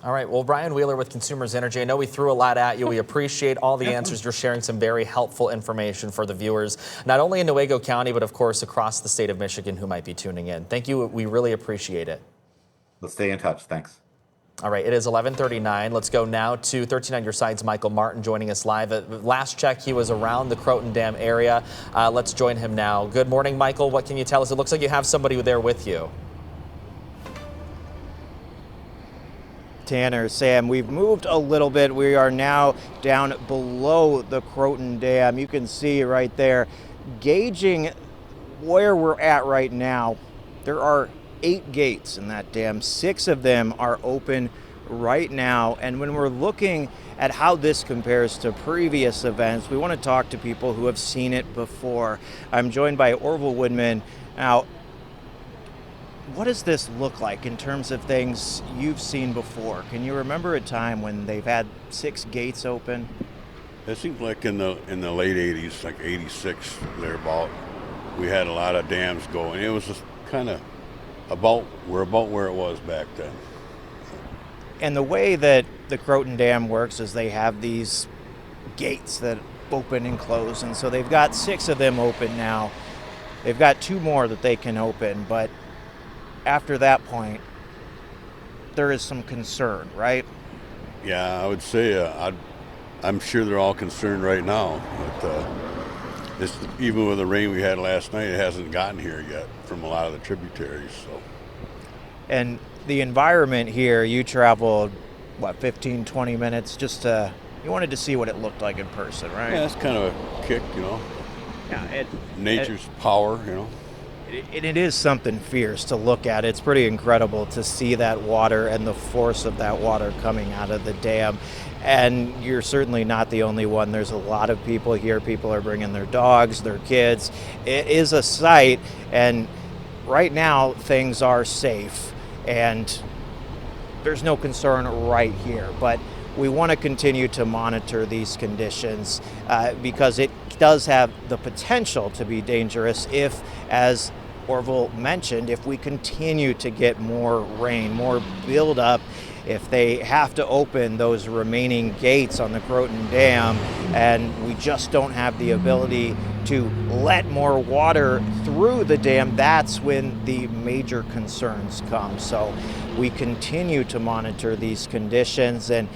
All right. Well, Brian Wheeler with Consumers Energy. I know we threw a lot at you. We appreciate all the answers. You're sharing some very helpful information for the viewers, not only in Newaygo County, but of course across the state of Michigan who might be tuning in. Thank you. We really appreciate it. Let's stay in touch. Thanks. All right. It is 11:39. Let's go now to 13 on your side's Michael Martin joining us live. At last check, he was around the Croton Dam area. Let's join him now. Good morning, Michael. What can you tell us? It looks like you have somebody there with you. Tanner, Sam, we've moved a little bit. We are now down below the Croton Dam. You can see right there, gauging where we're at right now. There are 8 gates in that dam. 6 of them are open right now. And when we're looking at how this compares to previous events, we want to talk to people who have seen it before. I'm joined by Orville Woodman. Now, what does this look like in terms of things you've seen before? Can you remember a time when they've had 6 gates open? It seems like in the late 80s, like 86, thereabout, we had a lot of dams going. It was just kind of about where it was back then. And the way that the Croton Dam works is they have these gates that open and close, and so they've got 6 of them open now. They've got 2 more that they can open, but after that point, there is some concern, right? Yeah, I would say I'm sure they're all concerned right now. But even with the rain we had last night, it hasn't gotten here yet from a lot of the tributaries. So. And the environment here, you traveled, what, 15, 20 minutes just to, you wanted to see what it looked like in person, right? Yeah, it's kind of a kick, you know. Yeah, nature's power, you know. It is something fierce to look at. It's pretty incredible to see that water and the force of that water coming out of the dam. And you're certainly not the only one. There's a lot of people here. People are bringing their dogs, their kids. It is a sight, and right now things are safe, and there's no concern right here. But we want to continue to monitor these conditions because it does have the potential to be dangerous if, as Orville mentioned, if we continue to get more rain, more buildup, if they have to open those remaining gates on the Croton Dam and we just don't have the ability to let more water through the dam, that's when the major concerns come. So we continue to monitor these conditions, and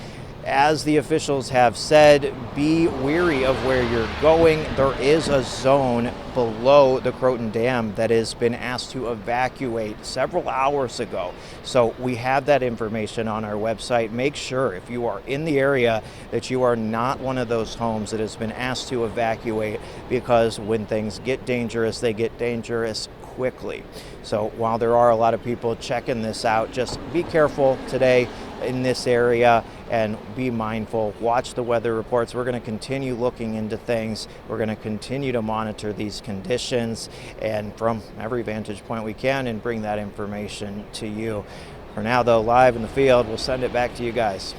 as the officials have said, be wary of where you're going. There is a zone below the Croton Dam that has been asked to evacuate several hours ago. So we have that information on our website. Make sure if you are in the area that you are not one of those homes that has been asked to evacuate, because when things get dangerous, they get dangerous quickly. So while there are a lot of people checking this out, just be careful today in this area and be mindful. Watch the weather reports. We're going to continue looking into things. We're going to continue to monitor these conditions, and from every vantage point we can, and bring that information to you. For now, though, live in the field, we'll send it back to you guys.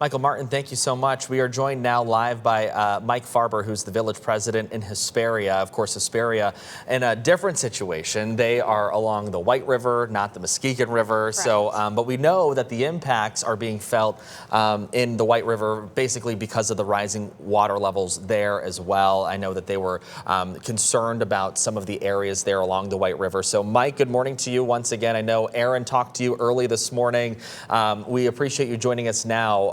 Michael Martin, thank you so much. We are joined now live by Mike Farber, who's the village president in Hesperia. Of course, Hesperia in a different situation. They are along the White River, not the Muskegon River. Correct. So, but we know that the impacts are being felt in the White River, basically because of the rising water levels there as well. I know that they were concerned about some of the areas there along the White River. So, Mike, good morning to you once again. I know Aaron talked to you early this morning. We appreciate you joining us now.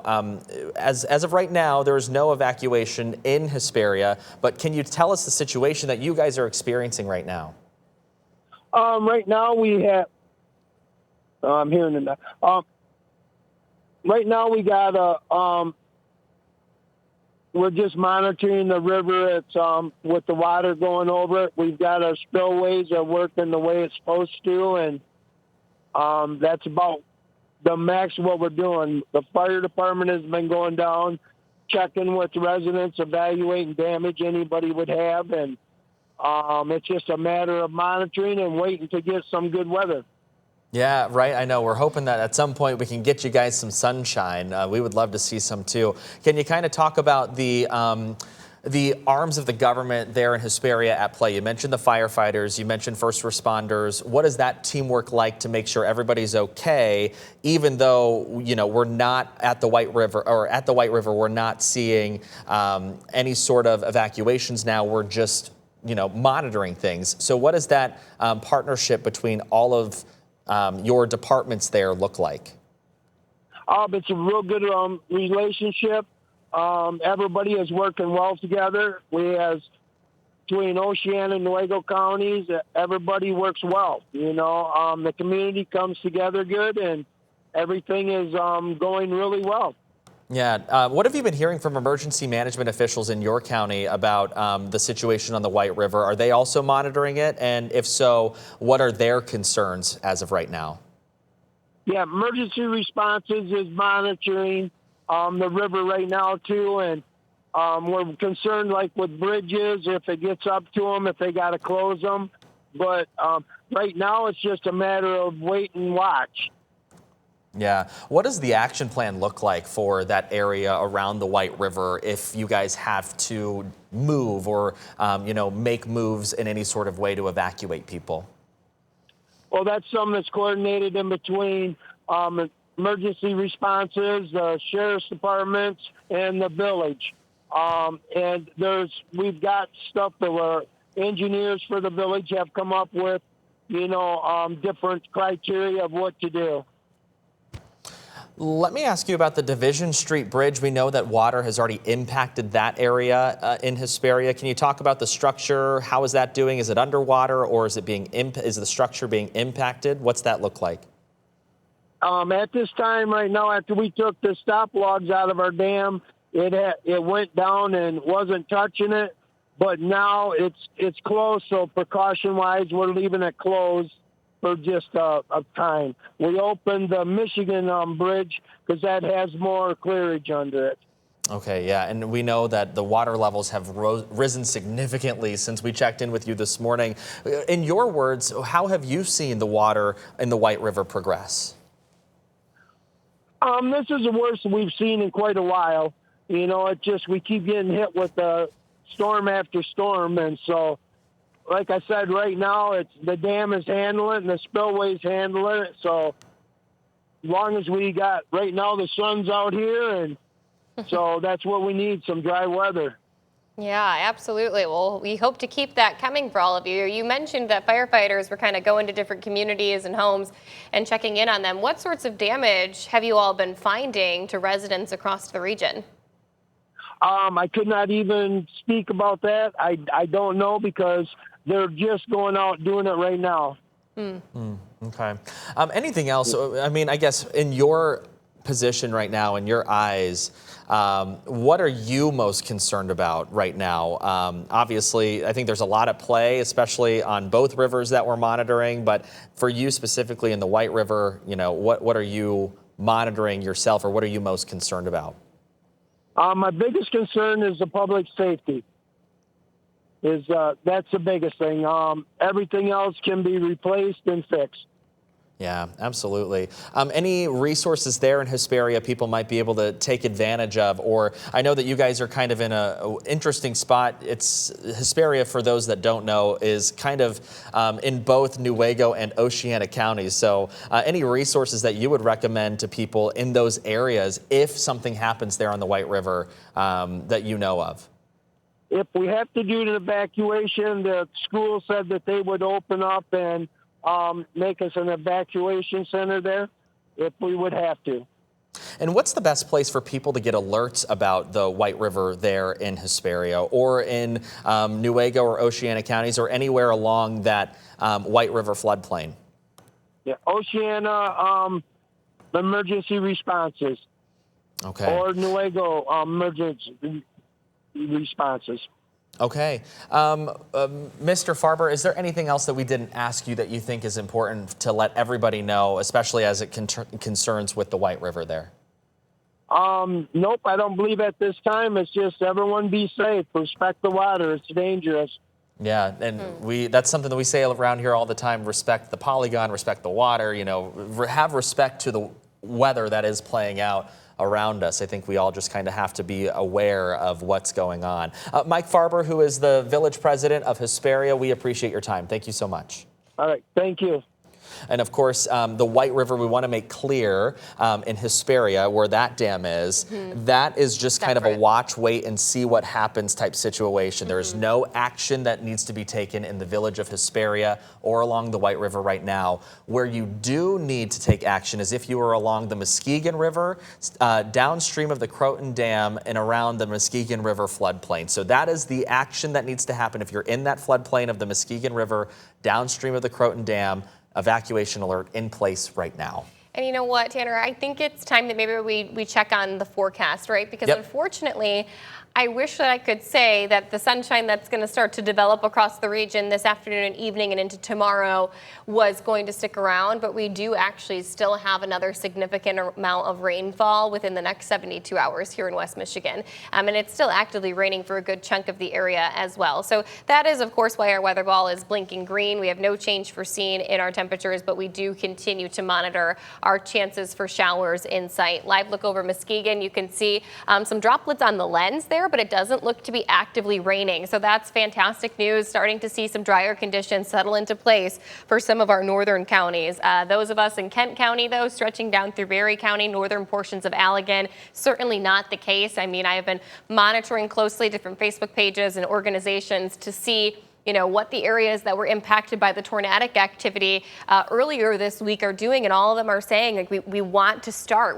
As of right now, there is no evacuation in Hesperia, but can you tell us the situation that you guys are experiencing right now? Right now we have, I'm hearing it now. Right now we got we're just monitoring the river. It's with the water going over it. We've got our spillways are working the way it's supposed to, and that's about the max what we're doing. The fire department has been going down, checking with residents, evaluating damage anybody would have, and it's just a matter of monitoring and waiting to get some good weather. Yeah, right. I know. We're hoping that at some point we can get you guys some sunshine. We would love to see some too. Can you kind of talk about the arms of the government there in Hesperia at play? You mentioned the firefighters, you mentioned first responders. What is that teamwork like to make sure everybody's okay, even though, you know, we're not at the White River, or at the White River, we're not seeing any sort of evacuations now. We're just, you know, monitoring things. So what does that partnership between all of your departments there look like? It's a real good relationship. Everybody is working well together. Between Oceana and Newaygo counties, everybody works well. You know, the community comes together good, and everything is going really well. Yeah. What have you been hearing from emergency management officials in your county about the situation on the White River? Are they also monitoring it? And if so, what are their concerns as of right now? Yeah, emergency responses is monitoring the river right now too, and we're concerned like with bridges, if it gets up to them, if they got to close them. But right now it's just a matter of wait and watch. Yeah. What does the action plan look like for that area around the White River if you guys have to move or, you know, make moves in any sort of way to evacuate people? Well, that's something that's coordinated in between emergency responses, the sheriff's departments, and the village. And we've got stuff that our engineers for the village have come up with, you know, different criteria of what to do. Let me ask you about the Division Street Bridge. We know that water has already impacted that area in Hesperia. Can you talk about the structure? How is that doing? Is it underwater, or is the structure being impacted? What's that look like? At this time right now, after we took the stop logs out of our dam, it went down and wasn't touching it. But now it's closed, so precaution-wise, we're leaving it closed for just a time. We opened the Michigan bridge because that has more clearage under it. Okay, yeah, and we know that the water levels have risen significantly since we checked in with you this morning. In your words, how have you seen the water in the White River progress? This is the worst we've seen in quite a while. You know, it just, we keep getting hit with storm after storm. And so, like I said, right now, it's the dam is handling it and the spillway's handling it. So as long as we got, right now the sun's out here, and so that's what we need, some dry weather. Yeah, absolutely. Well, we hope to keep that coming for all of you. You mentioned that firefighters were kind of going to different communities and homes and checking in on them. What sorts of damage have you all been finding to residents across the region? I could not even speak about that. I don't know, because they're just going out doing it right now. Okay. Anything else? I mean, I guess in your position right now, in your eyes, what are you most concerned about right now? Obviously, I think there's a lot at play, especially on both rivers that we're monitoring. But for you specifically in the White River, you know, what are you monitoring yourself, or what are you most concerned about? My biggest concern is the public safety. That's the biggest thing. Everything else can be replaced and fixed. Yeah, absolutely. Any resources there in Hesperia people might be able to take advantage of? Or I know that you guys are kind of in an interesting spot. It's Hesperia, for those that don't know, is kind of in both Newaygo and Oceana counties. So any resources that you would recommend to people in those areas if something happens there on the White River that you know of? If we have to do an evacuation, the school said that they would open up and make us an evacuation center there if we would have to. And what's the best place for people to get alerts about the White River there in Hesperia, or in Newaygo or Oceana counties, or anywhere along that White River floodplain? Yeah, Oceana emergency responses. Okay. Or Newaygo emergency responses. Okay. Mr. Farber, is there anything else that we didn't ask you that you think is important to let everybody know, especially as it concerns with the White River there? Nope, I don't believe at this time. It's just everyone be safe, respect the water, it's dangerous. Yeah, and that's something that we say around here all the time: respect the polygon, respect the water, you know, have respect to the weather that is playing out around us. I think we all just kind of have to be aware of what's going on. Mike Farber, who is the village president of Hesperia, we appreciate your time. Thank you so much. All right, thank you. And of course, the White River, we want to make clear in Hesperia, where that dam is, that is just kind of a watch, wait, and see what happens type situation. There is no action that needs to be taken in the village of Hesperia or along the White River right now. Where you do need to take action is if you are along the Muskegon River, downstream of the Croton Dam, and around the Muskegon River floodplain. So that is the action that needs to happen if you're in that floodplain of the Muskegon River, downstream of the Croton Dam. Evacuation alert in place right now. And you know what, Tanner, I think it's time that maybe we check on the forecast, right? Because unfortunately, I wish that I could say that the sunshine that's going to start to develop across the region this afternoon and evening and into tomorrow was going to stick around, but we do actually still have another significant amount of rainfall within the next 72 hours here in West Michigan. And it's still actively raining for a good chunk of the area as well. So that is, of course, why our weather ball is blinking green. We have no change foreseen in our temperatures, but we do continue to monitor our chances for showers in sight. Live look over Muskegon, you can see some droplets on the lens there, but it doesn't look to be actively raining. So that's fantastic news. Starting to see some drier conditions settle into place for some of our northern counties. Those of us in Kent County, though, stretching down through Berry County, northern portions of Allegan, certainly not the case. I mean, I have been monitoring closely different Facebook pages and organizations to see what the areas that were impacted by the tornadic activity earlier this week are doing, and all of them are saying, like, we want to start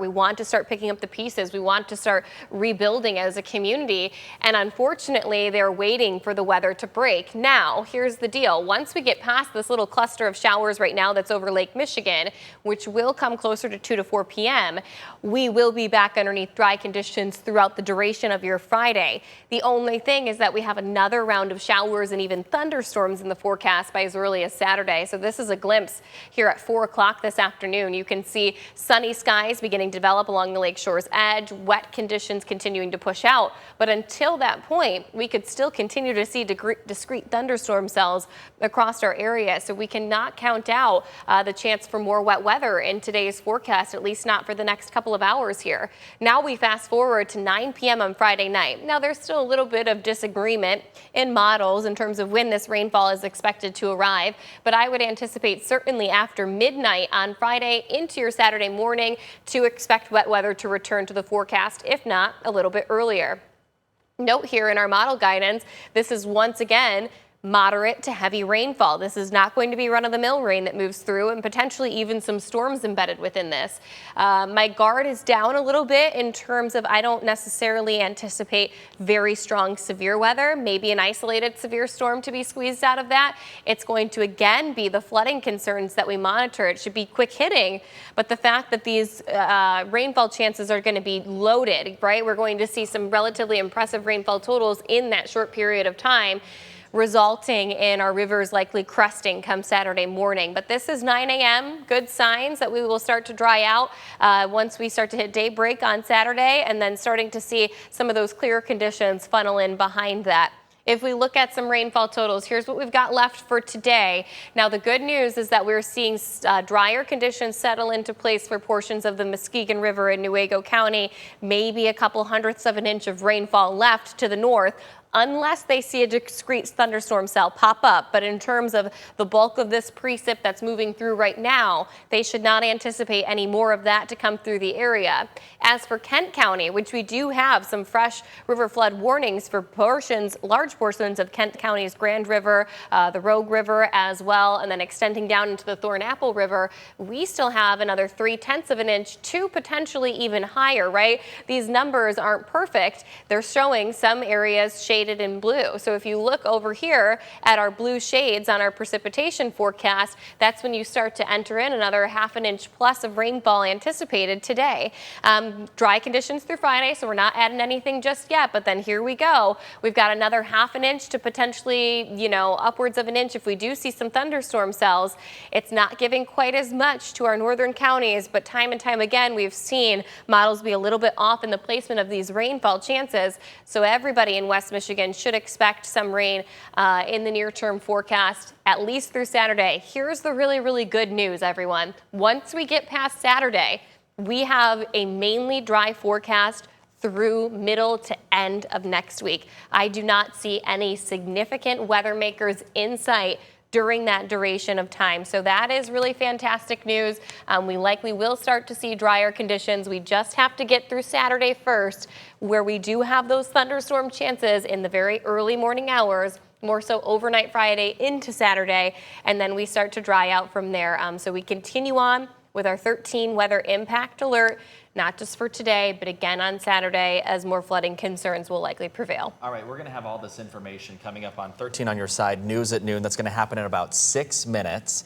picking up the pieces. We want to start rebuilding as a community, and unfortunately, they're waiting for the weather to break. Now, here's the deal. Once we get past this little cluster of showers right now that's over Lake Michigan, which will come closer to 2 to 4 p.m., we will be back underneath dry conditions throughout the duration of your Friday. The only thing is that we have another round of showers and even thunderstorms in the forecast by as early as Saturday. So this is a glimpse here at 4 o'clock this afternoon. You can see sunny skies beginning to develop along the lakeshore's edge, wet conditions continuing to push out. But until that point, we could still continue to see discrete thunderstorm cells across our area. So we cannot count out the chance for more wet weather in today's forecast, at least not for the next couple of hours here. Now we fast forward to 9 p.m. on Friday night. Now there's still a little bit of disagreement in models in terms of when this rainfall is expected to arrive, but I would anticipate certainly after midnight on Friday into your Saturday morning to expect wet weather to return to the forecast, if not a little bit earlier. Note here in our model guidance, this is once again moderate to heavy rainfall. This is not going to be run-of-the-mill rain that moves through, and potentially even some storms embedded within this. My guard is down a little bit in terms of I don't necessarily anticipate very strong severe weather, maybe an isolated severe storm to be squeezed out of that. It's going to again be the flooding concerns that we monitor. It should be quick hitting, but the fact that these rainfall chances are going to be loaded, right? We're going to see some relatively impressive rainfall totals in that short period of time, resulting in our rivers likely cresting come Saturday morning. But this is 9 a.m. Good signs that we will start to dry out once we start to hit daybreak on Saturday, and then starting to see some of those clear conditions funnel in behind that. If we look at some rainfall totals, here's what we've got left for today. Now, the good news is that we're seeing drier conditions settle into place for portions of the Muskegon River in Newaygo County, maybe a couple hundredths of an inch of rainfall left to the north, unless they see a discrete thunderstorm cell pop up. But in terms of the bulk of this precip that's moving through right now, they should not anticipate any more of that to come through the area. As for Kent County, which we do have some fresh river flood warnings for large portions of Kent County's Grand River, the Rogue River as well, and then extending down into the Thornapple River, we still have another 0.3 of an inch to potentially even higher, right? These numbers aren't perfect. They're showing some areas shaded in blue. So if you look over here at our blue shades on our precipitation forecast, that's when you start to enter in another 0.5 inch plus of rainfall anticipated today. Dry conditions through Friday, so we're not adding anything just yet, but then here we go. We've got another 0.5 inch to potentially, upwards of an inch if we do see some thunderstorm cells. It's not giving quite as much to our northern counties, but time and time again, we've seen models be a little bit off in the placement of these rainfall chances. So everybody in West Michigan should expect some rain in the near-term forecast, at least through Saturday. Here's the really, really good news, everyone. Once we get past Saturday, we have a mainly dry forecast through middle to end of next week. I do not see any significant weather makers in sight during that duration of time. So that is really fantastic news. We likely will start to see drier conditions. We just have to get through Saturday first, where we do have those thunderstorm chances in the very early morning hours, more so overnight Friday into Saturday, and then we start to dry out from there. So we continue on with our 13 weather impact alert, not just for today, but again on Saturday, as more flooding concerns will likely prevail. All right, we're going to have all this information coming up on 13 on your side, news at noon. That's going to happen in about 6 minutes.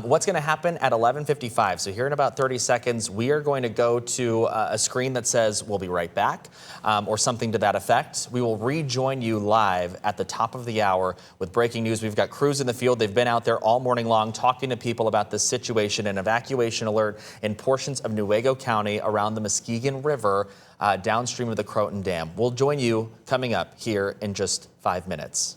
What's going to happen at 11:55? So here in about 30 seconds, we are going to go to a screen that says we'll be right back, or something to that effect. We will rejoin you live at the top of the hour with breaking news. We've got crews in the field. They've been out there all morning long talking to people about this situation, an evacuation alert in portions of Newaygo County around the Muskegon River downstream of the Croton Dam. We'll join you coming up here in just 5 minutes.